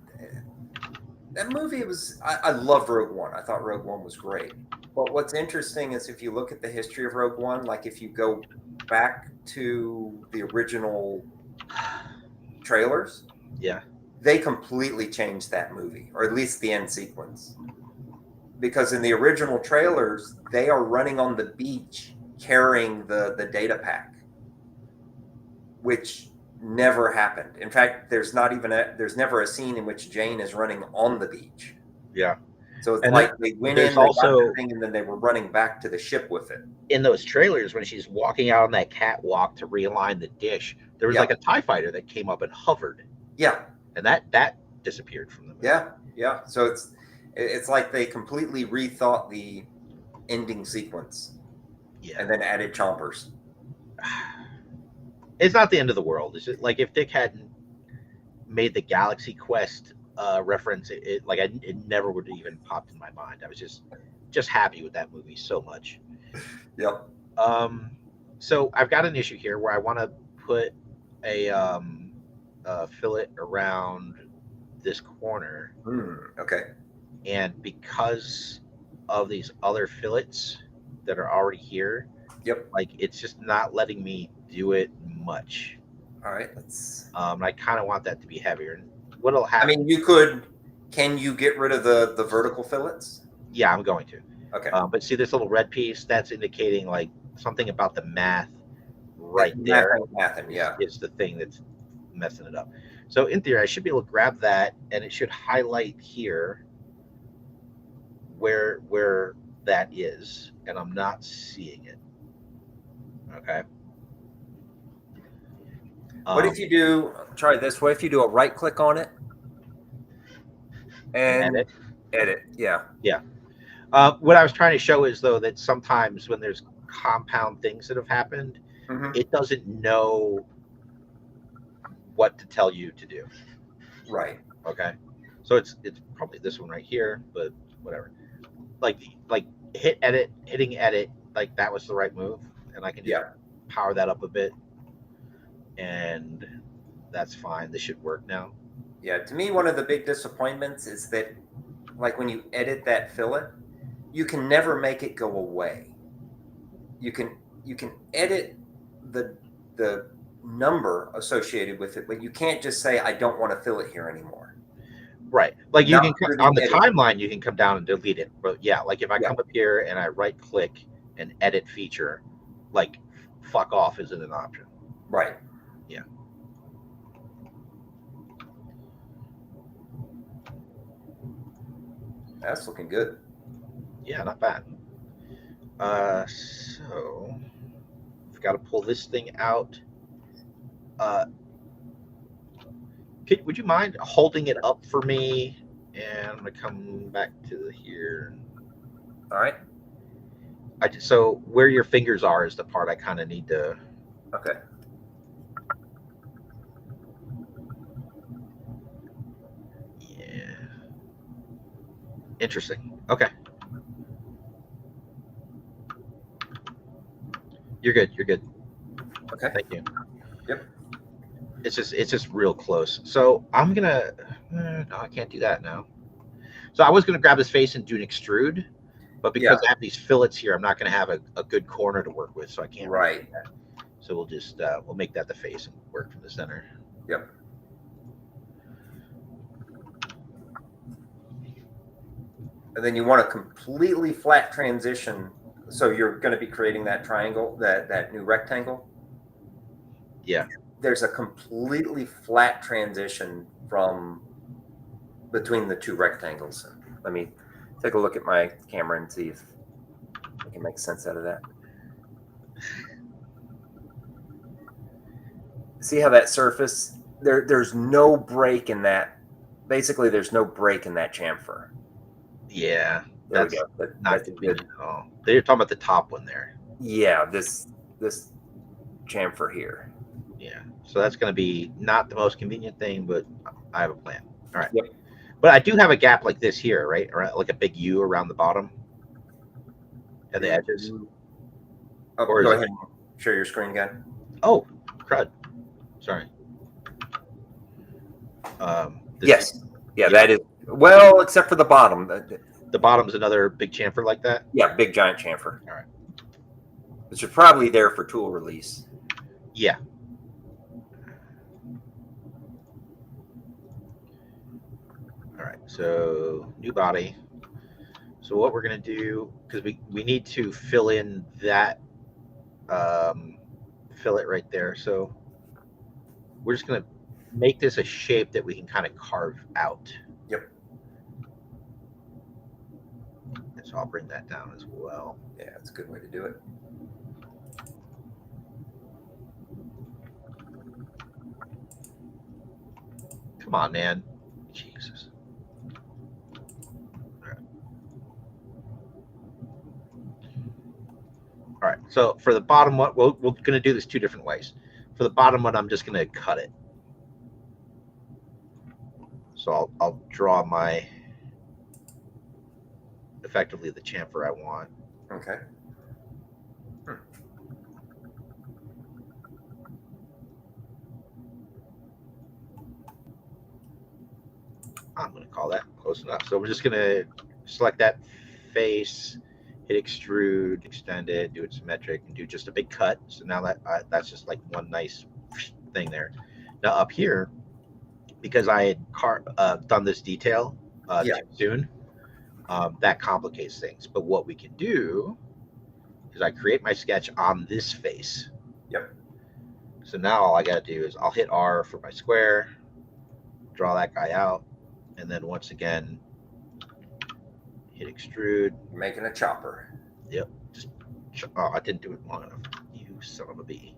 That movie was. I love Rogue One. I thought Rogue One was great. But what's interesting is if you look at the history of Rogue One, like if you go back to the original trailers, they completely changed that movie, or at least the end sequence. Because in the original trailers, they are running on the beach carrying the data pack, which never happened. In fact, there's never a scene in which Jane is running on the beach. Yeah. So it's like they went in, they got the thing, and then they were running back to the ship with it. In those trailers, when she's walking out on that catwalk to realign the dish, there was like a TIE fighter that came up and hovered. Yeah. And that disappeared from the movie. Yeah, yeah. So it's like they completely rethought the ending sequence. Yeah. and then added chompers. It's not the end of the world. It's just like if Dick hadn't made the Galaxy Quest reference, it never would have even popped in my mind. I was just happy with that movie so much. Yep. So I've got an issue here where I want to put a fillet around this corner, Okay. and because of these other fillets that are already here, Yep. like it's just not letting me do it much. All right. Let's. I kind of want that to be heavier. And what'll I happen? mean, you could. Can you get rid of the vertical fillets? Yeah, I'm going to. Okay. But see this little red piece? That's indicating like something about the math right there. Yeah. Is the thing that's messing it up. So in theory, I should be able to grab that, and it should highlight here where that is, and I'm not seeing it. Okay. What if you do? Try this. What if you do a right click on it and edit? Yeah. Yeah. What I was trying to show is though that sometimes when there's compound things that have happened, it doesn't know what to tell you to do. Right. Okay. So it's probably this one right here, but whatever. Like hitting edit, like that was the right move, and I can just power that up a bit, and that's fine. This should work now. Yeah. To me, one of the big disappointments is that, like, when you edit that fillet, you can never make it go away. You can edit the number associated with it, but you can't just say I don't want to fillet here anymore. Right. Like you can on the timeline, you can come down and delete it. But yeah, like if I come up here and I right click and edit feature, like fuck off isn't an option. Right. Yeah. That's looking good. Yeah, not bad. So I've got to pull this thing out. Would you mind holding it up for me? And I'm gonna come back to here. All right. So where your fingers are is the part I kind of need to. Okay. Yeah. Interesting. Okay. You're good. You're good. Okay. Thank you. Yep. It's just real close. So I'm gonna. No, I can't do that now. So I was gonna grab his face and do an extrude, but because I have these fillets here, I'm not gonna have a good corner to work with, so I can't. Right. Really do that. So we'll just we'll make that the face and work from the center. Yep. And then you want a completely flat transition. So you're going to be creating that triangle, that new rectangle. Yeah. There's a completely flat transition from between the two rectangles. Let me take a look at my camera and see if I can make sense out of that. See how that surface, there's no break in that. Basically, there's no break in that chamfer. Yeah. There we go. Not good. Oh, you're talking about the top one there. Yeah, this chamfer here. Yeah. So that's going to be not the most convenient thing, but I have a plan. All right. Yep. But I do have a gap like this here, right? Or like a big U around the bottom and the edges. Oh, go ahead and share your screen again. Oh, crud. Sorry. Yes. Yeah, that is. Well, except for the bottom. The bottom's another big chamfer like that? Yeah, big giant chamfer. All right. Which is probably there for tool release. Yeah. All right. So new body. So what we're going to do, because we need to fill in that fillet right there. So we're just going to make this a shape that we can kind of carve out. Yep. And so I'll bring that down as well. Yeah, that's a good way to do it. Come on, man. Jesus. All right. So for the bottom one, we're going to do this two different ways. For the bottom one, I'm just going to cut it. So I'll draw my, effectively the chamfer I want. Okay. I'm going to call that close enough. So we're just going to select that face, hit extrude, extend it, do it symmetric, and do just a big cut. So now that's just like one nice thing there. Now up here, because I had done this detail too soon, that complicates things. But what we can do is I create my sketch on this face. Yep. So now all I got to do is I'll hit R for my square, draw that guy out, and then once again, hit extrude. Making a chopper. Yep. I didn't do it long enough. You son of a bee.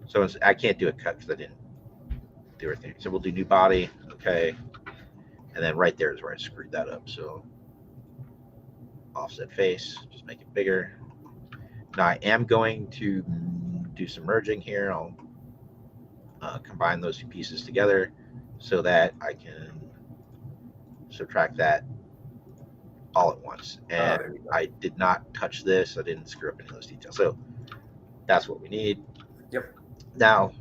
So I can't do a cut because I didn't do everything. So we'll do new body. Okay. And then right there is where I screwed that up. So offset face, just make it bigger. Now I am going to do some merging here. I'll combine those two pieces together so that I can subtract that all at once. And I did not touch this. I didn't screw up any of those details. So that's what we need. Yep. Now,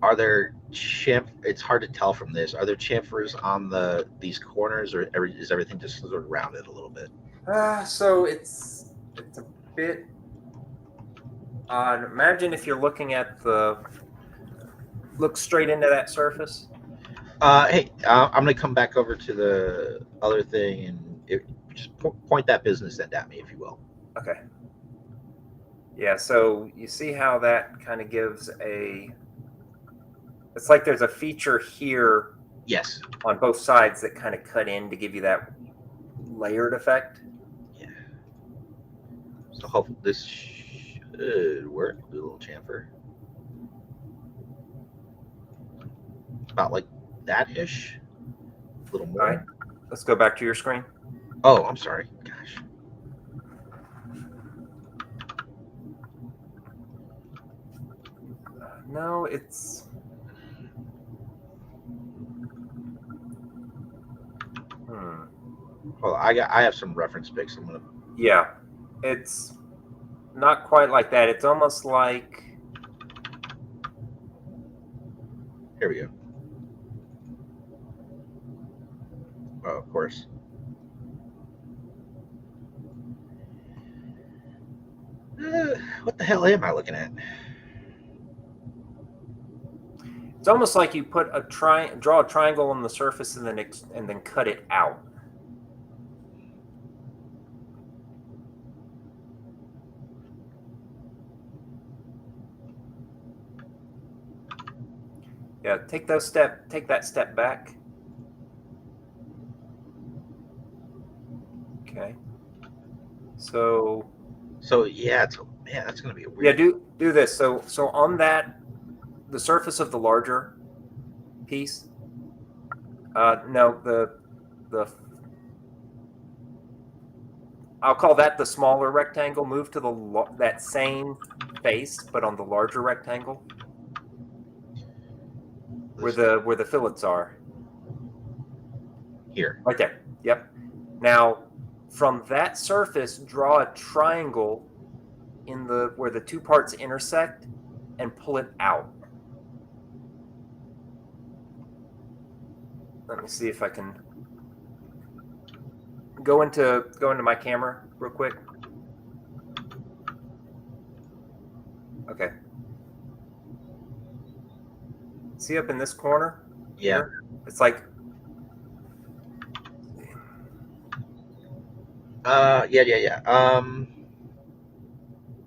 are there it's hard to tell from this. Are there chamfers on these corners, or is everything just sort of rounded a little bit? So it's a bit odd. Imagine if you're looking at look straight into that surface. Hey, I'm going to come back over to the other thing and just point that business end at me, if you will. Okay. Yeah, so you see how that kind of gives it's like there's a feature here. Yes. On both sides that kind of cut in to give you that layered effect. Yeah. So hopefully this should work. Do a little chamfer. About like that-ish. A little more. All right. Let's go back to your screen. Oh, I'm sorry. Gosh. No, it's... Well, I have some reference pics. I'm gonna. Yeah, it's not quite like that. It's almost like. Here we go. Oh, of course. What the hell am I looking at? It's almost like you put draw a triangle on the surface and then cut it out. Yeah, take that step back. Okay. So yeah, that's gonna be a weird. Yeah, do this. So on the surface of the larger piece. No, the I'll call that the smaller rectangle. Move to that same face, but on the larger rectangle. Where the fillets are. Here. Right there. Yep. Now, from that surface, draw a triangle in where the two parts intersect and pull it out. Let me see if I can go into my camera real quick. Okay. See up in this corner? Yeah. Here? It's like. Yeah.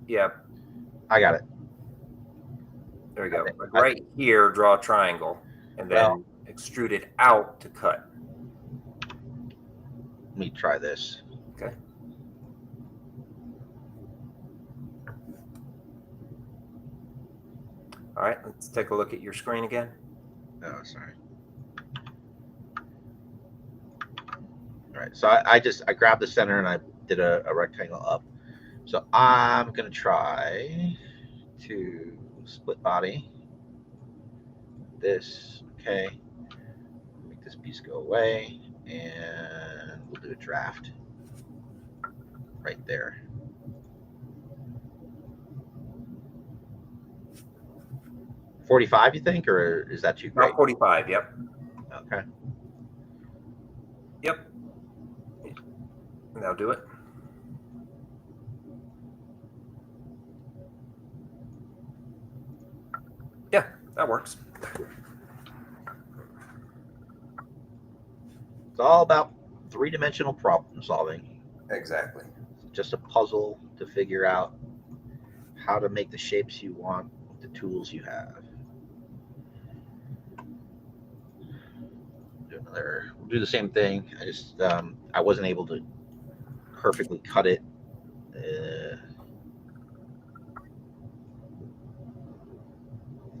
Yeah. I got it. There we go. Right here, draw a triangle, and then extrude it out to cut. Let me try this. Okay. All right, let's take a look at your screen again. Oh, sorry. All right. So I grabbed the center and I did a rectangle up. So I'm gonna try to split body this. Okay. Make this piece go away, and we'll do a draft right there. $45, you think, or is that too great? About 45. Yep. Okay. Yep. That'll do it. Yeah, that works. It's all about three-dimensional problem solving. Exactly. It's just a puzzle to figure out how to make the shapes you want with the tools you have. We'll do the same thing. I wasn't able to perfectly cut it.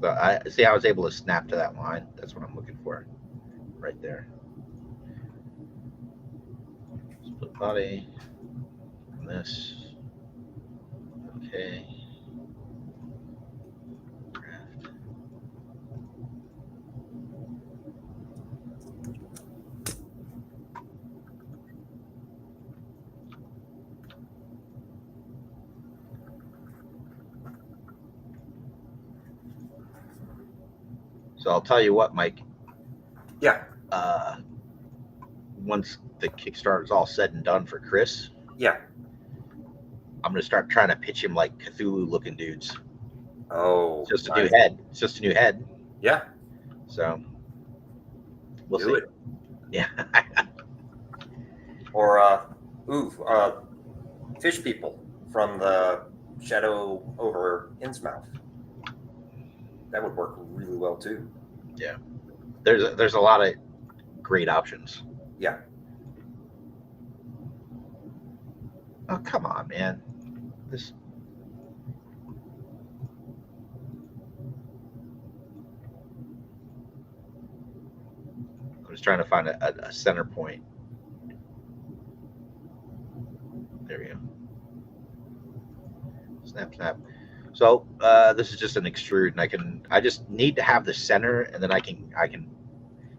But I was able to snap to that line. That's what I'm looking for, right there. Split body. And this. Okay. Draft. So I'll tell you what, Mike. Yeah. Once the Kickstarter is all said and done for Chris, Yeah. I'm gonna start trying to pitch him like Cthulhu-looking dudes. Oh. It's just a new head. It's just a new head. Yeah. So we'll Do see. it. Yeah. Or fish people from the Shadow over Innsmouth. That would work really well too. Yeah. There's a lot of great options. Yeah. Oh, come on, man. I was trying to find a center point. There we go. Snap, snap. So this is just an extrude, and I just need to have the center, and then I can.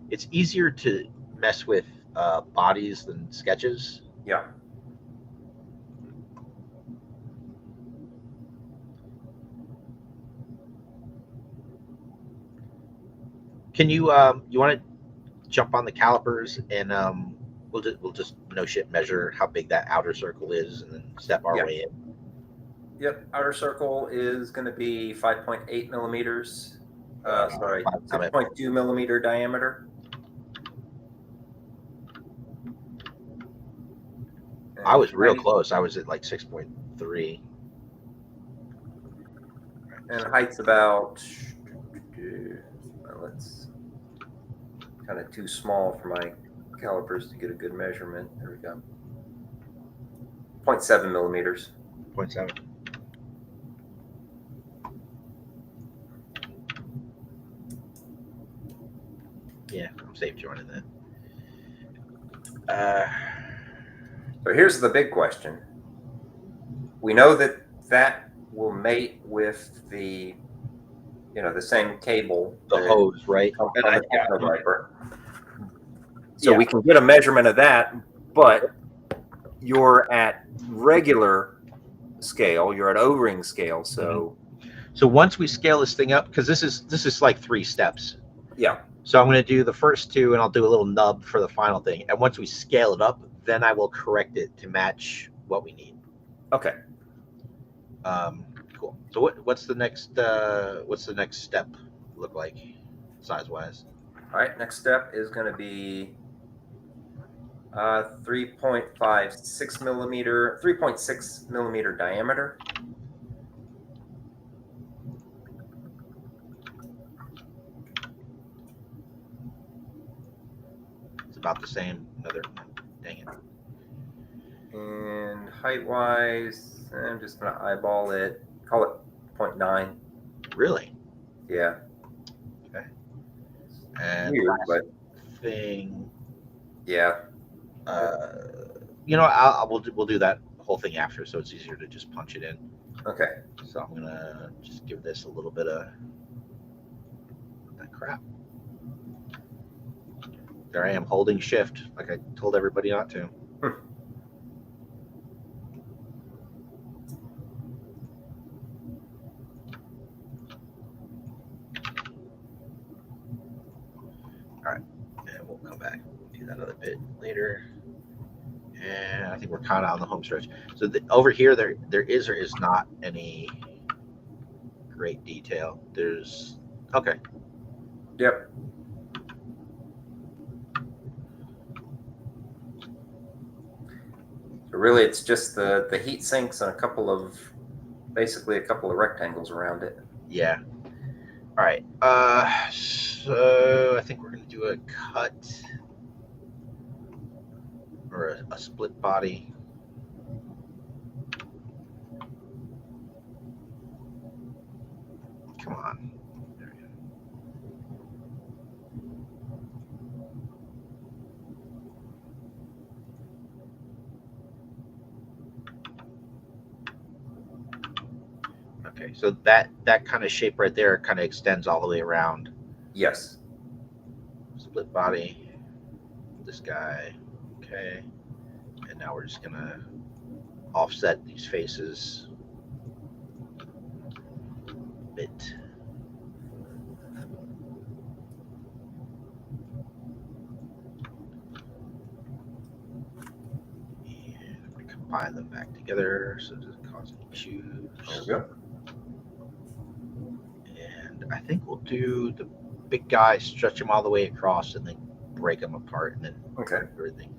It's easier to mess with bodies than sketches. Yeah. Can you you want to jump on the calipers and we'll just no shit measure how big that outer circle is and then step our way in. Yep. Outer circle is going to be 5.8 millimeters. 6.2 millimeter diameter. I was real close. I was at like 6.3. And height's about, let's, kind of too small for my calipers to get a good measurement. There we go. 0.7 millimeters. 0.7. Yeah, I'm safe joining that. So here's the big question. We know that will mate with the, the same cable. The hose, right? So we can get a measurement of that, but you're at regular scale, you're at O-ring scale. So once we scale this thing up, because this is like 3 steps. Yeah. So I'm going to do the first 2, and I'll do a little nub for the final thing. And once we scale it up, then I will correct it to match what we need. Okay. Cool. So what's the next step look like, size wise? All right. Next step is going to be 3.6 millimeter diameter. It's about the same. Dang it. And height-wise, I'm just going to eyeball it. Call it 0.9. Really? Yeah. Okay. And weird, but thing. Yeah. We'll do that whole thing after, so it's easier to just punch it in. Okay. So I'm gonna just give this a little bit of that crap. There I am holding shift, like I told everybody not to. All right, and we'll come back and do that other bit later. And I think we're kind of on the home stretch. So over here, there is or is not any great detail. There's okay. Yep. So really, it's just the heat sinks and basically a couple of rectangles around it. Yeah. All right. So I think we're gonna do a cut or a split body. Come on. There we go. Okay, so that kind of shape right there kind of extends all the way around. Yes. Split body. This guy. Okay. And now we're just gonna offset these faces a bit. And I'm gonna combine them back together so it doesn't cause any issues. There we go. And I think we'll do the big guy, stretch them all the way across, and then break them apart, and then Okay. everything.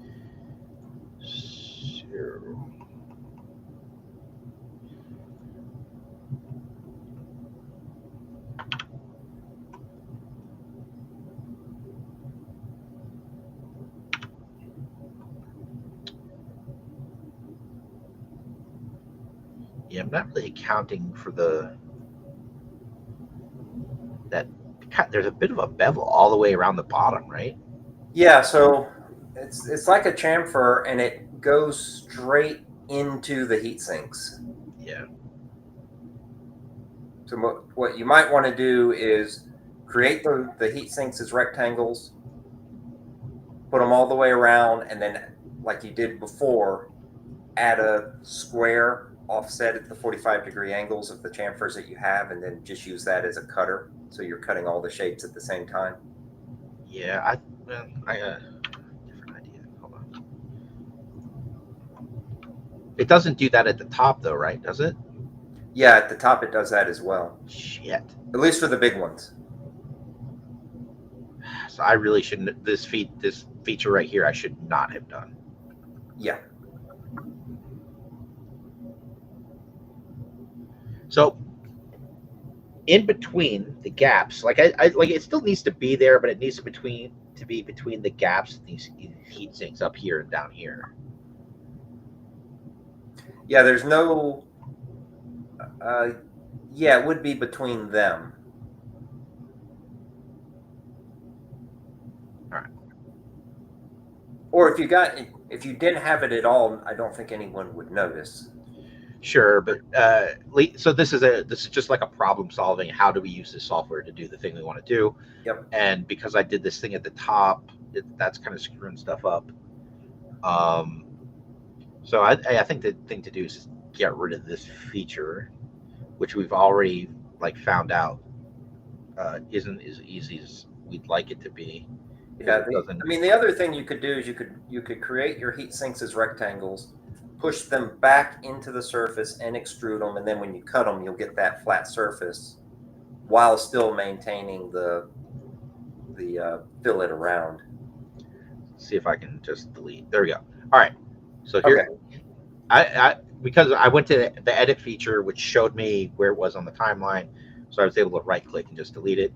So, yeah, I'm not really accounting for there's a bit of a bevel all the way around the bottom, right? Yeah. So it's like a chamfer, and it goes straight into the heat sinks. Yeah. So what you might want to do is create the heat sinks as rectangles, put them all the way around, and then, like you did before, add a square offset at the 45-degree angles of the chamfers that you have, and then just use that as a cutter. So you're cutting all the shapes at the same time. Yeah, I got a different idea. Hold on. It doesn't do that at the top, though, right? Does it? Yeah, at the top it does that as well. Shit. At least for the big ones. So I really shouldn't. This feature right here, I should not have done. Yeah. So in between the gaps, like I like it still needs to be there, but it needs to be between the gaps of these heat sinks up here and down here. Yeah, there's no. Yeah, it would be between them. All right. Or if you didn't have it at all, I don't think anyone would notice. Sure, but so this is just like a problem solving. How do we use this software to do the thing we want to do? Yep. And because I did this thing at the top, that's kind of screwing stuff up. So I think the thing to do is just get rid of this feature, which we've already found out isn't as easy as we'd like it to be. Yeah, the other thing you could do is you could create your heat sinks as rectangles, push them back into the surface and extrude them, and then when you cut them, you'll get that flat surface while still maintaining the fillet around. See if I can just delete. There we go. All right. So here, okay. I because I went to the edit feature, which showed me where it was on the timeline, so I was able to right click and just delete it.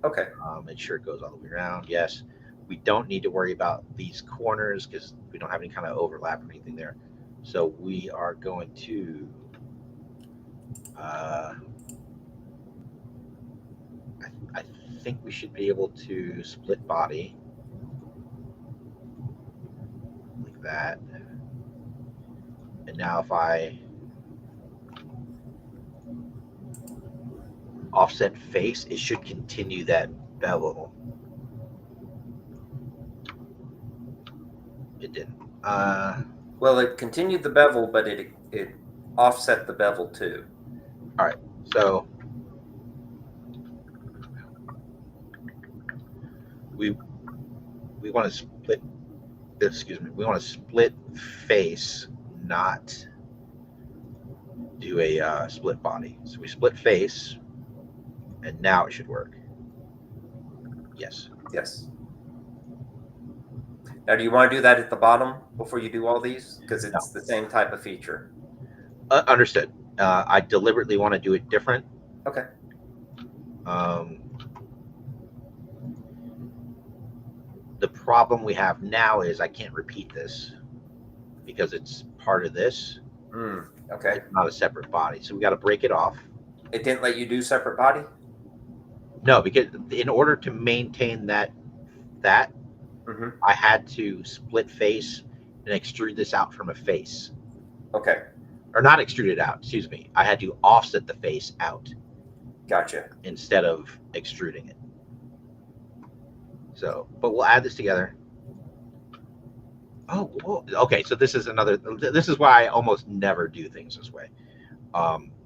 Okay. Make sure it goes all the way around. Yes. We don't need to worry about these corners because we don't have any kind of overlap or anything there. So we are going to I think we should be able to split body like that. And now if I offset face, it should continue that bevel. It didn't. Well, it continued the bevel, but it offset the bevel too. All right, so we want to split. Excuse me. We want to split face, not do a split body. So we split face, and now it should work. Yes. Yes. Now, do you want to do that at the bottom before you do all these? Because it's the same type of feature. Understood. I deliberately want to do it different. Okay. The problem we have now is I can't repeat this because it's part of this. Okay. It's not a separate body. So we got to break it off. It didn't let you do separate body? No, because in order to maintain that, I had to split face and extrude this out from a face. Okay. Or not extrude it out, excuse me. I had to offset the face out. Gotcha. Instead of extruding it. So, but we'll add this together. Oh, well, okay. So this is why I almost never do things this way.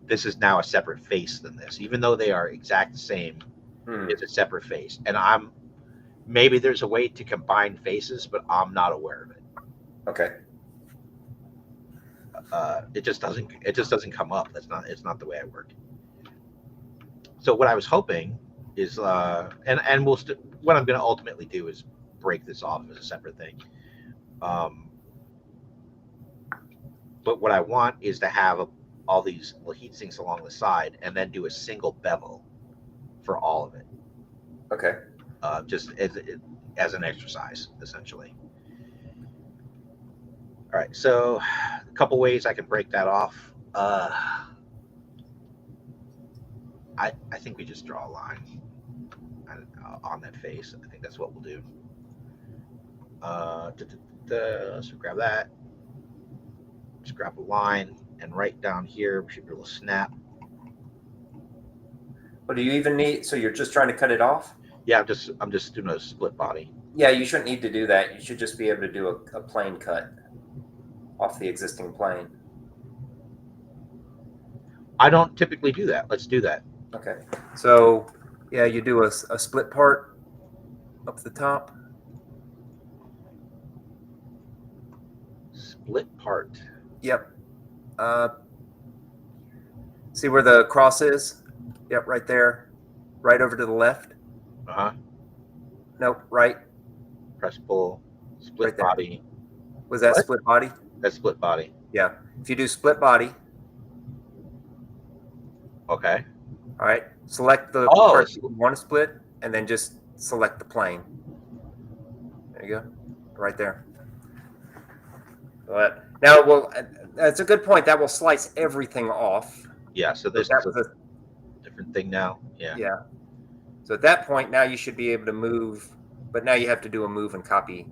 This is now a separate face than this, even though they are exact same. It's a separate face, and maybe there's a way to combine faces, but I'm not aware of it. Okay. It just doesn't come up. It's not the way I work. So what I was hoping is, what I'm going to ultimately do is break this off as a separate thing. But what I want is to have all these little heat sinks along the side, and then do a single bevel for all of it. Okay. Just as an exercise, essentially. All right. So a couple ways I can break that off. I think we just draw a line on that face. I think that's what we'll do. So grab that. Just grab a line, and right down here we should be able to snap. But do you even need? So you're just trying to cut it off? Yeah, I'm just doing a split body. Yeah, you shouldn't need to do that. You should just be able to do a plane cut off the existing plane. I don't typically do that. Let's do that. Okay. So yeah, you do a split part up the top. Split part. Yep. See where the cross is? Yep, right there. Right over to the left. Nope, right. Press pull. Split Right there. body. Was that What? split body? That's split body. Yeah. If you do split body, Okay. all right, select the Oh, part you want to split, and then just select the plane. There you go. Right there. But now, well, that's a good point. That will slice everything off. Yeah. So this That is was a different thing now. Yeah. Yeah. So at that point, now you should be able to move, but now you have to do a move and copy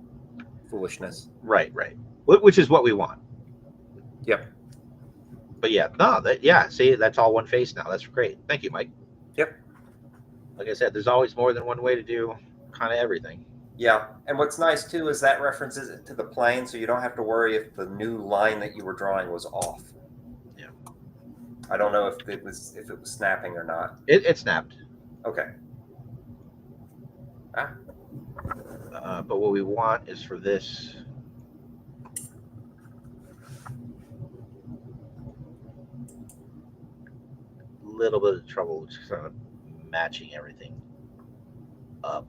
foolishness. Right. Which is what we want. Yep. But yeah, no, see, that's all one face now. That's great. Thank you, Mike. Yep. Like I said, there's always more than one way to do kind of everything. Yeah. And what's nice too is that references it to the plane, so you don't have to worry if the new line that you were drawing was off. Yeah. I don't know if it was snapping or not. It snapped. Okay. But what we want is for this. Little bit of trouble just kind of matching everything up,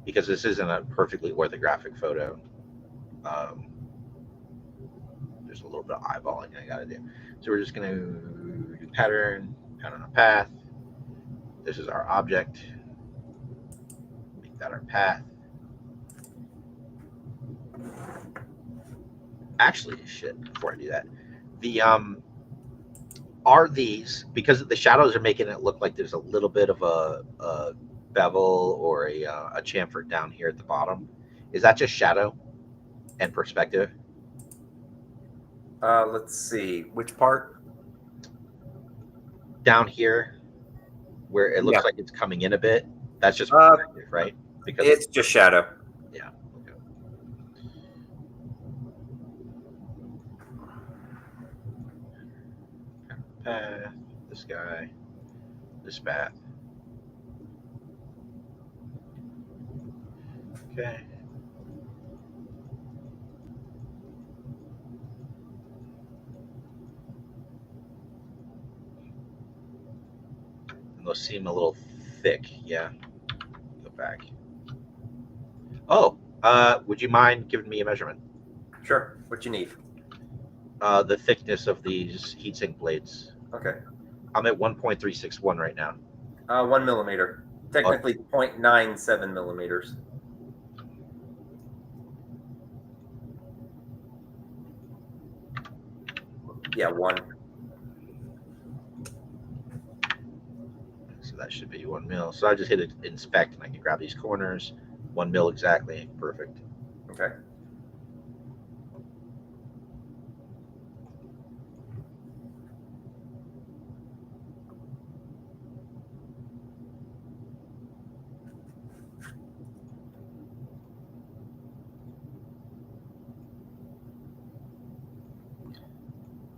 because this isn't a perfectly orthographic photo. There's a little bit of eyeballing I gotta do. So we're just gonna do pattern on a path. This is our object. Make that our path. Actually, shit, before I do that, are these, because the shadows are making it look like there's a little bit of a bevel or a chamfer down here at the bottom. Is that just shadow? and perspective. Let's see. Which part? Down here, where it looks Yeah. like it's coming in a bit. That's just Uh, perspective, right? Because It's just shadow. yeah. Okay. Path. This guy. This path. Okay. And those seem a little thick. Yeah. Go back. Oh, would you mind giving me a measurement? Sure. What you need? The thickness of these heatsink blades. Okay. I'm at 1.361 right now. 1 millimeter. Technically 0.97 millimeters. Yeah, 1. So that should be 1 mil. So I just hit inspect and I can grab these corners. 1 mil exactly. Perfect. Okay.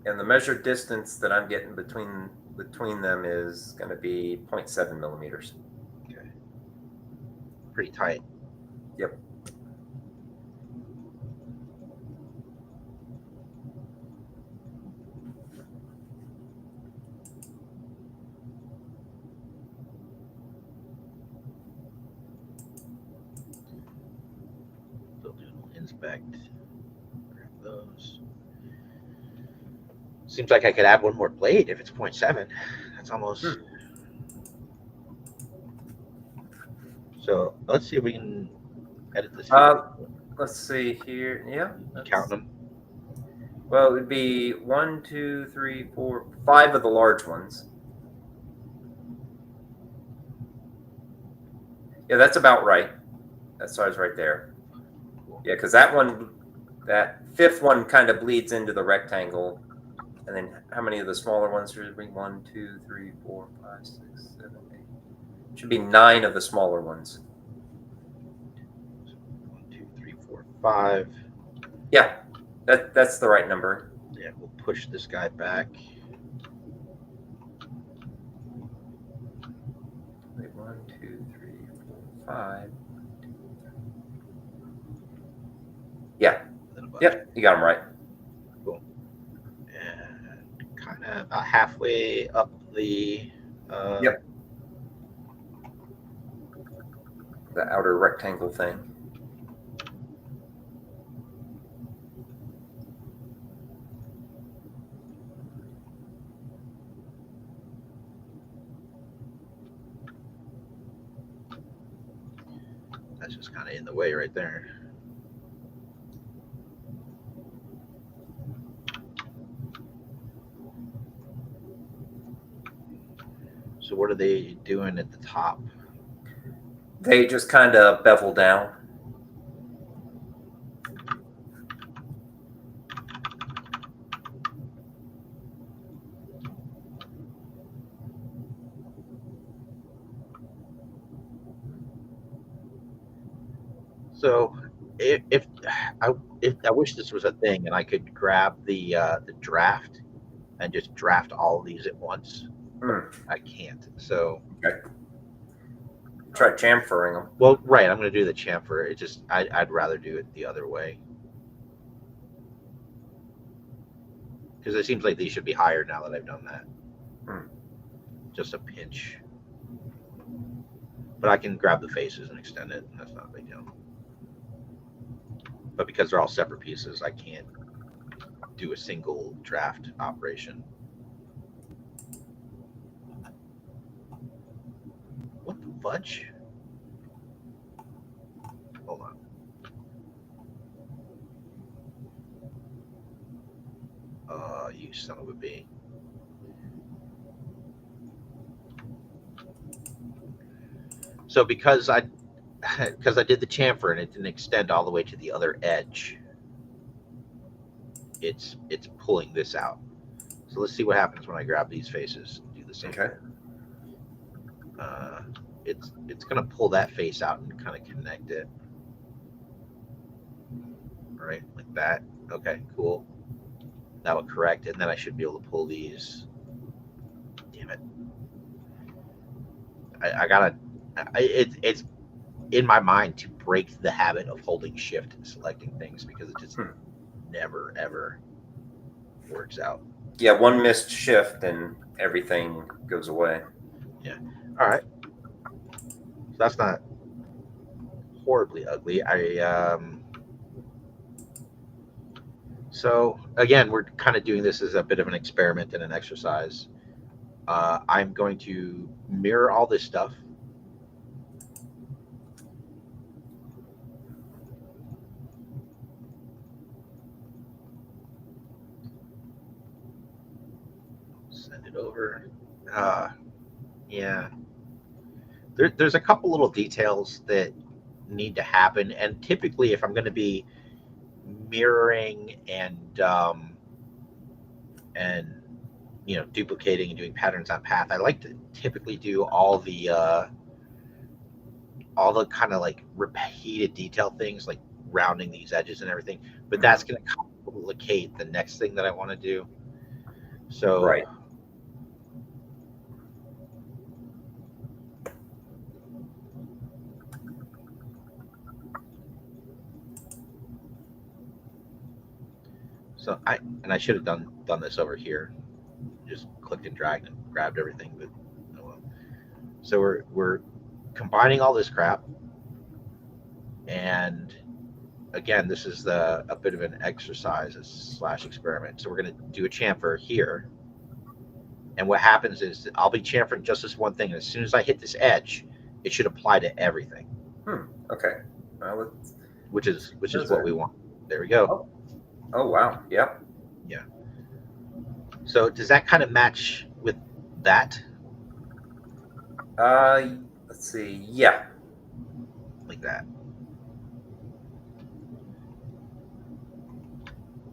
And the measured distance that I'm getting between them is going to be 0.7 millimeters. Okay. Pretty tight. Yep. Still doing inspect. Grab those. Seems like I could add one more blade if it's 0.7. That's almost. So let's see if we can edit this. Let's see here. Yeah. Count them. Well, it would be 1, 2, 3, 4, 5 of the large ones. Yeah, that's about right. That size right there. Yeah, because that fifth one kind of bleeds into the rectangle. And then how many of the smaller ones should be? 1, 2, 3, 4, 5, 6, 7, 8. Should be 9 of the smaller ones. 1, 2, 3, 4, 5. Yeah, that's the right number. Yeah, we'll push this guy back. Wait, 1, 2, 3, 4, 5. Yeah. Yep, you got them right. Cool. And kind of about halfway up the. Yep. The outer rectangle thing. That's just kind of in the way right there. So what are they doing at the top? They just kind of bevel down. So if I wish this was a thing and I could grab the draft and just draft all of these at once, I can't. So Okay. Try chamfering them. Well, right. I'm going to do the chamfer. It just I'd rather do it the other way because it seems like these should be higher now that I've done that. Just a pinch, but I can grab the faces and extend it. That's not a big deal. But because they're all separate pieces, I can't do a single draft operation. What the fudge? Hold on. You son of a bee. So because I did the chamfer and it didn't extend all the way to the other edge, it's pulling this out. So let's see what happens when I grab these faces. Do the same. Okay. It's gonna pull that face out and kind of connect it. Right, like that. Okay, cool. That will correct it, and then I should be able to pull these. Damn it. I gotta. It's in my mind to break the habit of holding shift and selecting things because it just never ever works out. Yeah, one missed shift and everything goes away. Yeah. All right. So that's not horribly ugly. So again, we're kind of doing this as a bit of an experiment and an exercise. I'm going to mirror all this stuff. Send it over. Yeah. There's a couple little details that need to happen, and typically, if I'm going to be mirroring and duplicating and doing patterns on path, I like to typically do all the kind of like repeated detail things, like rounding these edges and everything. But that's going to complicate the next thing that I want to do. So right. So I should have done this over here. Just clicked and dragged and grabbed everything, but oh well. So we're combining all this crap, and again, this is a bit of an exercise / experiment. So we're going to do a chamfer here, and what happens is I'll be chamfering just this one thing, and as soon as I hit this edge, it should apply to everything. Okay. Which is what we want. There we go. Oh wow. Yep. Yeah. So does that kind of match with that? Let's see. Yeah. Like that.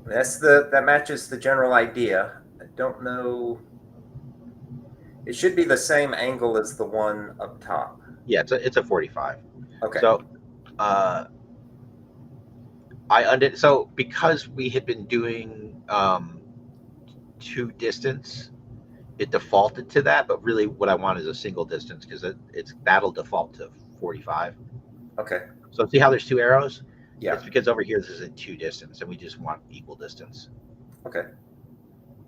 That matches the general idea. I don't know. It should be the same angle as the one up top. Yeah, it's a 45. Okay. So so because we had been doing 2 distance, it defaulted to that, but really what I want is a single distance because that'll default to 45. Okay. So see how there's 2 arrows? Yeah. It's because over here this is a 2 distance and we just want equal distance. Okay.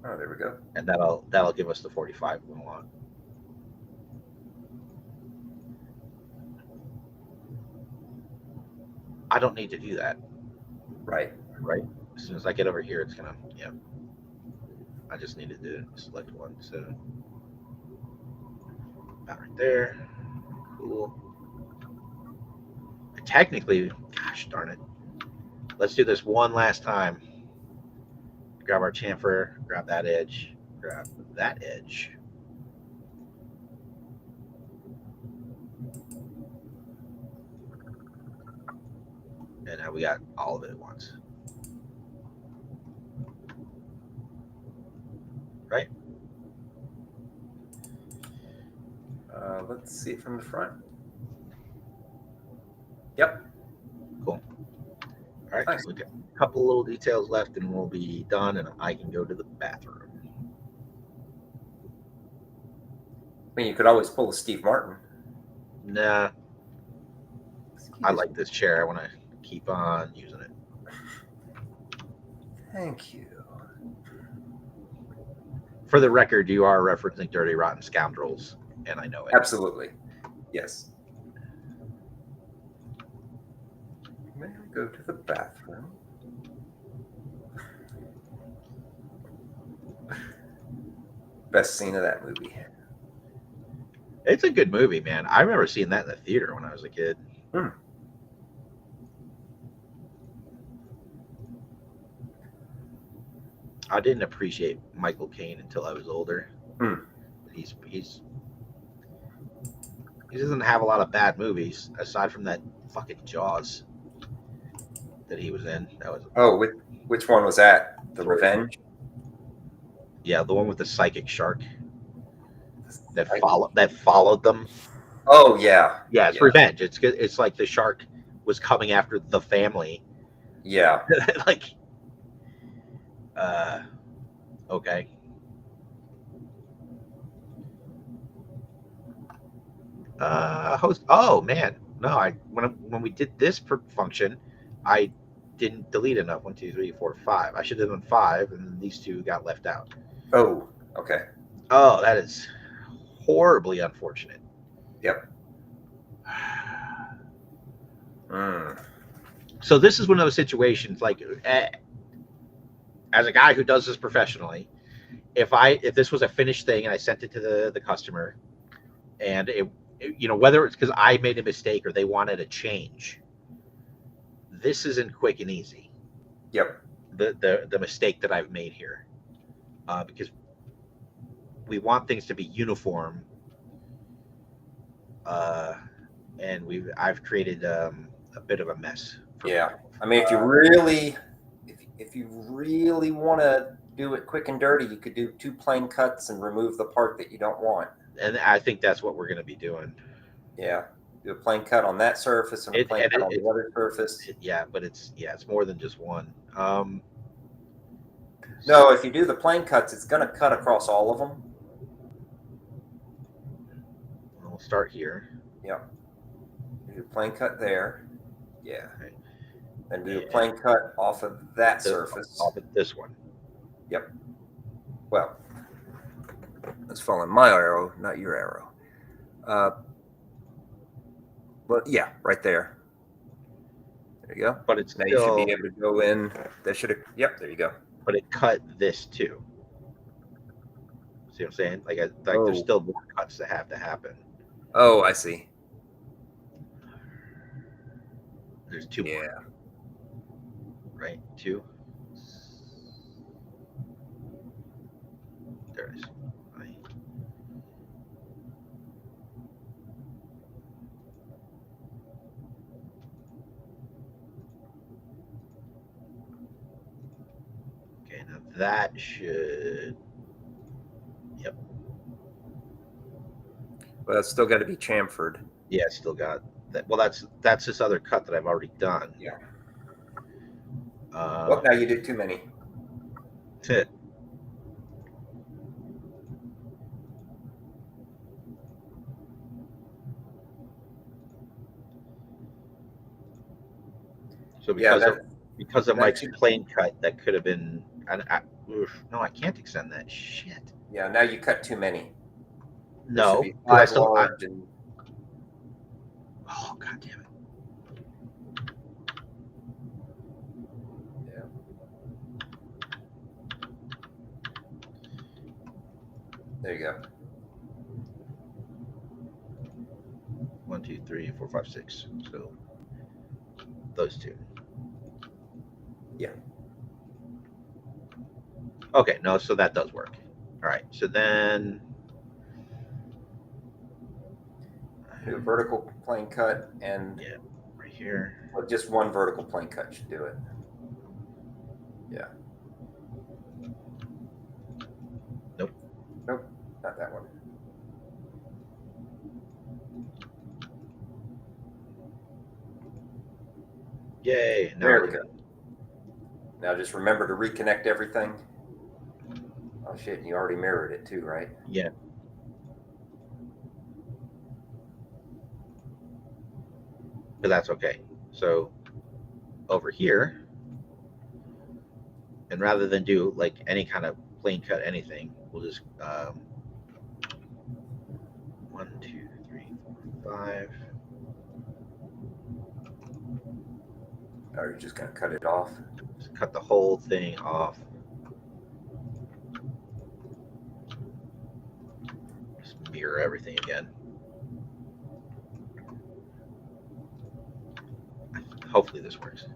Oh, there we go. And that'll give us the 45 we want. I don't need to do that. Right. As soon as I get over here, it's gonna, I just needed to select one. So about right there. Cool. Technically, gosh darn it. Let's do this one last time. Grab our chamfer, grab that edge, grab that edge. And now we got all of it at once. Right? Let's see it from the front. Yep. Cool. All right, Nice. so we've got a couple little details left and we'll be done and I can go to the bathroom. I mean, you could always pull a Steve Martin. Nah, I like this chair. I want to keep on using it. Thank you. For the record, you are referencing Dirty Rotten Scoundrels, and I know it. Absolutely. Yes. May I go to the bathroom? Best scene of that movie. It's a good movie, man. I remember seeing that in the theater when I was a kid. I didn't appreciate Michael Caine until I was older. He doesn't have a lot of bad movies aside from that fucking Jaws that he was in. That was which one was that? The Revenge. Yeah, the one with the psychic shark that I- followed them. Oh yeah. Yeah, it's Yeah. revenge. It's good. It's like the shark was coming after the family. Yeah. Like, okay. Host. Oh man, no. When we did this function, I didn't delete enough. 1, 2, 3, 4, 5. I should have done 5, and then these 2 got left out. Oh. Okay. Oh, that is horribly unfortunate. Yep. So this is one of those situations, like, as a guy who does this professionally, if this was a finished thing and I sent it to the customer, and whether it's because I made a mistake or they wanted a change, this isn't quick and easy. Yep. The mistake that I've made here, because we want things to be uniform, and I've created a bit of a mess. Yeah. I mean, if you really want to do it quick and dirty, you could do 2 plain cuts and remove the part that you don't want. And I think that's what we're going to be doing. Yeah. Do a plain cut on that surface and a plain cut on the other surface. Yeah, but it's more than just one. No, if you do the plain cuts, it's going to cut across all of them. We'll start here. Yep. Do a plain cut there. Yeah. Okay. And do a plain cut off of that surface. Off of this one. Yep. Well, that's following my arrow, not your arrow. But yeah, right there. There you go. But it's now you should be able to go in. That should have. Yep. There you go. But it cut this too. See what I'm saying? Like there's still more cuts that have to happen. Oh, I see. There's 2 more. Yeah. Right? 2. There it is. Right. Okay, now that should. Yep. Well, that's still got to be chamfered. Yeah, it's still got that. Well, that's this other cut that I've already done. Yeah. Well, now you did too many. So because of Mike's plain cut, that could have been. No, I can't extend that. Shit. Yeah, now you cut too many. No, I still. Oh, God damn it. Yeah. There you go. 1, 2, 3, 4, 5, 6. So those 2. Yeah. Okay, no, so that does work. All right, so then do a vertical plane cut and right here. Well, just one vertical plane cut should do it. Yeah. Nope. Nope, not that one. Yay! There we go. Now just remember to reconnect everything. Oh shit, you already mirrored it too, right? Yeah. But that's okay. So over here, and rather than do like any kind of plane cut anything, we'll just 1, 2, 3, 4, 5. Or you're just gonna cut it off? Just cut the whole thing off. Just mirror everything again. Hopefully this works.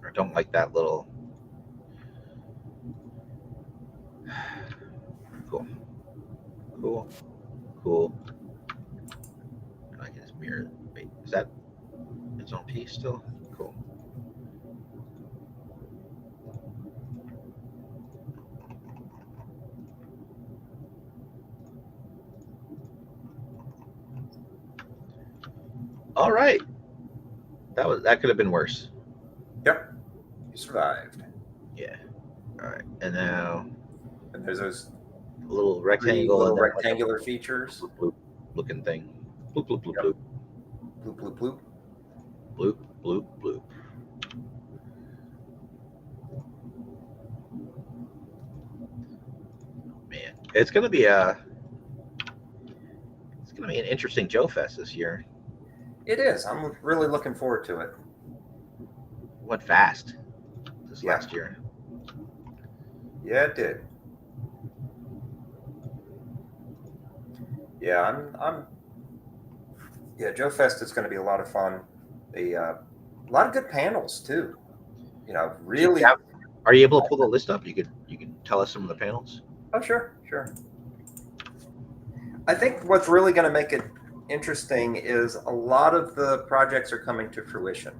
I don't like that little. Cool. Cool. Cool. I can just mirror. Wait, is that its own piece still? Cool. All right. That could have been worse. Yep. You survived. Yeah. All right. And now And there's those a little three rectangle little and then rectangular features. bloop, bloop looking thing. Bloop bloop bloop Yep. bloop Bloop, bloop, bloop. bloop bloop bloop. Man, it's gonna be an interesting Joe Fest this year. It is. I'm really looking forward to it. Went fast this Yeah. last year. Yeah, it did. Yeah, yeah, Joe Fest is going to be a lot of fun. A lot of good panels too. You know, really. Are you able to pull the list up? You can tell us some of the panels. Oh, sure. I think what's really going to make it interesting is a lot of the projects are coming to fruition.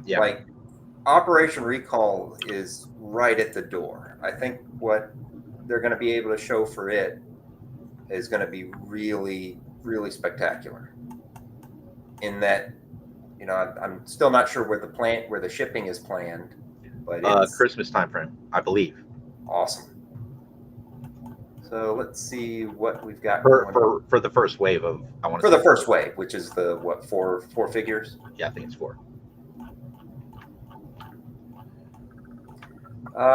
Yeah. Like Operation Recall is right at the door. I think what they're going to be able to show for it is going to be really, really spectacular. In that, you know, I'm still not sure where the shipping is planned, but it's Christmas time frame, I believe. awesome. So let's see what we've got For the first wave of for the first wave, which is the what four figures. Yeah, I think it's 4.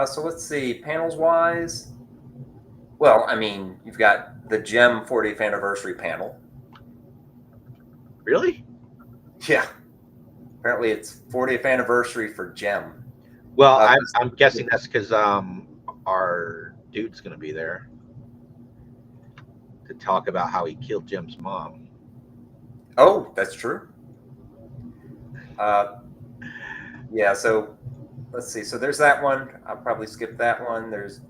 So let's see, panels wise. Well, I mean, you've got the GEM 40th anniversary panel. Really? Yeah. Apparently, it's 40th anniversary for GEM. Well, I'm guessing that's because our dude's going to be there to talk about how he killed Jim's mom. Oh, that's true. Yeah. So let's see. So there's that one. I'll probably skip that one. There's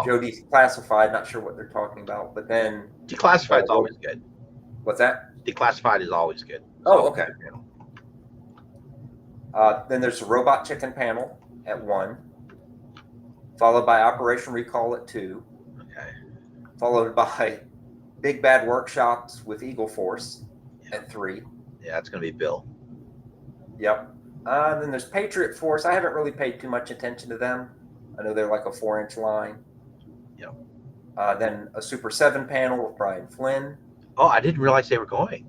Joe Declassified. Not sure what they're talking about, but then Declassified is always good. What's that? Declassified is always good. Oh, okay. Then there's the Robot Chicken panel at 1, followed by Operation Recall at 2. Okay. Followed by Big Bad Workshops with Eagle Force at 3. Yeah, that's going to be Bill. Yep. Then there's Patriot Force. I haven't really paid too much attention to them. I know they're like a 4-inch line. Yep. Then a Super 7 panel with Brian Flynn. Oh, I didn't realize they were going.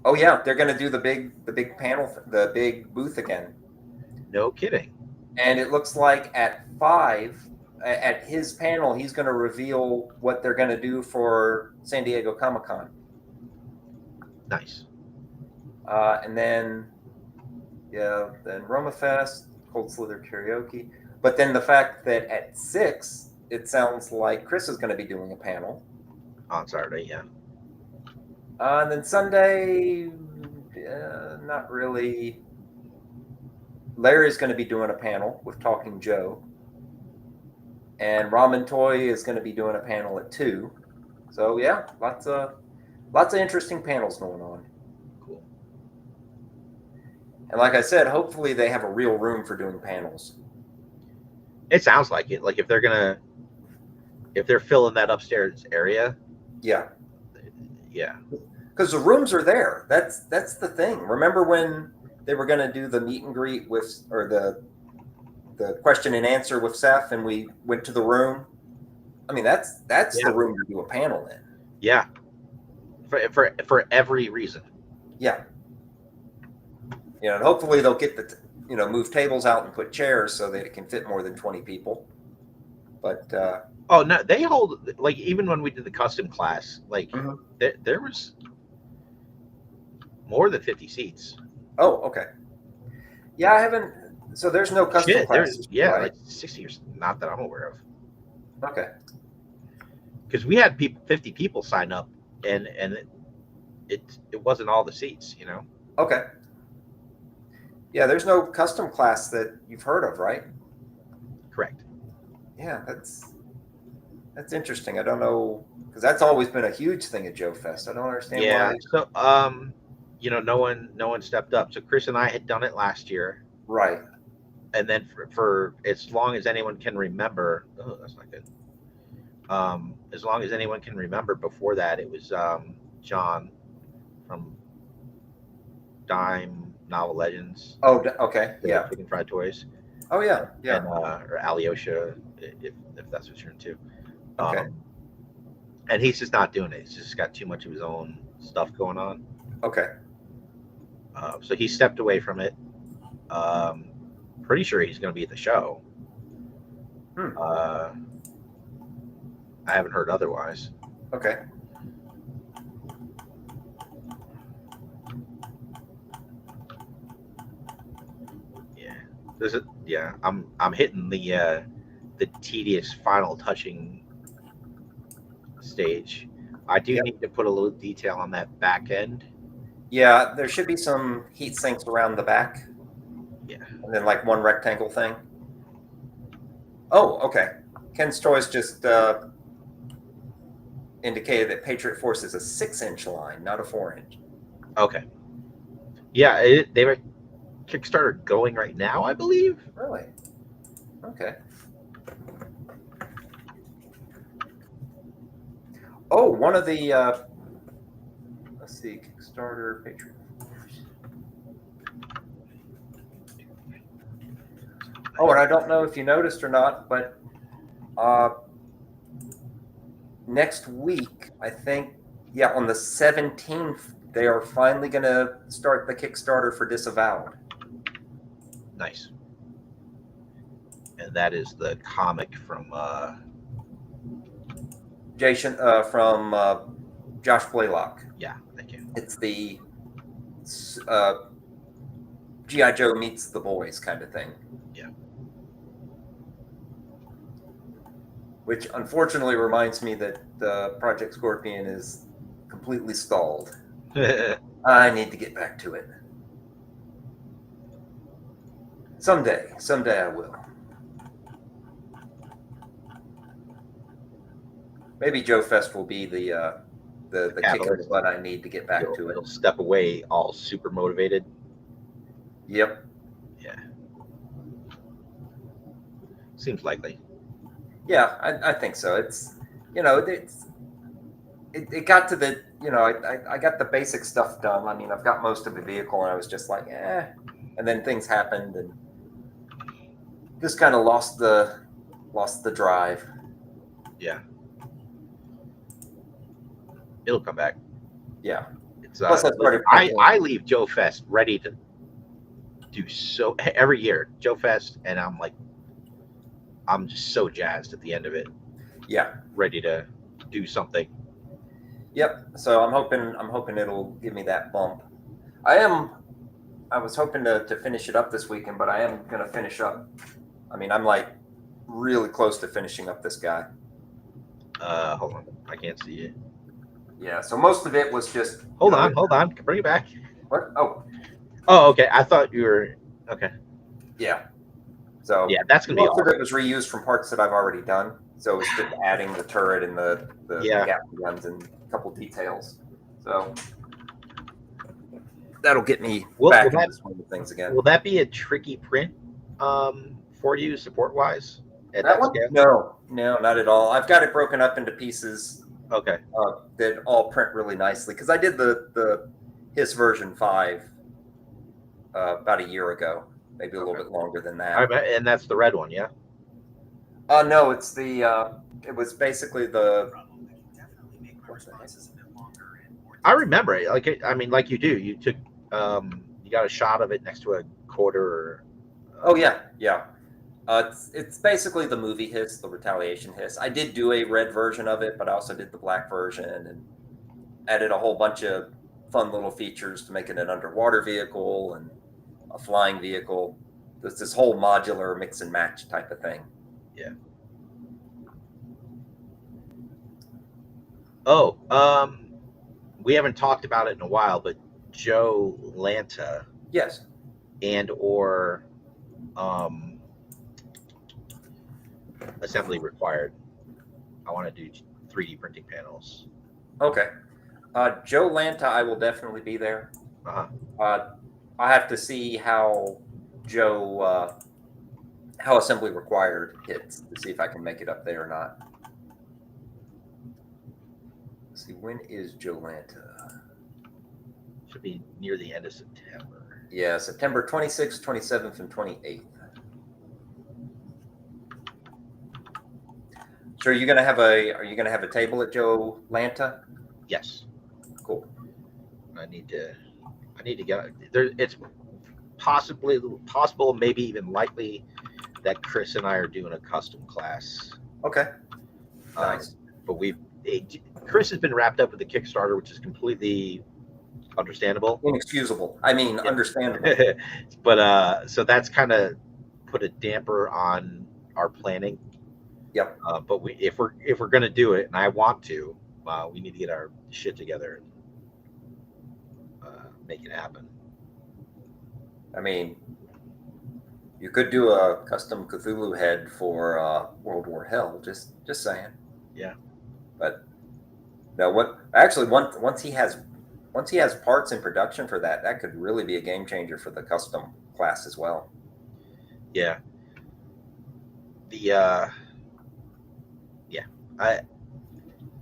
Oh yeah, they're going to do the big panel, the big booth again. No kidding. And it looks like at 5, at his panel, he's going to reveal what they're going to do for San Diego Comic-Con. Nice. And then Roma Fest, Cold Slither Karaoke. But then the fact that at 6, it sounds like Chris is going to be doing a panel. On Saturday, yeah. And then Sunday, not really. Larry's going to be doing a panel with Talking Joe. And Ramen Toy is going to be doing a panel at 2. So yeah, lots of interesting panels going on. Cool. And like I said, hopefully they have a real room for doing panels. It sounds like it. Like if they're filling that upstairs area. Yeah. Yeah. Because the rooms are there. That's the thing. Remember when they were going to do the meet and greet or the question and answer with Seth, and we went to the room? I mean, that's the room to do a panel in. Yeah. For every reason. Yeah. You know, and hopefully they'll get move tables out and put chairs so that it can fit more than 20 people. But oh no, they hold, like, even when we did the custom class, like there was more than 50 seats. Oh, okay. Yeah, I haven't. So there's no custom classes. Yeah, right? like 60 or not that I'm aware of. Okay. Because we had 50 people sign up, and it wasn't all the seats, you know. Okay. Yeah, there's no custom class that you've heard of, right? Correct. Yeah, that's interesting. I don't know, because that's always been a huge thing at Joe Fest. I don't understand Yeah. why. So no one stepped up. So Chris and I had done it last year, Right. and then for as long as anyone can remember, oh, that's not good. As long as anyone can remember, before that, it was John from Dime Novel Legends, Oh, okay. the Yeah. Chicken Fried Toys, Oh, yeah. Yeah. and or Alyosha, if that's what you're into. Okay. And he's just not doing it. He's just got too much of his own stuff going on. Okay. So he stepped away from it. Pretty sure he's going to be at the show. I haven't heard otherwise. Okay. Yeah. I'm hitting the tedious final touching stage. I do need to put a little detail on that back end. Yeah, there should be some heat sinks around the back. Yeah. And then like one rectangle thing. Oh, okay. Ken's Toys just indicated that Patriot Force is a 6-inch line, not a 4-inch. Okay. Yeah, they have a Kickstarter going right now, I believe. Really? Okay. Oh, one of the let's see, Kickstarter Patriot Force. Oh, and I don't know if you noticed or not, but next week, I think, yeah, on the 17th, they are finally going to start the Kickstarter for Disavowed. Nice. And that is the comic from Jason from Josh Blaylock. Yeah, thank you. It's the G.I. Joe meets the boys kind of thing. Yeah. Which unfortunately reminds me that Project Scorpion is completely stalled. I need to get back to it. Someday I will. Maybe Joe Fest will be the kick in the butt I need to get back to it. He'll step away all super motivated. Yep. Yeah. Seems likely. Yeah, I think so. It's, it got to the, I got the basic stuff done. I mean, I've got most of the vehicle, and I was just like, and then things happened, and just kind of lost the drive. Yeah. It'll come back. Yeah. It's Plus, I leave Joe Fest ready to do so every year. Joe Fest, and I'm just so jazzed at the end of it. Yeah. Ready to do something. Yep. So I'm hoping it'll give me that bump. I was hoping to finish it up this weekend, but I am going to finish up. I mean, I'm like really close to finishing up this guy. Hold on. I can't see it. Yeah. So most of it was just. Hold on. Bring it back. What? Oh, okay. I thought you were. Okay. Yeah. So yeah, that's going to be most of it was reused from parts that I've already done. So it's just adding the turret and the gap guns and a couple details. So that'll get me back into the swing of things again. Will that be a tricky print for you, support wise? That one? No, not at all. I've got it broken up into pieces. Okay. That all print really nicely because I did the HISS version 5 about a year ago, maybe a little bit longer than that. And that's the red one, yeah. No, it's the. It was basically the. I remember it. Like you do. You took. You got a shot of it next to a quarter. Or, oh yeah. It's basically the movie HISS, the Retaliation HISS. I did do a red version of it, but I also did the black version and added a whole bunch of fun little features to make it an underwater vehicle and a flying vehicle. There's this whole modular mix and match type of thing. Yeah. Oh, we haven't talked about it in a while, but Joe Lanta. Yes. and or assembly required. I want to do 3D printing panels. Okay. Joe Lanta, I will definitely be there. Uh-huh. I have to see how Joe, how assembly required hits to see if I can make it up there or not. Let's see, when is Joe Lanta? Should be near the end of September. Yeah, September 26th, 27th, and 28th. So are you gonna have a table at Joe Lanta? Yes. Cool. I need to get there. It's possible, maybe even likely, that Chris and I are doing a custom class. Okay. Nice. But Chris has been wrapped up with the Kickstarter, which is completely understandable. Inexcusable. I mean, understandable. But so that's kind of put a damper on our planning. Yep. But if we're gonna do it, and I want to, we need to get our shit together and make it happen. I mean, you could do a custom Cthulhu head for World War Hell. Just saying. Yeah. But no, once he has parts in production for that, that could really be a game changer for the custom class as well. Yeah.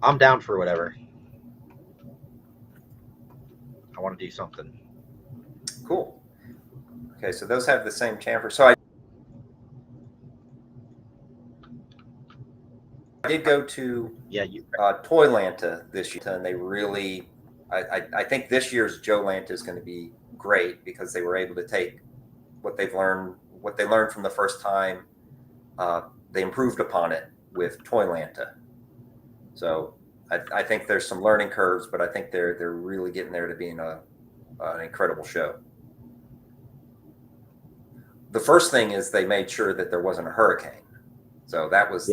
I'm down for whatever. I want to do something. Cool. Okay, so those have the same chamfer. So I did go to Toy Lanta this year, and they really, I think this year's Joe Lanta is going to be great because they were able to take what they learned from the first time. They improved upon it with Toy Lanta. So I think there's some learning curves, but I think they're really getting there to being an incredible show. The first thing is they made sure that there wasn't a hurricane. So that was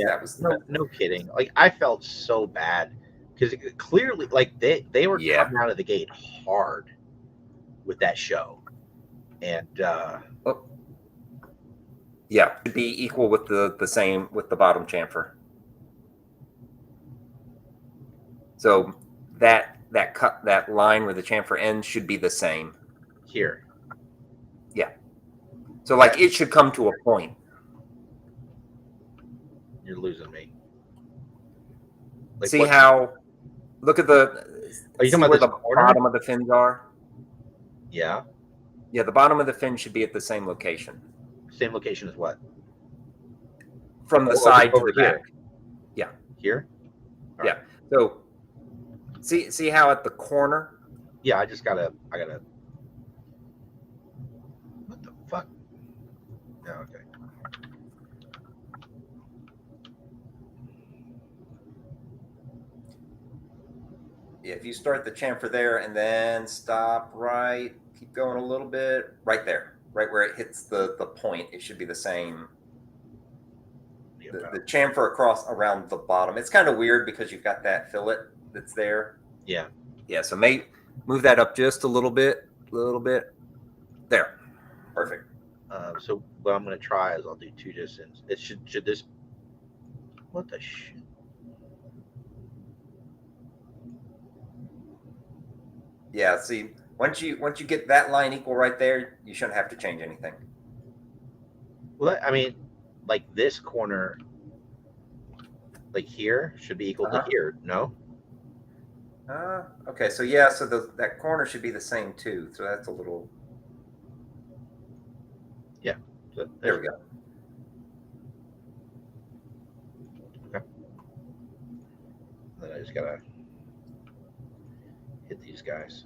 no kidding. Like I felt so bad because clearly, like they were coming out of the gate hard with that show, and should be equal with the same with the bottom chamfer. So that line where the chamfer ends should be the same here. Yeah. So like it should come to a point. You're losing me. Like see how? Look at the. Are you talking about the bottom of the fins are? Yeah. Yeah, the bottom of the fin should be at the same location. Same location as what? From the side to the back. Yeah. Here? All right. So see how at the corner? Yeah, I gotta what the fuck? Yeah, okay. Yeah, if you start the chamfer there and then stop right, keep going a little bit, right there, right where it hits the point, it should be the same. The chamfer across around the bottom. It's kind of weird because you've got that fillet that's there. Yeah. Yeah, so move that up just a little bit. There. Perfect. So what I'm going to try is I'll do two distance. It should this. What the shit? Yeah. See, once you get that line equal right there, you shouldn't have to change anything. Well, I mean, like this corner, like here, should be equal to here. No. Okay. So yeah. So that corner should be the same too. So that's a little. Yeah. So there we go. Okay. Then I just gotta hit these guys.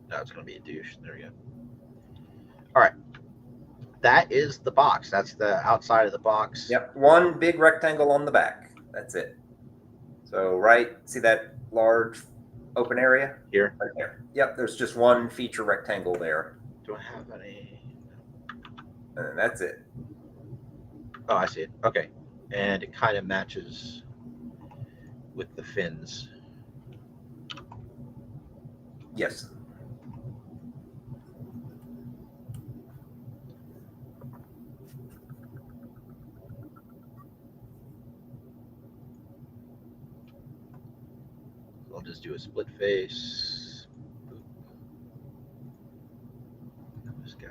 Now it's gonna be a douche. There we go. All right. That is the box. That's the outside of the box. Yep. One big rectangle on the back. That's it. So see that large open area? Here? Right there. Yep. There's just one feature rectangle there. Do I have any? And that's it. Oh, I see it. Okay. And it kind of matches with the fins. Yes. I'll just do a split face. This guy.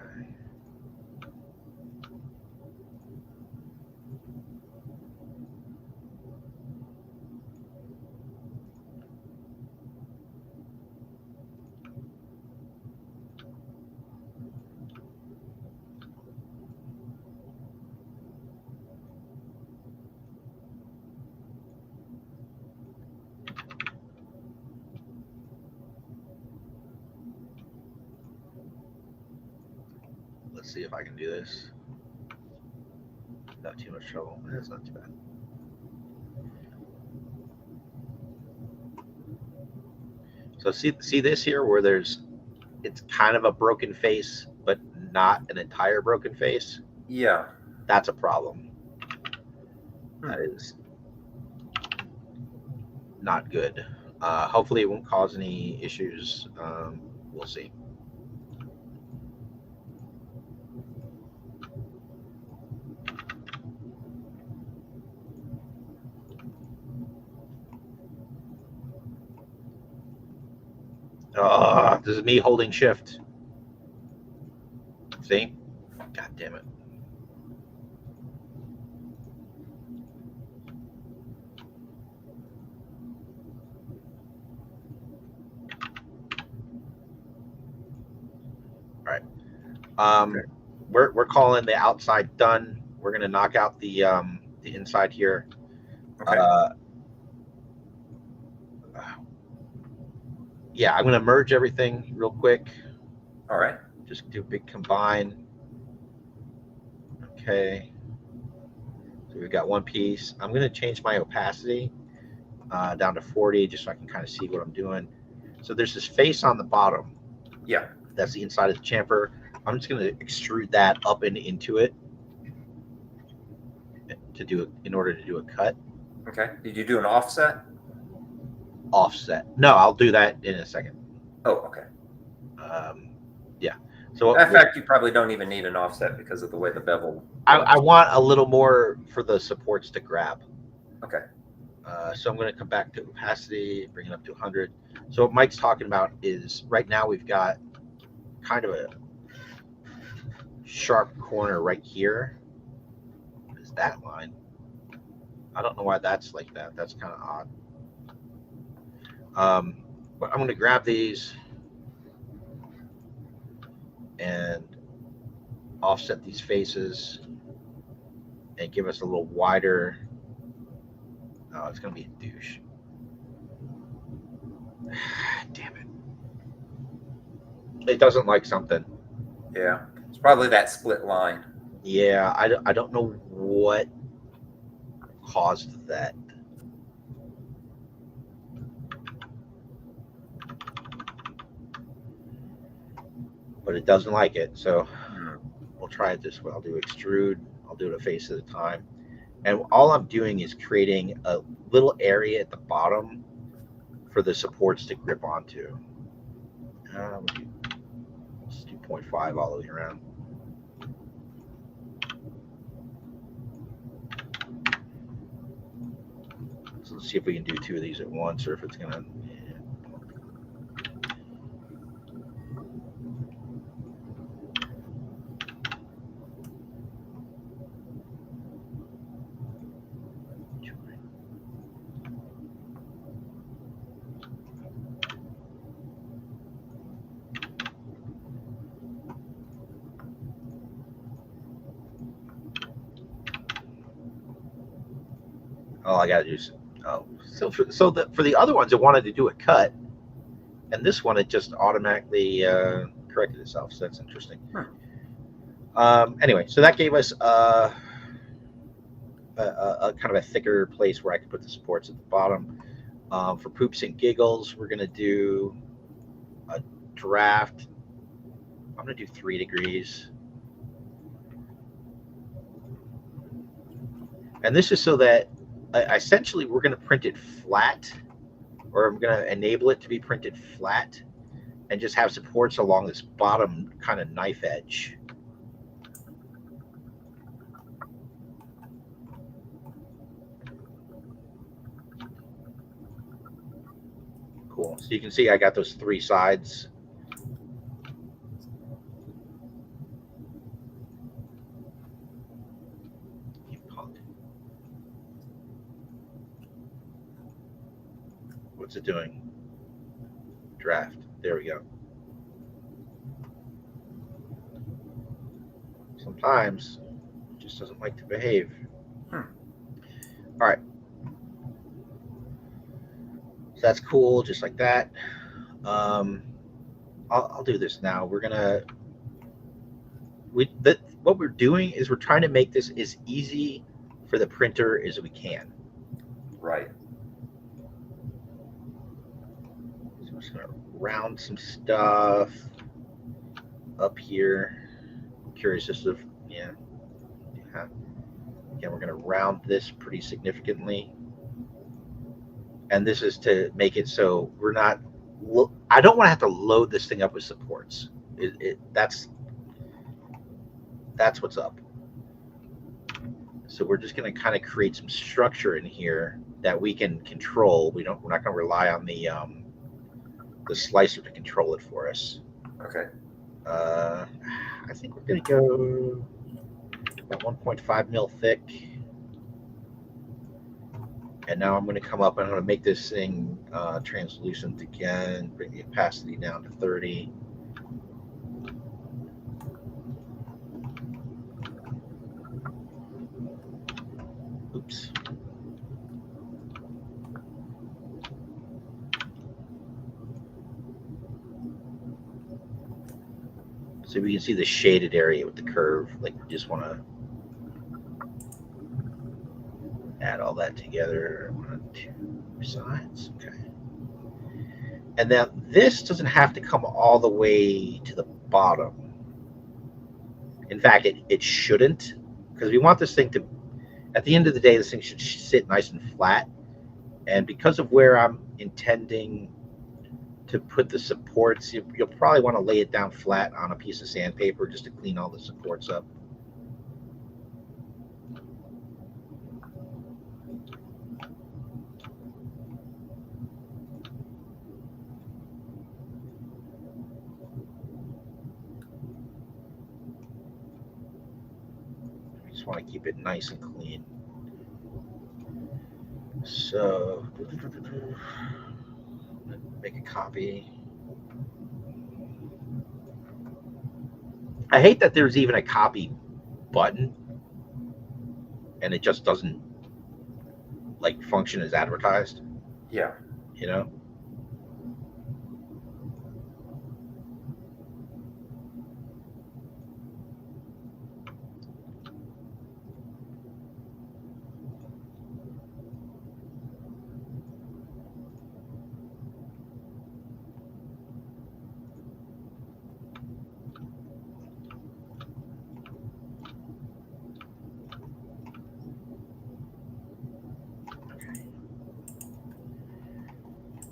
Let's see if I can do this. Not too much trouble. That's not too bad. So see this here where it's kind of a broken face, but not an entire broken face. Yeah. That's a problem. That is not good. Hopefully it won't cause any issues. We'll see. Oh, this is me holding shift. See? God damn it. All right. Okay. We're calling the outside done. We're gonna knock out the inside here. Okay. Yeah, I'm gonna merge everything real quick. All right. Just do a big combine. Okay. So we've got one piece. I'm gonna change my opacity down to 40 just so I can kind of see what I'm doing. So there's this face on the bottom. Yeah. That's the inside of the chamfer. I'm just gonna extrude that up and into it in order to do a cut. Okay. Did you do an offset? Offset. No, I'll do that in a second. Oh, okay. Yeah. So In fact, you probably don't even need an offset because of the way the bevel. I want a little more for the supports to grab. Okay. So I'm going to come back to opacity, bring it up to 100. So what Mike's talking about is right now we've got kind of a sharp corner right here. What is that line? I don't know why that's like that. That's kind of odd. But I'm going to grab these and offset these faces and give us a little wider. Oh, it's going to be a douche. Damn it. It doesn't like something. Yeah. It's probably that split line. Yeah, I don't know what caused that. But it doesn't like it, so we'll try it this way. I'll do extrude. I'll do it a face at a time. And all I'm doing is creating a little area at the bottom for the supports to grip onto. Let's do 0.5 all the way around. So let's see if we can do two of these at once or if it's going to... Oh, I got to do some... Oh, so for the other ones, it wanted to do a cut, and this one it just automatically corrected itself. So that's interesting. Anyway, so that gave us a kind of a thicker place where I could put the supports at the bottom. For poops and giggles, we're gonna do a draft. I'm gonna do 3 degrees. And this is so that essentially we're going to print it flat, or I'm going to enable it to be printed flat and just have supports along this bottom kind of knife edge. Cool. So you can see I got those 3 sides. What's it doing? Draft. There we go. Sometimes it just doesn't like to behave. All right. So that's cool, just like that. I'll do this now. What we're doing is we're trying to make this as easy for the printer as we can. Right. So I'm just gonna round some stuff up here. I'm curious as to again, we're gonna round this pretty significantly. And this is to make it so we're not. I don't want to have to load this thing up with supports. That's what's up. So we're just going to kind of create some structure in here that we can control. We're not going to rely on the slicer to control it for us. Okay. I think we're going to go about 1.5 mil thick. And now I'm going to come up and I'm going to make this thing translucent again, bring the opacity down to 30. Oops. So we can see the shaded area with the curve. Like we just want to add all that together. 1, 2 sides. Okay. And now this doesn't have to come all the way to the bottom. In fact, it shouldn't, because we want this thing to, at the end of the day, this thing should sit nice and flat. And because of where I'm intending to put the supports, you'll probably want to lay it down flat on a piece of sandpaper just to clean all the supports up. Want to keep it nice and clean. So make a copy. I hate that there's even a copy button and it just doesn't like function as advertised. Yeah. You know?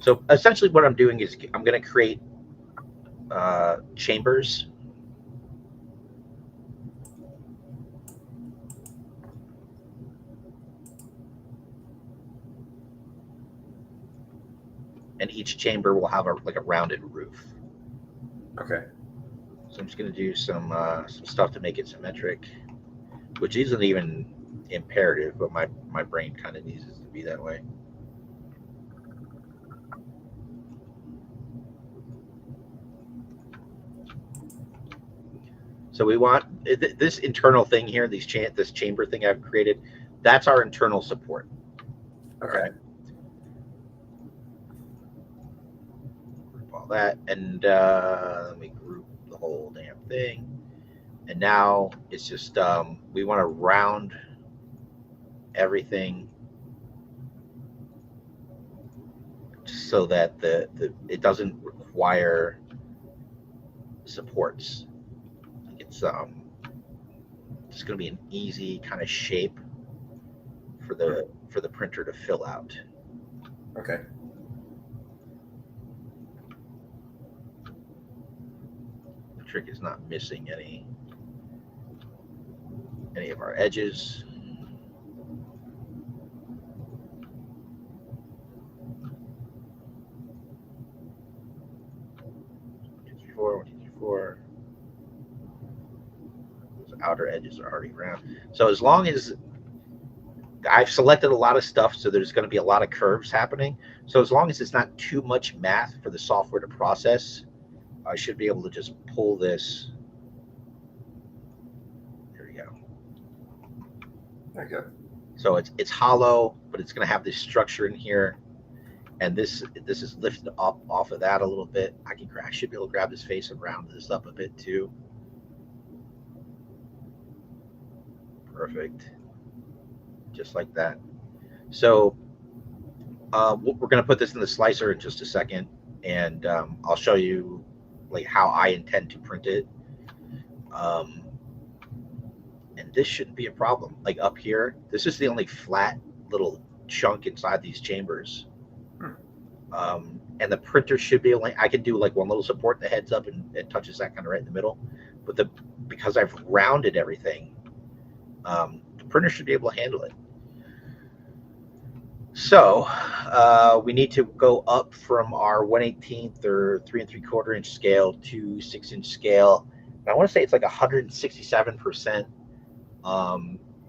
So essentially what I'm doing is I'm going to create chambers. And each chamber will have a rounded roof. Okay. So I'm just going to do some stuff to make it symmetric, which isn't even imperative, but my brain kind of needs it to be that way. So we want this internal thing here, this chamber thing I've created. That's our internal support. Okay. Group all that, and let me group the whole damn thing. And now it's just we want to round everything so that it doesn't require supports. It's just going to be an easy kind of shape for the printer to fill out. Okay. The trick is not missing any of our edges. Four. Those outer edges are already round. So as long as I've selected a lot of stuff, so there's going to be a lot of curves happening. So as long as it's not too much math for the software to process, I should be able to just pull this. There we go. There you go. So it's hollow, but it's going to have this structure in here, and this is lifted up off of that a little bit. I should be able to grab this face and round this up a bit too. Perfect. Just like that. So we're going to put this in the slicer in just a second, and I'll show you like how I intend to print it. And this shouldn't be a problem. Like up here, this is the only flat little chunk inside these chambers. And the printer should be able, I can do like one little support that heads up and it touches that kind of right in the middle. But because I've rounded everything, the printer should be able to handle it. So we need to go up from our 1/18 or 3 3/4 inch scale to 6 inch scale. And I want to say it's like 167%.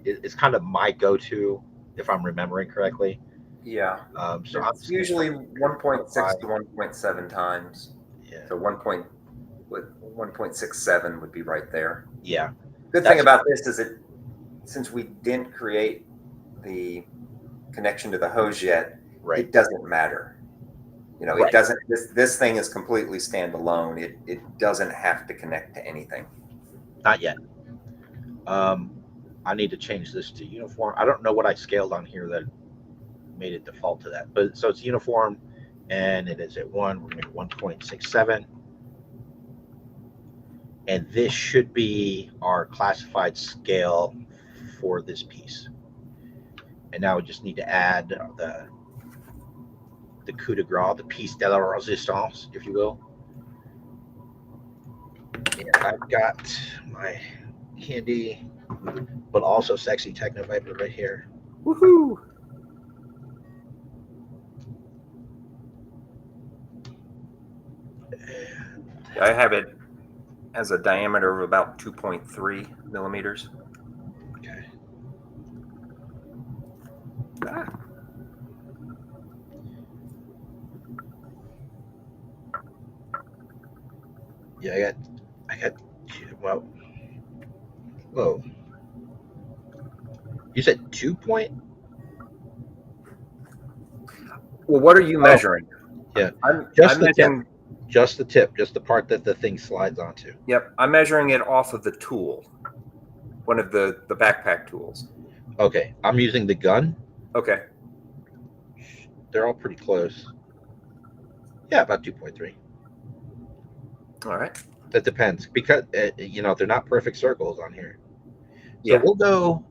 It's kind of my go-to if I'm remembering correctly. Yeah. So it's usually 1.6 to 1.7 times. Yeah. So 1.67 would be right there. Yeah. Good thing about this is since we didn't create the connection to the hose yet, right, it doesn't matter. You know, right. It doesn't. This thing is completely standalone. It doesn't have to connect to anything. Not yet. I need to change this to uniform. I don't know what I scaled on here that made it default to that, but so it's uniform, and it is at 1. We're going to 1.67, and this should be our classified scale for this piece. And now we just need to add the coup de grace, the piece de la resistance, if you will. And I've got my handy but also sexy Techno Viper right here. Woohoo! I have it as a diameter of about 2.3 millimeters. Okay. Yeah, I got. Well, whoa. You said 2 point? Well, what are you measuring? Yeah, I'm the measuring. tip. Just the tip, just the part that the thing slides onto. Yep, I'm measuring it off of the tool, one of the backpack tools. Okay, I'm using the gun. Okay. They're all pretty close. Yeah, about 2.3. All right. That depends because they're not perfect circles on here. So yeah. we'll go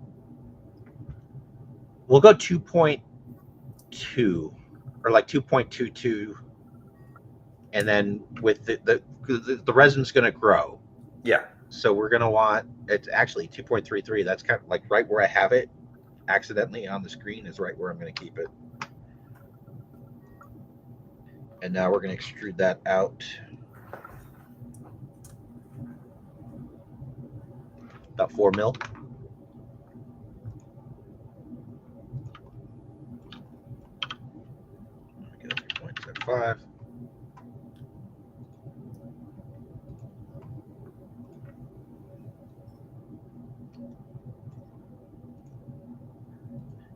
2.2 or like 2.22, and then with the resin's going to grow. Yeah. So we're going to want, it's actually 2.33. That's kind of like right where I have it accidentally on the screen is right where I'm going to keep it. And now we're going to extrude that out about 4 mil. Go 3.75.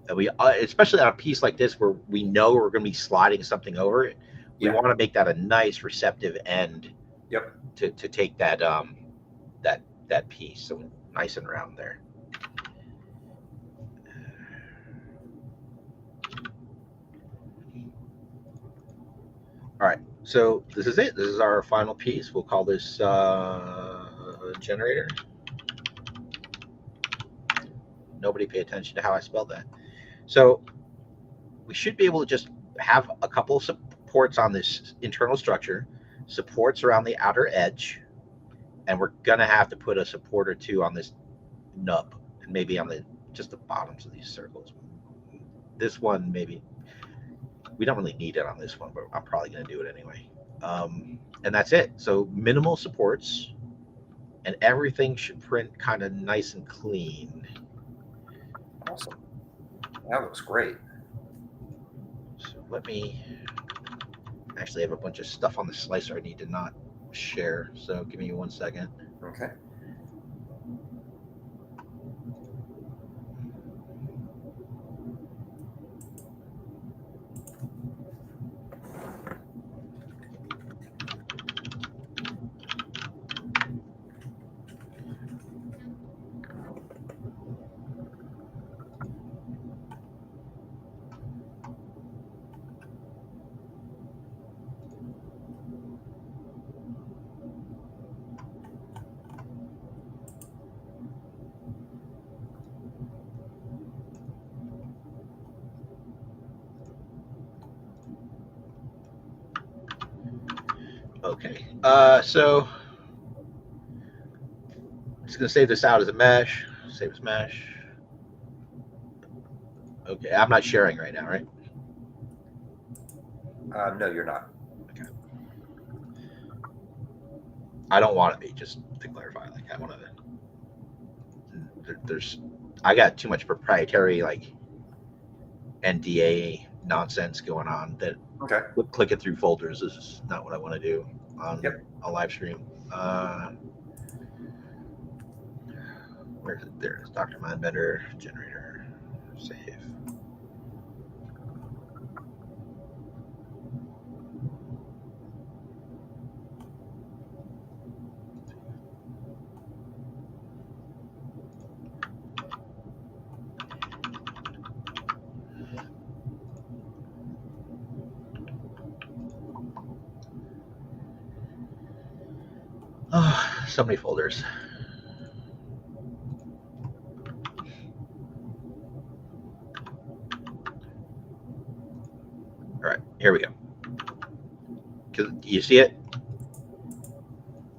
And we, especially on a piece like this where we know we're going to be sliding something over it, we want to make that a nice receptive end. Yep. To take that that piece, so nice and round there. All right, so this is it. This is our final piece. We'll call this generator. Nobody pay attention to how I spelled that. So we should be able to just have a couple of supports on this internal structure, supports around the outer edge, and we're gonna have to put a support or two on this nub, and maybe on just the bottoms of these circles. This one, maybe we don't really need it on this one, but I'm probably gonna do it anyway. And that's it. So minimal supports, and everything should print kind of nice and clean. Awesome. That looks great. So let me actually have a bunch of stuff on the slicer I need to not share. So give me 1 second. Okay. Okay. So I'm just gonna save this out as a mesh. Save as mesh. Okay, I'm not sharing right now, right? No, you're not. Okay. I don't want to be, just to clarify. Like, I want to. I got too much proprietary like NDA nonsense going on that Okay. clicking through folders is not what I want to do on a live stream. Where's it? There it is. Dr. Mindbender generator. Save. Oh, so many folders. All right, here we go. You see it?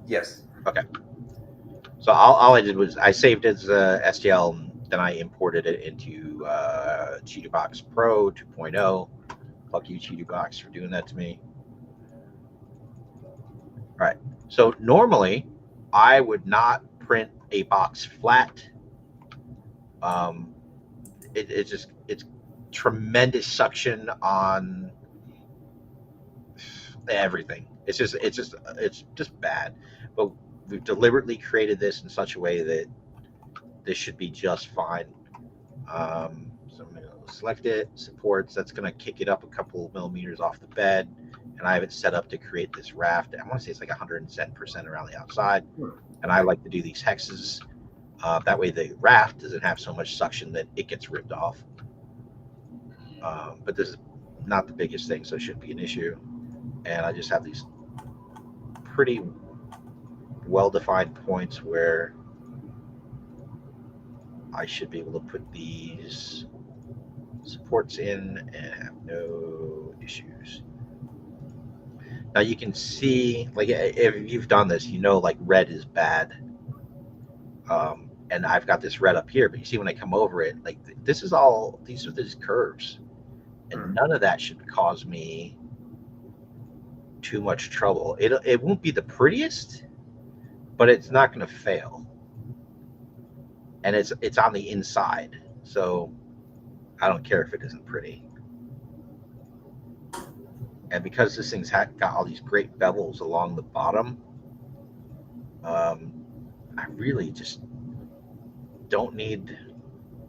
Yes. Okay. So all I did was I saved it as STL, and then I imported it into G.I.JOE Pro 2.0. Fuck you, G.I.JOE, for doing that to me. All right. So normally, I would not print a box flat. It's tremendous suction on everything. It's just bad. But we've deliberately created this in such a way that this should be just fine. So I'm going to select it, supports. That's going to kick it up a couple of millimeters off the bed. And I have it set up to create this raft. I want to say it's like 110% around the outside. And I like to do these hexes. That way the raft doesn't have so much suction that it gets ripped off. But this is not the biggest thing, so it shouldn't be an issue. And I just have these pretty well-defined points where I should be able to put these supports in and have no issues. Now you can see, like, if you've done this, you know, like red is bad. And I've got this red up here, but you see when I come over it, like these are these curves, and none of that should cause me too much trouble. It won't be the prettiest, but it's not going to fail. And it's on the inside, so I don't care if it isn't pretty. And because this thing's got all these great bevels along the bottom, I really just don't need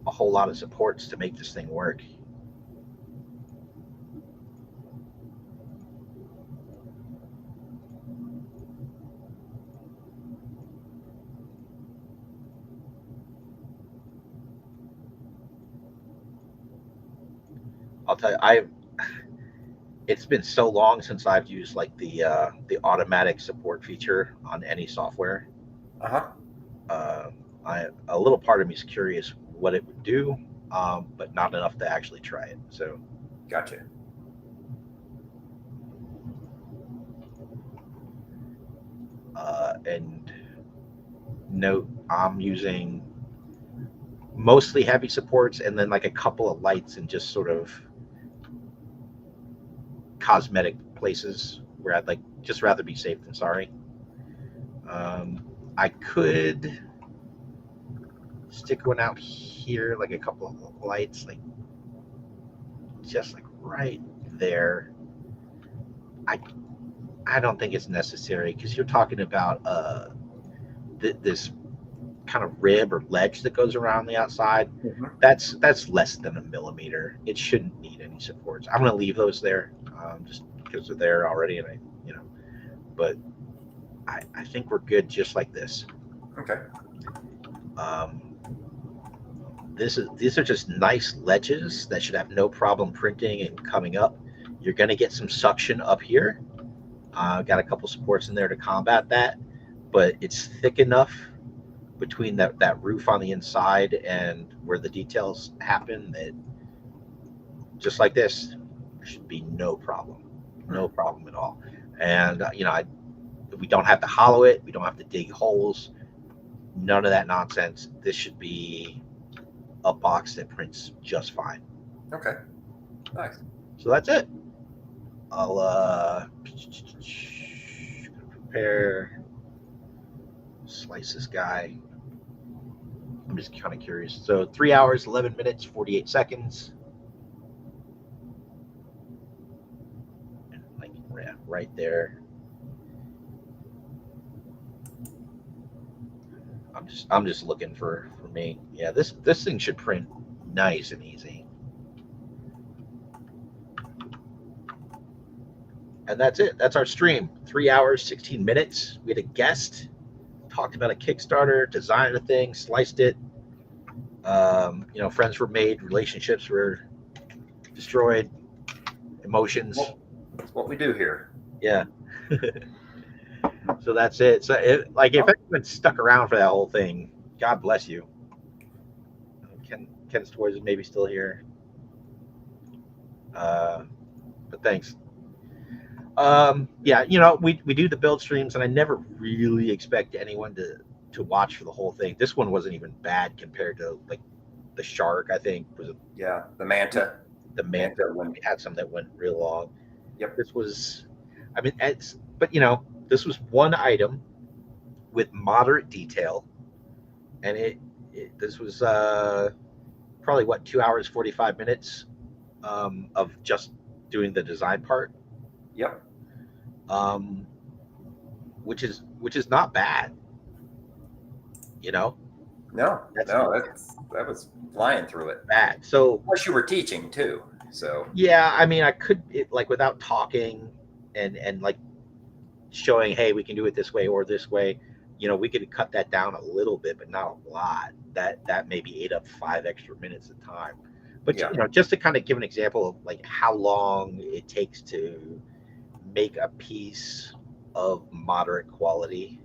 a whole lot of supports to make this thing work. I'll tell you, it's been so long since I've used like the automatic support feature on any software. A little part of me is curious what it would do. but not enough to actually try it. So Gotcha. And note, I'm using mostly heavy supports and then like a couple of lights and just sort of cosmetic places where I'd like just rather be safe than sorry. I could stick one out here, like a couple of lights, like just like right there. I don't think it's necessary because you're talking about this kind of rib or ledge that goes around the outside. Mm-hmm. That's less than a millimeter. It shouldn't need any supports. I'm going to leave those there just because they're there already, and but I think we're good just like this. Okay. These are just nice ledges that should have no problem printing and coming up. You're going to get some suction up here. Got a couple supports in there to combat that, but it's thick enough between that roof on the inside and where the details happen that just like this, there should be no problem at all. And we don't have to hollow it. We don't have to dig holes. None of that nonsense. This should be a box that prints just fine. Okay. Nice. So that's it. I'll prepare, slice this guy. I'm just kind of curious. So 3 hours, 11 minutes, 48 seconds. Like right there. I'm just looking for me. Yeah, this thing should print nice and easy. And that's it. That's our stream. 3 hours, 16 minutes. We had a guest, talked about a Kickstarter, designed a thing, sliced it. Friends were made, relationships were destroyed, emotions. Well, that's what we do here. Yeah. So that's it. So if anyone stuck around for that whole thing, God bless you. Ken's Toys is maybe still here. But thanks. We do the build streams, and I never really expect anyone to watch for the whole thing. This one wasn't even bad compared to like the shark. I think was the manta. The manta when we had some that went real long. Yep. This was, this was one item with moderate detail, and this was probably 2 hours 45 minutes of just doing the design part. Yep. Which is not bad. No, that was flying through it. Bad. So plus you were teaching too. So yeah, I mean, I could without talking and like showing, hey, we can do it this way or this way. We could cut that down a little bit, but not a lot. That maybe ate up 5 extra minutes of time. But just to kind of give an example of like how long it takes to make a piece of moderate quality.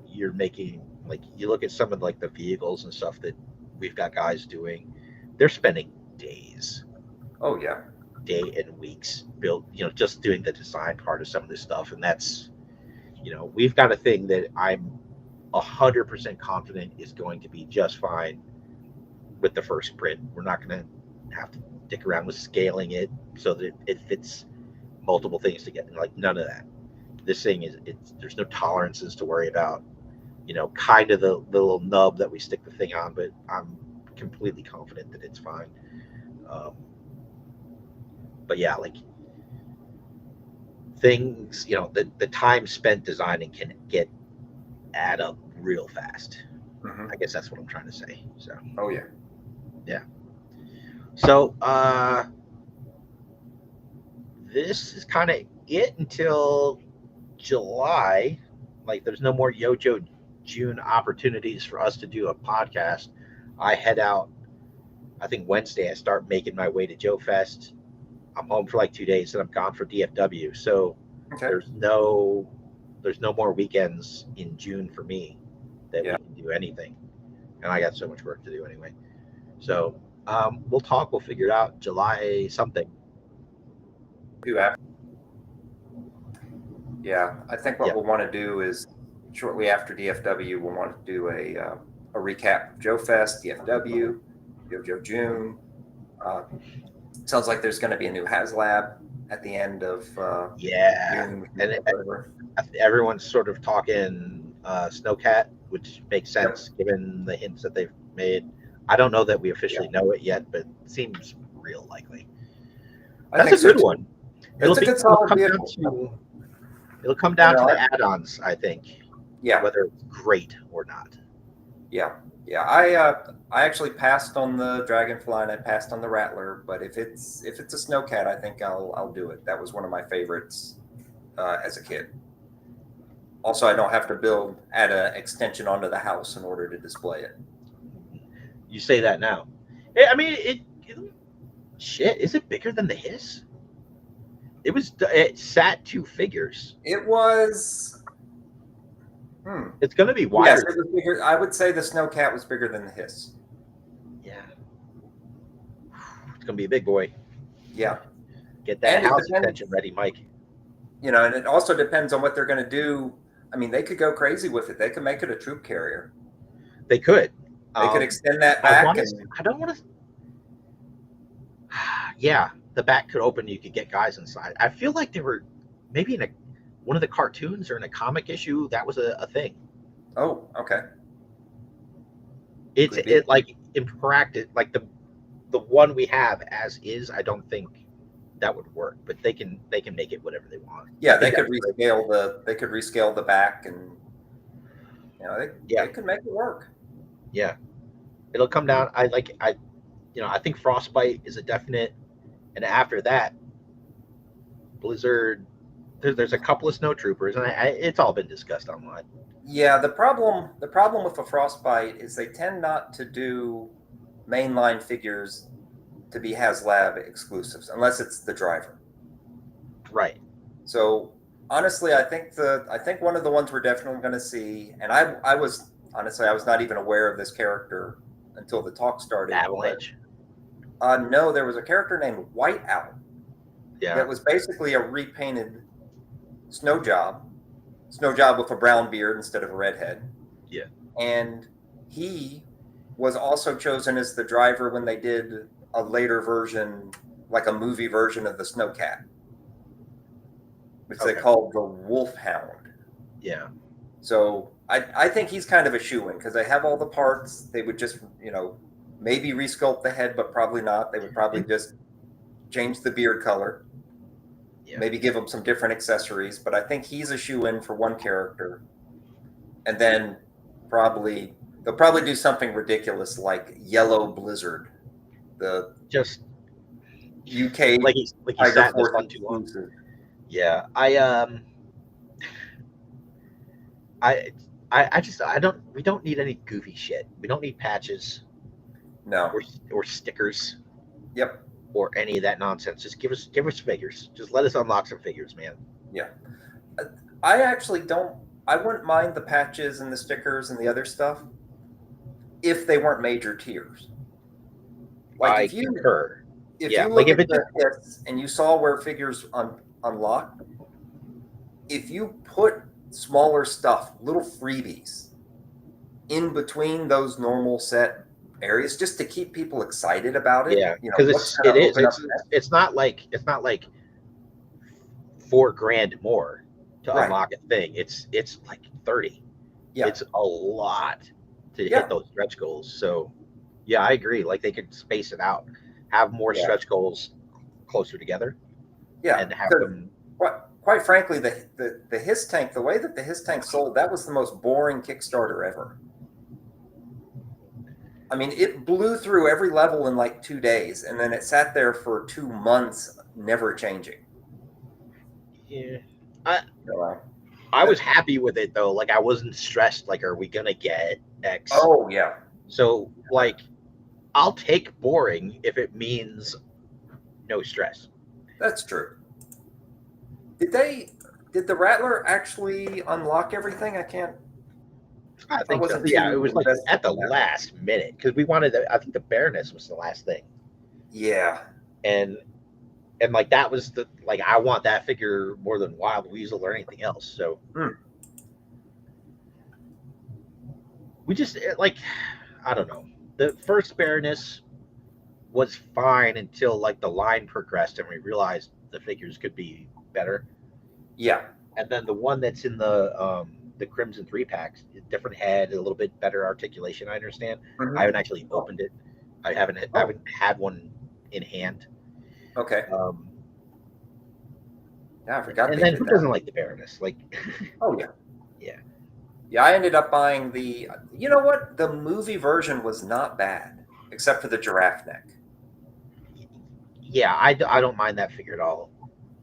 You're making, like, you look at some of like the vehicles and stuff that we've got guys doing, they're spending days. Oh yeah. Day and weeks built, just doing the design part of some of this stuff. And that's, we've got a thing that I'm 100% confident is going to be just fine with the first print. We're not going to have to dick around with scaling it so that it fits multiple things together. Like, none of that. This thing there's no tolerances to worry about. Kind of the little nub that we stick the thing on, but I'm completely confident that it's fine. But yeah, like things, the time spent designing can add up real fast. Mm-hmm. I guess that's what I'm trying to say. So. Oh yeah. Yeah. So this is kind of it until July. Like, there's no more Yojo June opportunities for us to do a podcast. I head out, I think Wednesday. I start making my way to Joe Fest. I'm home for like 2 days, and I'm gone for DFW. So there's no more weekends in June for me that we can do anything. and I got so much work to do anyway. So we'll talk. We'll figure it out. July something. Yeah, I think what Yeah. we'll want to do is shortly after DFW, we'll want to do a recap of Joe Fest, DFW, JoJo June. Sounds like there's going to be a new HasLab at the end of Yeah, June. and Whatever. everyone's sort of talking Snowcat, which makes sense given the hints that they've made. I don't know that we officially know it yet, but it seems real likely. That's a good one. It's a good solid vehicle. It'll come down to the add-ons, I think. Yeah. Whether it's great or not. Yeah. Yeah. I actually passed on the Dragonfly and I passed on the Rattler, but if it's a Snowcat, I think I'll do it. That was one of my favorites as a kid. Also, I don't have to add an extension onto the house in order to display it. You say that now. I mean, shit, is it bigger than the Hiss? It sat 2 figures. It was. It's going to be wider. Yes, it was bigger. I would say the Snowcat was bigger than the Hiss. Yeah. It's going to be a big boy. Yeah. Get that house extension ready, Mike. You know, and it also depends on what they're going to do. I mean, they could go crazy with it. They could make it a troop carrier. They could. They could extend that back. I don't want to. Yeah, the back could open. You could get guys inside. I feel like they were maybe in one of the cartoons or in a comic issue. That was a thing. Oh, okay. It like in practice, like the one we have as is. I don't think that would work, but they can make it whatever they want. Yeah, they could rescale the back, and you know they could make it work. Yeah, it'll come down. I think Frostbite is a definite, and after that, Blizzard. There's a couple of Snowtroopers, and it's all been discussed online. Yeah, the problem with the Frostbite is they tend not to do mainline figures to be HasLab exclusives unless it's the driver. Right. So honestly, I think one of the ones we're definitely going to see, and I was not even aware of this character until the talk started. Avalanche. No, there was a character named White Owl. Yeah. That was basically a repainted Snow Job with a brown beard instead of a redhead. Yeah. And he was also chosen as the driver when they did a later version, like a movie version of the Snowcat, which they called the Wolfhound. Yeah. So I think he's kind of a shoo-in because they have all the parts. They would just, maybe resculpt the head, but probably not. They would probably just change the beard color. Yeah. Maybe give him some different accessories, but I think he's a shoo-in for one character. And then they'll probably do something ridiculous like Yellow Blizzard, the just UK like he sat in this one too long. Yeah, we don't need any goofy shit. We don't need patches. No. Or stickers. Yep. Or any of that nonsense. Just give us figures. Just let us unlock some figures, man. Yeah. I wouldn't mind the patches and the stickers and the other stuff if they weren't major tiers. Like if you look at this and you saw where figures unlock, if you put smaller stuff, little freebies in between those normal set areas just to keep people excited about it. Yeah, because it's not like $4,000 more to unlock a thing. It's like 30. Yeah, it's a lot to hit those stretch goals. So yeah, I agree. Like they could space it out, have more stretch goals closer together. Yeah, and have them. Quite frankly, the Hiss tank, the way that the Hiss tank sold, that was the most boring Kickstarter ever. I mean, it blew through every level in like 2 days, and then it sat there for 2 months, never changing. Yeah, I was happy with it though. Like I wasn't stressed. Like, are we gonna get X? Oh yeah. So like, I'll take boring if it means no stress. That's true. Did the Rattler actually unlock everything? I can't. I I think so. wasn't Yeah, too it was like invested at the in that. last minute because we wanted. I think the Baroness was the last thing, Yeah. and like that was the like I want that figure more than Wild Weasel or anything else. So we just like I don't know. The first Baroness was fine until like the line progressed and we realized the figures could be better. Yeah. And then the one that's in the Crimson 3-packs, different head, a little bit better articulation. I understand. Mhm. I haven't actually opened it. I haven't had one in hand. Okay. Yeah, I forgot And they then did who that. doesn't like the Baroness? Like, Oh yeah. yeah, Yeah, I ended up buying the. You know what? The movie version was not bad, except for the giraffe neck. yeah. I don't mind that figure at all.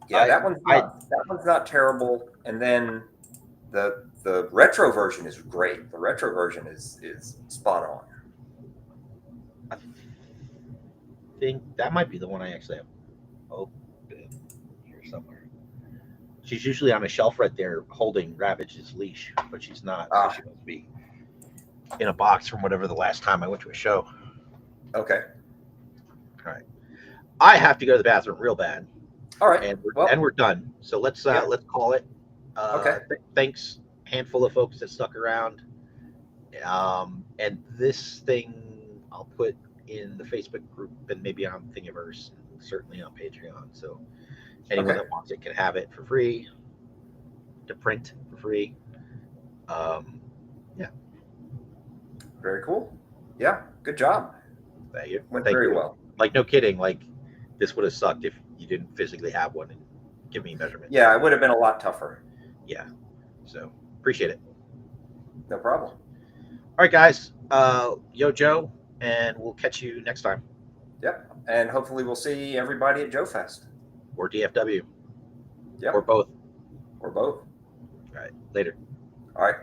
Yeah, I that one's not terrible. And then the retro version is great. The retro version is spot on. I think that might be the one I actually have open here somewhere. She's usually on a shelf right there holding Ravage's leash, but she's not. So she must be in a box from whatever the last time I went to a show. Okay. All right. I have to go to the bathroom real bad. All right. And we're done. So let's call it. Okay. Thanks, handful of folks that stuck around. And this thing I'll put in the Facebook group and maybe on Thingiverse, and certainly on Patreon. So anyone that wants it can have it for free, to print for free. Yeah. Very cool. Yeah. Good job. Thank you. Went Thank very you. well. Like, no kidding. Like, this would have sucked if you didn't physically have one and give me measurements. Yeah, it would have been a lot tougher. Yeah. So appreciate it. No problem. All right, guys. Yo, Joe, and we'll catch you next time. Yep. And hopefully we'll see everybody at Joe Fest. Or DFW. Yep. Or both. Or both. All right. Later. All right.